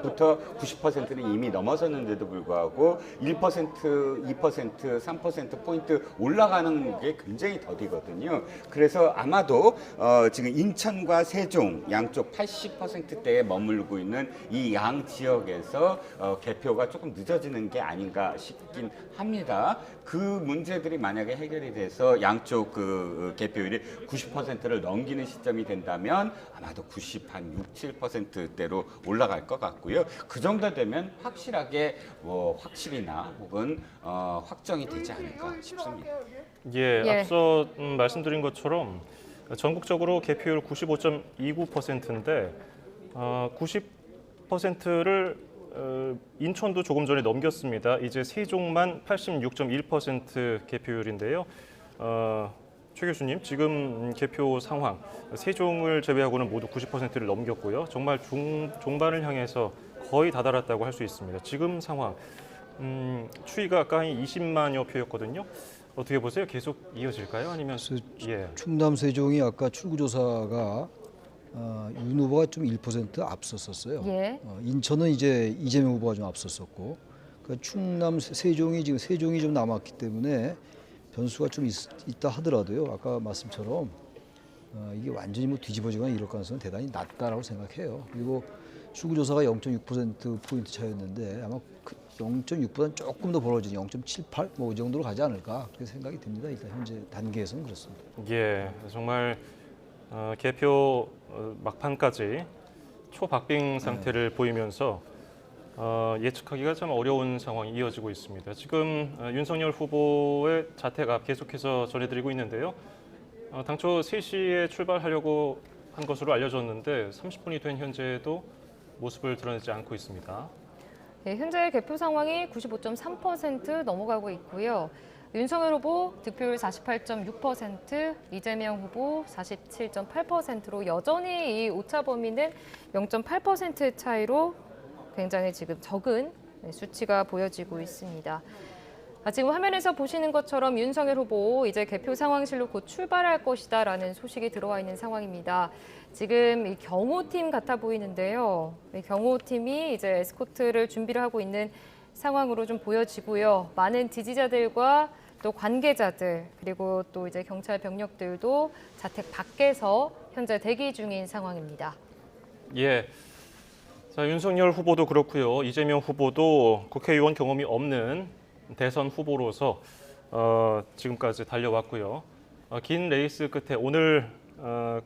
부터 90%는 이미 넘어섰는데도 불구하고 1%, 2%, 3% 포인트 올라가는 게 굉장히 더디거든요. 그래서 아마도 지금 인천과 세종 양쪽 80%대에 머물고 있는 이 양 지역에서 개표가 조금 늦어지는 게 아닌가 싶긴 합니다. 그 문제들이 만약에 해결이 돼서 양쪽 그 개표율이 90%를 넘기는 시점이 된다면 아마도 6, 7%대로 올라갈 것 같고요. 그 정도 되면 확실하게 확실이나 혹은 확정이 되지 않을까 싶습니다. 예, 앞서 말씀드린 것처럼 전국적으로 개표율 95.29%인데 90%를 인천도 조금 전에 넘겼습니다. 이제 세종만 86.1% 개표율인데요. 최 교수님, 지금 개표 상황, 세종을 제외하고는 모두 90%를 넘겼고요. 정말 종반을 향해서 거의 다다랐다고 할 수 있습니다. 지금 상황, 추이가 아까 한 20만여 표였거든요. 어떻게 보세요? 계속 이어질까요? 아니면 충남 세종이 아까 출구조사가 윤 후보가 좀 1% 앞섰었어요. 예. 인천은 이제 이재명 후보가 좀 앞섰었고, 그러니까 충남 세종이 지금 세종이 좀 남았기 때문에 변수가 좀 있다 하더라도요. 아까 말씀처럼 이게 완전히 뭐 뒤집어지거나 이럴 가능성은 대단히 낮다라고 생각해요. 그리고 출구조사가 0.6% 포인트 차이였는데 아마 0.6보다는 조금 더 벌어지는 0.78 뭐 이 정도로 가지 않을까 그렇게 생각이 듭니다. 일단 현재 단계에서는 그렇습니다. 예, 정말 개표 막판까지 초박빙 상태를 보이면서 예측하기가 참 어려운 상황이 이어지고 있습니다. 지금 윤석열 후보의 자택 계속해서 전해드리고 있는데요. 당초 3시에 출발하려고 한 것으로 알려졌는데 30분이 된 현재도 모습을 드러내지 않고 있습니다. 네, 현재 개표 상황이 95.3% 넘어가고 있고요. 윤석열 후보 득표율 48.6%, 이재명 후보 47.8%로 여전히 이 오차 범위는 0.8% 차이로 굉장히 지금 적은 수치가 보여지고 있습니다. 지금 화면에서 보시는 것처럼 윤석열 후보 이제 개표 상황실로 곧 출발할 것이다라는 소식이 들어와 있는 상황입니다. 지금 이 경호팀 같아 보이는데요. 이 경호팀이 이제 에스코트를 준비를 하고 있는 상황으로 좀 보여지고요. 많은 지지자들과 또 관계자들 그리고 또 이제 경찰 병력들도 자택 밖에서 현재 대기 중인 상황입니다. 예. 자, 윤석열 후보도 그렇고요. 이재명 후보도 국회의원 경험이 없는 대선 후보로서 지금까지 달려왔고요. 긴 레이스 끝에 오늘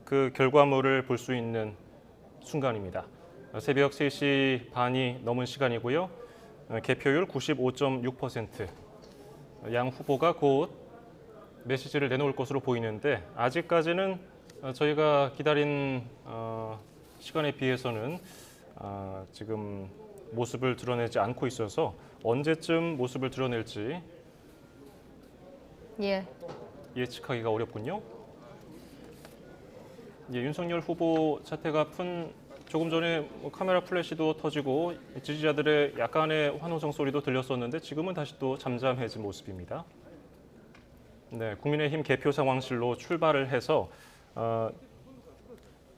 그 결과물을 볼 수 있는 순간입니다. 새벽 3시 반이 넘은 시간이고요. 개표율 95.6%. 양 후보가 곧 메시지를 내놓을 것으로 보이는데 아직까지는 저희가 기다린 시간에 비해서는 지금 모습을 드러내지 않고 있어서 언제쯤 모습을 드러낼지 예측하기가 어렵군요. 윤석열 후보 자택 앞은 조금 전에 카메라 플래시도 터지고 지지자들의 약간의 환호성 소리도 들렸었는데 지금은 다시 또 잠잠해진 모습입니다. 네, 국민의힘 개표 상황실로 출발을 해서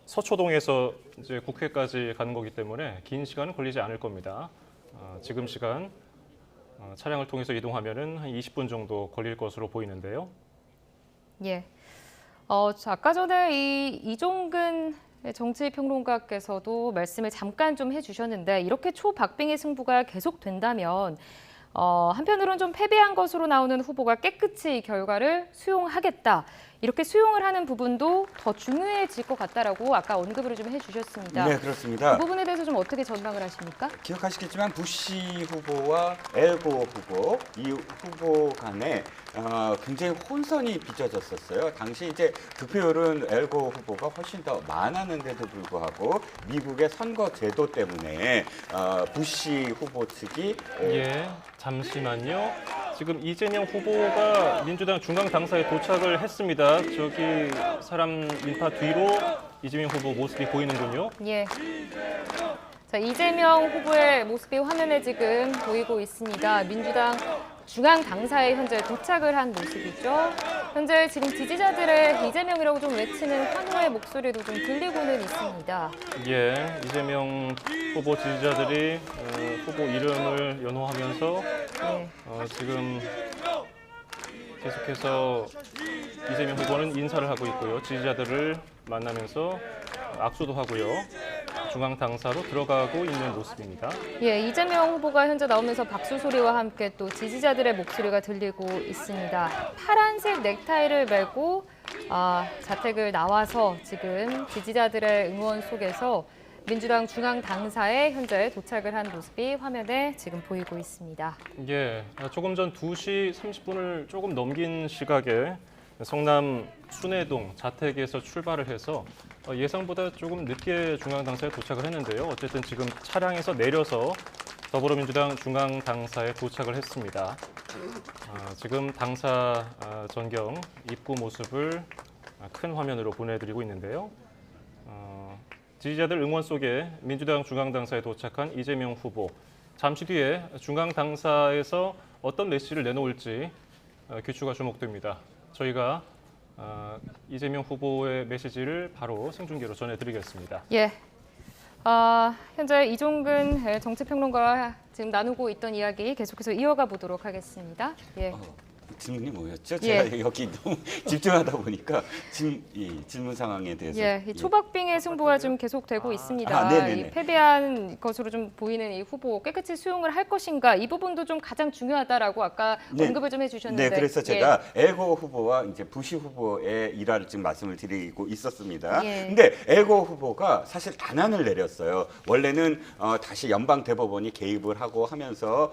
서초동에서 이제 국회까지 가는 거기 때문에 긴 시간은 걸리지 않을 겁니다. 지금 시간 차량을 통해서 이동하면은 한 20분 정도 걸릴 것으로 보이는데요. 예. 아까 전에 이종근 정치평론가께서도 말씀을 잠깐 좀 해주셨는데 이렇게 초박빙의 승부가 계속된다면 한편으로는 좀 패배한 것으로 나오는 후보가 깨끗이 이 결과를 수용하겠다. 이렇게 수용을 하는 부분도 더 중요해질 것 같다라고 아까 언급을 좀 해주셨습니다. 네, 그렇습니다. 그 부분에 대해서 좀 어떻게 전망을 하십니까? 기억하시겠지만 부시 후보와 엘고 후보, 이 후보 간에 굉장히 혼선이 빚어졌었어요. 당시 이제 득표율은 엘고 후보가 훨씬 더 많았는데도 불구하고 미국의 선거 제도 때문에 부시 후보 측이 잠시만요. 지금 이재명 후보가 민주당 중앙 당사에 도착을 했습니다. 저기 사람 인파 뒤로 이재명 후보 모습이 보이는군요. 예. 자, 이재명 후보의 모습이 화면에 지금 보이고 있습니다. 민주당 중앙 당사에 현재 도착을 한 모습이죠. 현재 지금 지지자들의 이재명이라고 좀 외치는 환호의 목소리도 좀 들리고는 있습니다. 예, 이재명 후보 지지자들이 후보 이름을 연호하면서 지금 계속해서 이재명 후보는 인사를 하고 있고요. 지지자들을 만나면서 악수도 하고요. 중앙 당사로 들어가고 있는 모습입니다. 예, 이재명 후보가 현재 나오면서 박수 소리와 함께 또 지지자들의 목소리가 들리고 있습니다. 파란색 넥타이를 메고 자택을 나와서 지금 지지자들의 응원 속에서 민주당 중앙 당사에 현재 도착을 한 모습이 화면에 지금 보이고 있습니다. 예, 조금 전 2시 30분을 조금 넘긴 시각에 성남 순회동 자택에서 출발을 해서 예상보다 조금 늦게 중앙 당사에 도착을 했는데요. 어쨌든 지금 차량에서 내려서 더불어민주당 중앙 당사에 도착을 했습니다. 지금 당사 전경 입구 모습을 큰 화면으로 보내드리고 있는데요. 지지자들 응원 속에 민주당 중앙 당사에 도착한 이재명 후보. 잠시 뒤에 중앙 당사에서 어떤 메시지를 내놓을지 귀추가 주목됩니다. 저희가 이재명 후보의 메시지를 바로 생중계로 전해드리겠습니다. 예, 현재 이종근 정치평론가와 지금 나누고 있던 이야기 계속해서 이어가 보도록 하겠습니다. 예. 질문이 뭐였죠? 예. 제가 여기 너무 집중하다 보니까 질문 상황에 대해서. 예, 이 초박빙의 승부가 좀 계속되고 있습니다. 이 패배한 것으로 좀 보이는 이 후보 깨끗이 수용을 할 것인가 이 부분도 좀 가장 중요하다라고 아까 언급을 좀 해주셨는데. 네, 그래서 제가 에고 후보와 이제 부시 후보의 일화를 지금 말씀을 드리고 있었습니다. 근데 에고 후보가 사실 단안을 내렸어요. 원래는 다시 연방 대법원이 개입을 하고 하면서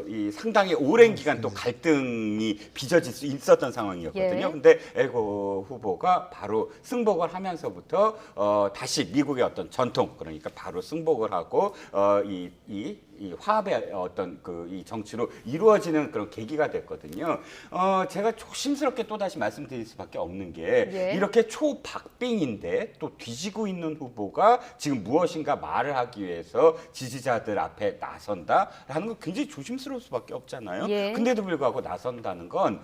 이 상당히 오랜 기간 또 갈등이 빚어질 수 있었던 상황이었거든요. 근데 에고 후보가 바로 승복을 하면서부터 다시 미국의 어떤 전통, 그러니까 바로 승복을 하고 이 화합의 어떤 이 정치로 이루어지는 그런 계기가 됐거든요. 제가 조심스럽게 또 다시 말씀드릴 수밖에 없는 게 이렇게 초박빙인데 또 뒤지고 있는 후보가 지금 무엇인가 말을 하기 위해서 지지자들 앞에 나선다라는 건 굉장히 조심스러울 수밖에 없잖아요. 근데도 불구하고 나선다는 건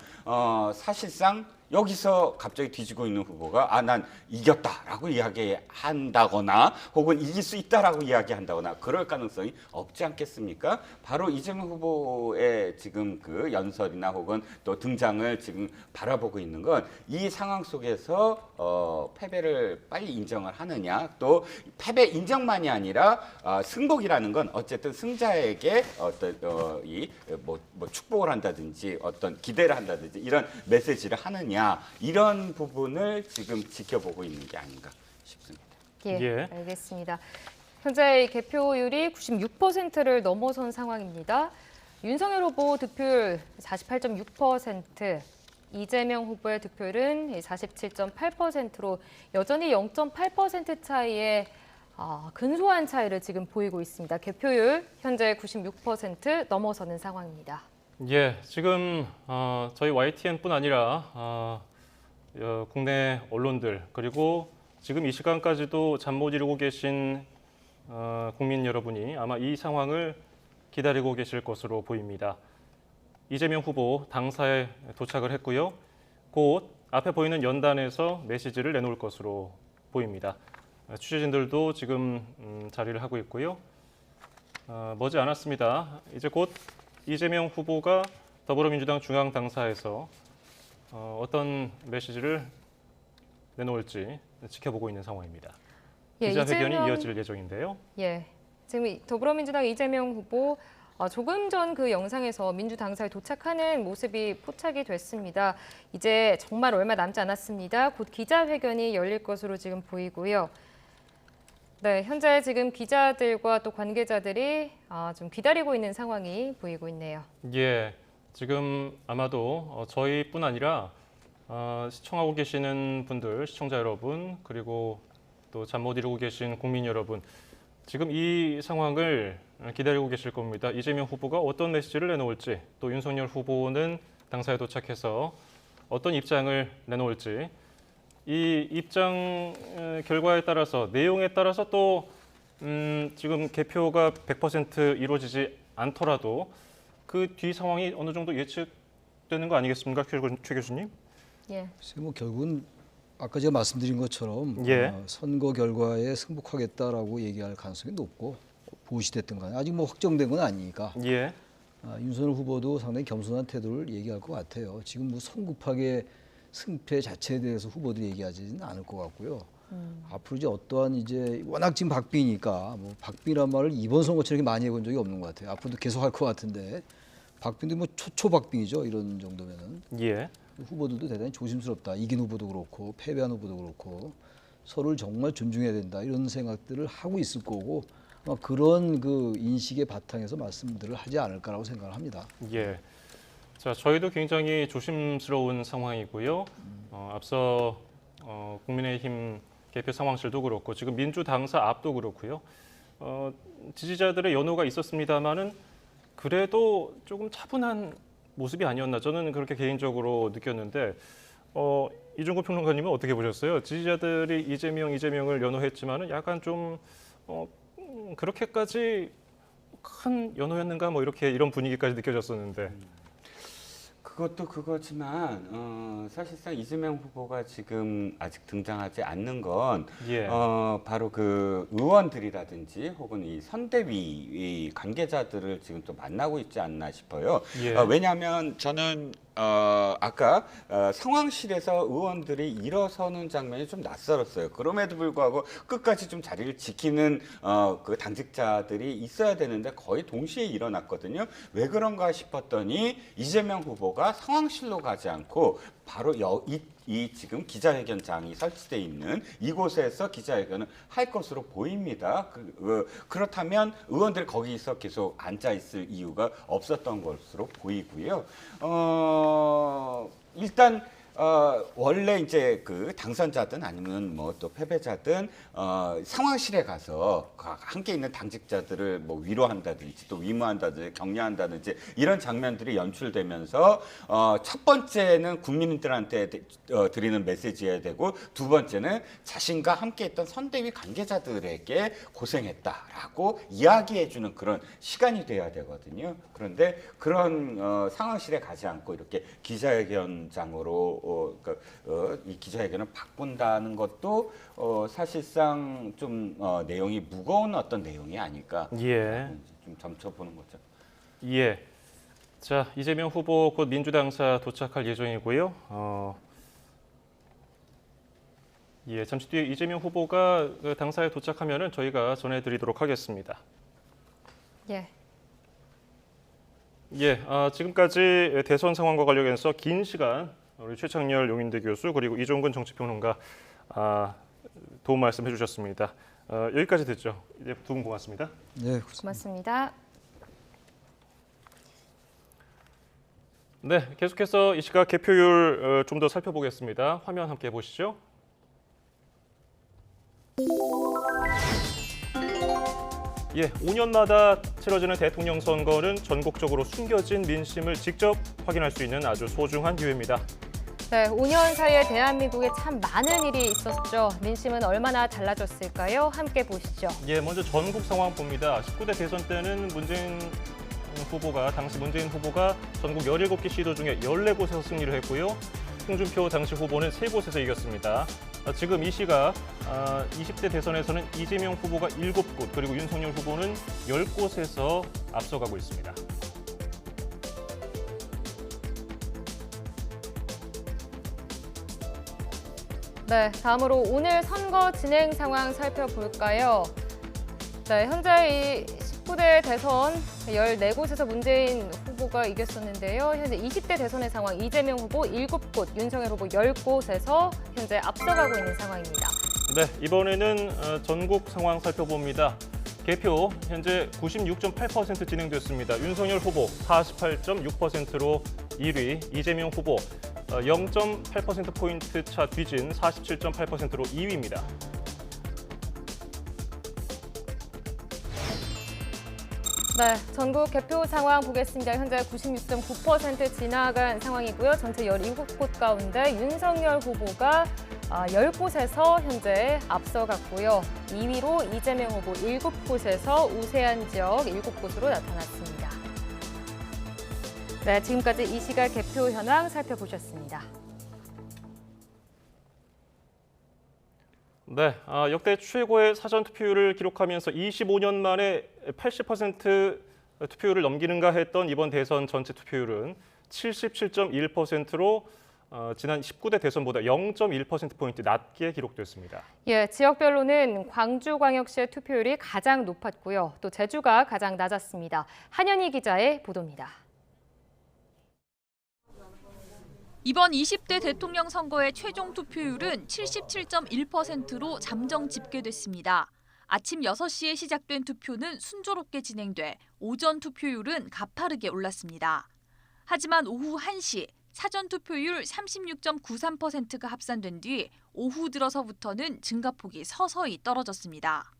사실상 여기서 갑자기 뒤지고 있는 후보가 난 이겼다라고 이야기한다거나 혹은 이길 수 있다라고 이야기한다거나 그럴 가능성이 없지 않겠습니까? 바로 이재명 후보의 지금 그 연설이나 혹은 또 등장을 지금 바라보고 있는 건 이 상황 속에서 패배를 빨리 인정을 하느냐, 또 패배 인정만이 아니라 승복이라는 건 어쨌든 승자에게 어떤 뭐 축복을 한다든지 어떤 기대를 한다든지 이런 메시지를 하느냐, 이런 부분을 지금 지켜보고 있는 게 아닌가 싶습니다. 예, 알겠습니다. 현재 개표율이 96%를 넘어선 상황입니다. 윤석열 후보 득표율 48.6%, 이재명 후보의 득표율은 47.8%로 여전히 0.8% 차이의 근소한 차이를 지금 보이고 있습니다. 개표율 현재 96% 넘어서는 상황입니다. 예, 지금 저희 YTN뿐 아니라 국내 언론들 그리고 지금 이 시간까지도 잠 못 이루고 계신 국민 여러분이 아마 이 상황을 기다리고 계실 것으로 보입니다. 이재명 후보 당사에 도착을 했고요. 곧 앞에 보이는 연단에서 메시지를 내놓을 것으로 보입니다. 취재진들도 지금 자리를 하고 있고요. 머지 않았습니다. 이제 곧 이재명 후보가 더불어민주당 중앙 당사에서 어떤 메시지를 내놓을지 지켜보고 있는 상황입니다. 기자회견이 이어질 예정인데요. 예, 지금 더불어민주당 이재명 후보 조금 전 그 영상에서 민주당사에 도착하는 모습이 포착이 됐습니다. 이제 정말 얼마 남지 않았습니다. 곧 기자회견이 열릴 것으로 지금 보이고요. 네, 현재 지금 기자들과 또 관계자들이 좀 기다리고 있는 상황이 보이고 있네요. 예, 지금 아마도 저희뿐 아니라 시청하고 계시는 분들, 시청자 여러분, 그리고 또 잠 못 이루고 계신 국민 여러분, 지금 이 상황을 기다리고 계실 겁니다. 이재명 후보가 어떤 메시지를 내놓을지, 또 윤석열 후보는 당사에 도착해서 어떤 입장을 내놓을지, 이 입장 결과에 따라서, 내용에 따라서 또 지금 개표가 100% 이루어지지 않더라도 그 뒤 상황이 어느 정도 예측되는 거 아니겠습니까, 최 교수님? 예. 글쎄 뭐 결국은 아까 제가 말씀드린 것처럼 예. 선거 결과에 승복하겠다라고 얘기할 가능성이 높고, 보시됐든 간에 아직 뭐 확정된 건 아니니까 예. 윤석열 후보도 상당히 겸손한 태도를 얘기할 것 같아요. 지금 뭐 성급하게 승패 자체에 대해서 후보들이 얘기하지는 않을 것 같고요. 앞으로 이제 어떠한 이제 워낙 지금 박빙이니까 뭐 박빙이란 말을 이번 선거처럼 이렇게 많이 해본 적이 없는 것 같아요. 앞으로도 계속 할 것 같은데 박빙도 뭐 초박빙이죠. 이런 정도면은. 예. 후보들도 대단히 조심스럽다. 이긴 후보도 그렇고 패배한 후보도 그렇고 서로를 정말 존중해야 된다. 이런 생각들을 하고 있을 거고 아마 그런 그 인식의 바탕에서 말씀들을 하지 않을까라고 생각을 합니다. 예. 자, 저희도 굉장히 조심스러운 상황이고요. 앞서 국민의힘 개표 상황실도 그렇고 지금 민주당사 앞도 그렇고요. 지지자들의 연호가 있었습니다만은 그래도 조금 차분한 모습이 아니었나, 저는 그렇게 개인적으로 느꼈는데 이종구 평론가님은 어떻게 보셨어요? 지지자들이 이재명을 연호했지만은 약간 좀 그렇게까지 큰 연호였는가, 뭐 이런 분위기까지 느껴졌었는데. 그것도 그거지만 사실상 이재명 후보가 지금 아직 등장하지 않는 건 예. 바로 그 의원들이라든지 혹은 이 선대위 이 관계자들을 지금 또 만나고 있지 않나 싶어요. 예. 왜냐하면 저는 아까 상황실에서 의원들이 일어서는 장면이 좀 낯설었어요. 그럼에도 불구하고 끝까지 좀 자리를 지키는 그 당직자들이 있어야 되는데 거의 동시에 일어났거든요. 왜 그런가 싶었더니 이재명 후보가 상황실로 가지 않고 바로 이 지금 기자회견장이 설치되어 있는 이곳에서 기자회견을 할 것으로 보입니다. 그렇다면 의원들이 거기서 계속 앉아 있을 이유가 없었던 것으로 보이고요. 일단 원래 이제 그 당선자든 아니면 뭐 또 패배자든 상황실에 가서 함께 있는 당직자들을 뭐 위로한다든지 또 위무한다든지 격려한다든지 이런 장면들이 연출되면서 첫 번째는 국민들한테 드리는 메시지여야 되고, 두 번째는 자신과 함께했던 선대위 관계자들에게 고생했다라고 이야기해주는 그런 시간이 돼야 되거든요. 그런데 그런 상황실에 가지 않고 이렇게 기자회견장으로 이 기자회견을 바꾼다는 것도 사실상 좀 내용이 무거운 어떤 내용이 아닐까, 예. 좀 점쳐보는 거죠. 예. 자, 이재명 후보 곧 민주당사 도착할 예정이고요. 예, 잠시 뒤에 이재명 후보가 그 당사에 도착하면은 저희가 전해드리도록 하겠습니다. 예. 예, 지금까지 대선 상황과 관련해서 긴 시간 우리 최창렬 용인대 교수 그리고 이종근 정치평론가 도움 말씀해 주셨습니다. 여기까지 듣죠. 두 분 고맙습니다. 네, 고맙습니다. 네, 계속해서 이 시각 개표율 좀 더 살펴보겠습니다. 화면 함께 보시죠. 예, 5년마다 치러지는 대통령 선거는 전국적으로 숨겨진 민심을 직접 확인할 수 있는 아주 소중한 기회입니다. 네, 5년 사이에 대한민국에 참 많은 일이 있었죠. 민심은 얼마나 달라졌을까요? 함께 보시죠. 예, 먼저 전국 상황 봅니다. 19대 대선 때는 당시 문재인 후보가 전국 17개 시도 중에 14곳에서 승리를 했고요. 홍준표 당시 후보는 3곳에서 이겼습니다. 지금 이 시각 20대 대선에서는 이재명 후보가 7곳, 그리고 윤석열 후보는 10곳에서 앞서가고 있습니다. 네, 다음으로 오늘 선거 진행 상황 살펴볼까요? 네, 현재 이 19대 대선 14곳에서 문재인 후보가 이겼었는데요. 현재 20대 대선의 상황, 이재명 후보 7곳, 윤석열 후보 10곳에서 현재 앞서가고 있는 상황입니다. 네, 이번에는 전국 상황 살펴봅니다. 개표 현재 96.8% 진행됐습니다. 윤석열 후보 48.6%로 1위, 이재명 후보 0.8%포인트 차 뒤진 47.8%로 2위입니다. 네, 전국 개표 상황 보겠습니다. 현재 96.9% 지나간 상황이고요. 전체 17곳 가운데 윤석열 후보가 10곳에서 현재 앞서갔고요. 2위로 이재명 후보 7곳에서 우세한 지역 7곳으로 나타났습니다. 네, 지금까지 이 시각 개표 현황 살펴보셨습니다. 네, 역대 최고의 사전투표율을 기록하면서 25년 만에 80% 투표율을 넘기는가 했던 이번 대선 전체 투표율은 77.1%로 지난 19대 대선보다 0.1%포인트 낮게 기록됐습니다. 예, 지역별로는 광주광역시의 투표율이 가장 높았고요. 또 제주가 가장 낮았습니다. 한현희 기자의 보도입니다. 이번 20대 대통령 선거의 최종 투표율은 77.1%로 잠정 집계됐습니다. 아침 6시에 시작된 투표는 순조롭게 진행돼 오전 투표율은 가파르게 올랐습니다. 하지만 오후 1시 사전 투표율 36.93%가 합산된 뒤 오후 들어서부터는 증가폭이 서서히 떨어졌습니다.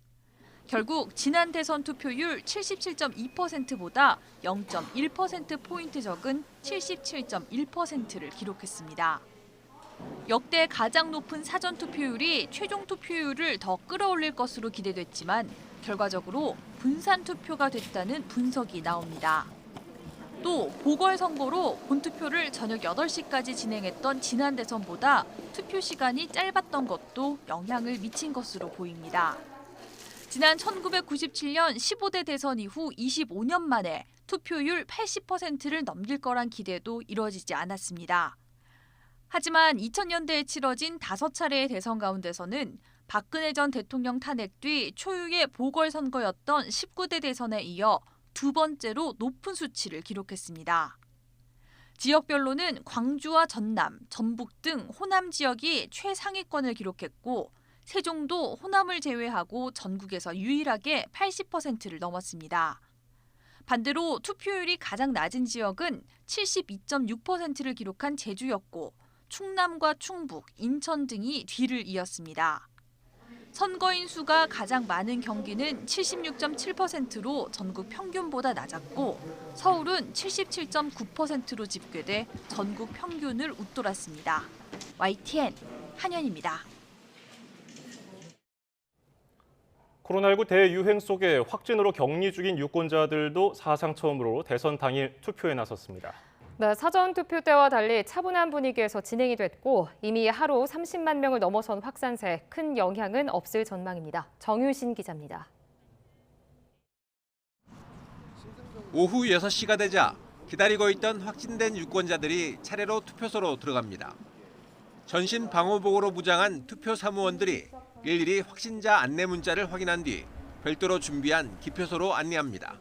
결국 지난 대선 투표율 77.2%보다 0.1%포인트 적은 77.1%를 기록했습니다. 역대 가장 높은 사전 투표율이 최종 투표율을 더 끌어올릴 것으로 기대됐지만 결과적으로 분산 투표가 됐다는 분석이 나옵니다. 또 보궐선거로 본투표를 저녁 8시까지 진행했던 지난 대선보다 투표 시간이 짧았던 것도 영향을 미친 것으로 보입니다. 지난 1997년 15대 대선 이후 25년 만에 투표율 80%를 넘길 거란 기대도 이뤄지지 않았습니다. 하지만 2000년대에 치러진 5차례의 대선 가운데서는 박근혜 전 대통령 탄핵 뒤 초유의 보궐선거였던 19대 대선에 이어 두 번째로 높은 수치를 기록했습니다. 지역별로는 광주와 전남, 전북 등 호남 지역이 최상위권을 기록했고 세종도 호남을 제외하고 전국에서 유일하게 80%를 넘었습니다. 반대로 투표율이 가장 낮은 지역은 72.6%를 기록한 제주였고 충남과 충북, 인천 등이 뒤를 이었습니다. 선거인 수가 가장 많은 경기는 76.7%로 전국 평균보다 낮았고 서울은 77.9%로 집계돼 전국 평균을 웃돌았습니다. YTN 한현입니다. 코로나19 대유행 속에 확진으로 격리 중인 유권자들도 사상 처음으로 대선 당일 투표에 나섰습니다. 네, 사전 투표 때와 달리 차분한 분위기에서 진행이 됐고 이미 하루 30만 명을 넘어선 확산세에 큰 영향은 없을 전망입니다. 정유신 기자입니다. 오후 6시가 되자 기다리고 있던 확진된 유권자들이 차례로 투표소로 들어갑니다. 전신 방호복으로 무장한 투표 사무원들이 일일이 확진자 안내 문자를 확인한 뒤 별도로 준비한 기표소로 안내합니다.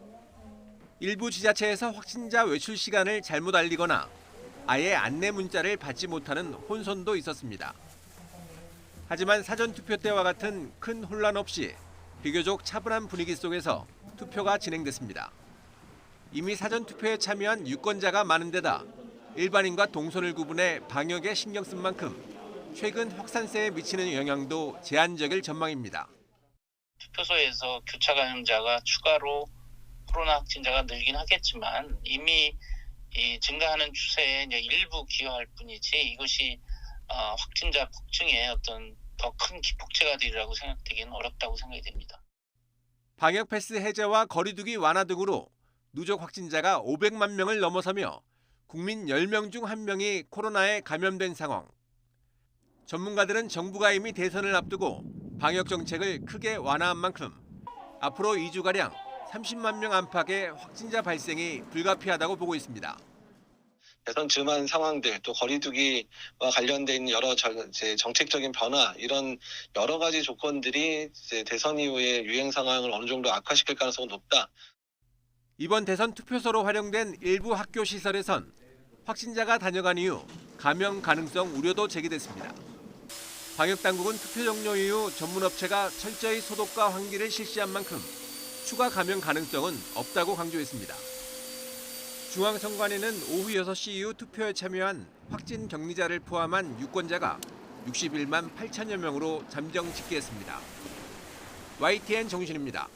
일부 지자체에서 확진자 외출 시간을 잘못 알리거나 아예 안내 문자를 받지 못하는 혼선도 있었습니다. 하지만 사전투표 때와 같은 큰 혼란 없이 비교적 차분한 분위기 속에서 투표가 진행됐습니다. 이미 사전투표에 참여한 유권자가 많은 데다 일반인과 동선을 구분해 방역에 신경 쓴 만큼 최근 확산세에 미치는 영향도 제한적일 전망입니다. 투표소에서 교차 감염자가 추가로 코로나 확진자가 늘긴 하겠지만 이미 증가하는 추세에 이제 일부 기여할 뿐이지 이것이 확진자 폭증에 어떤 더 큰 기폭제가 되리라고 생각되기는 어렵다고 생각이 됩니다. 방역 패스 해제와 거리두기 완화 등으로 누적 확진자가 500만 명을 넘어서며 국민 10명 중 1명이 코로나에 감염된 상황. 전문가들은 정부가 이미 대선을 앞두고 방역 정책을 크게 완화한 만큼 앞으로 2주가량 30만 명 안팎의 확진자 발생이 불가피하다고 보고 있습니다. 대선 즈음한 상황들, 또 거리두기와 관련된 여러 정책적인 변화, 이런 여러 가지 조건들이 대선 이후의 유행 상황을 어느 정도 악화시킬 가능성은 높다. 이번 대선 투표소로 활용된 일부 학교 시설에선 확진자가 다녀간 이후 감염 가능성 우려도 제기됐습니다. 방역당국은 투표 종료 이후 전문업체가 철저히 소독과 환기를 실시한 만큼 추가 감염 가능성은 없다고 강조했습니다. 중앙선관위는 오후 6시 이후 투표에 참여한 확진 격리자를 포함한 유권자가 61만 8천여 명으로 잠정 집계했습니다. YTN 정신입니다.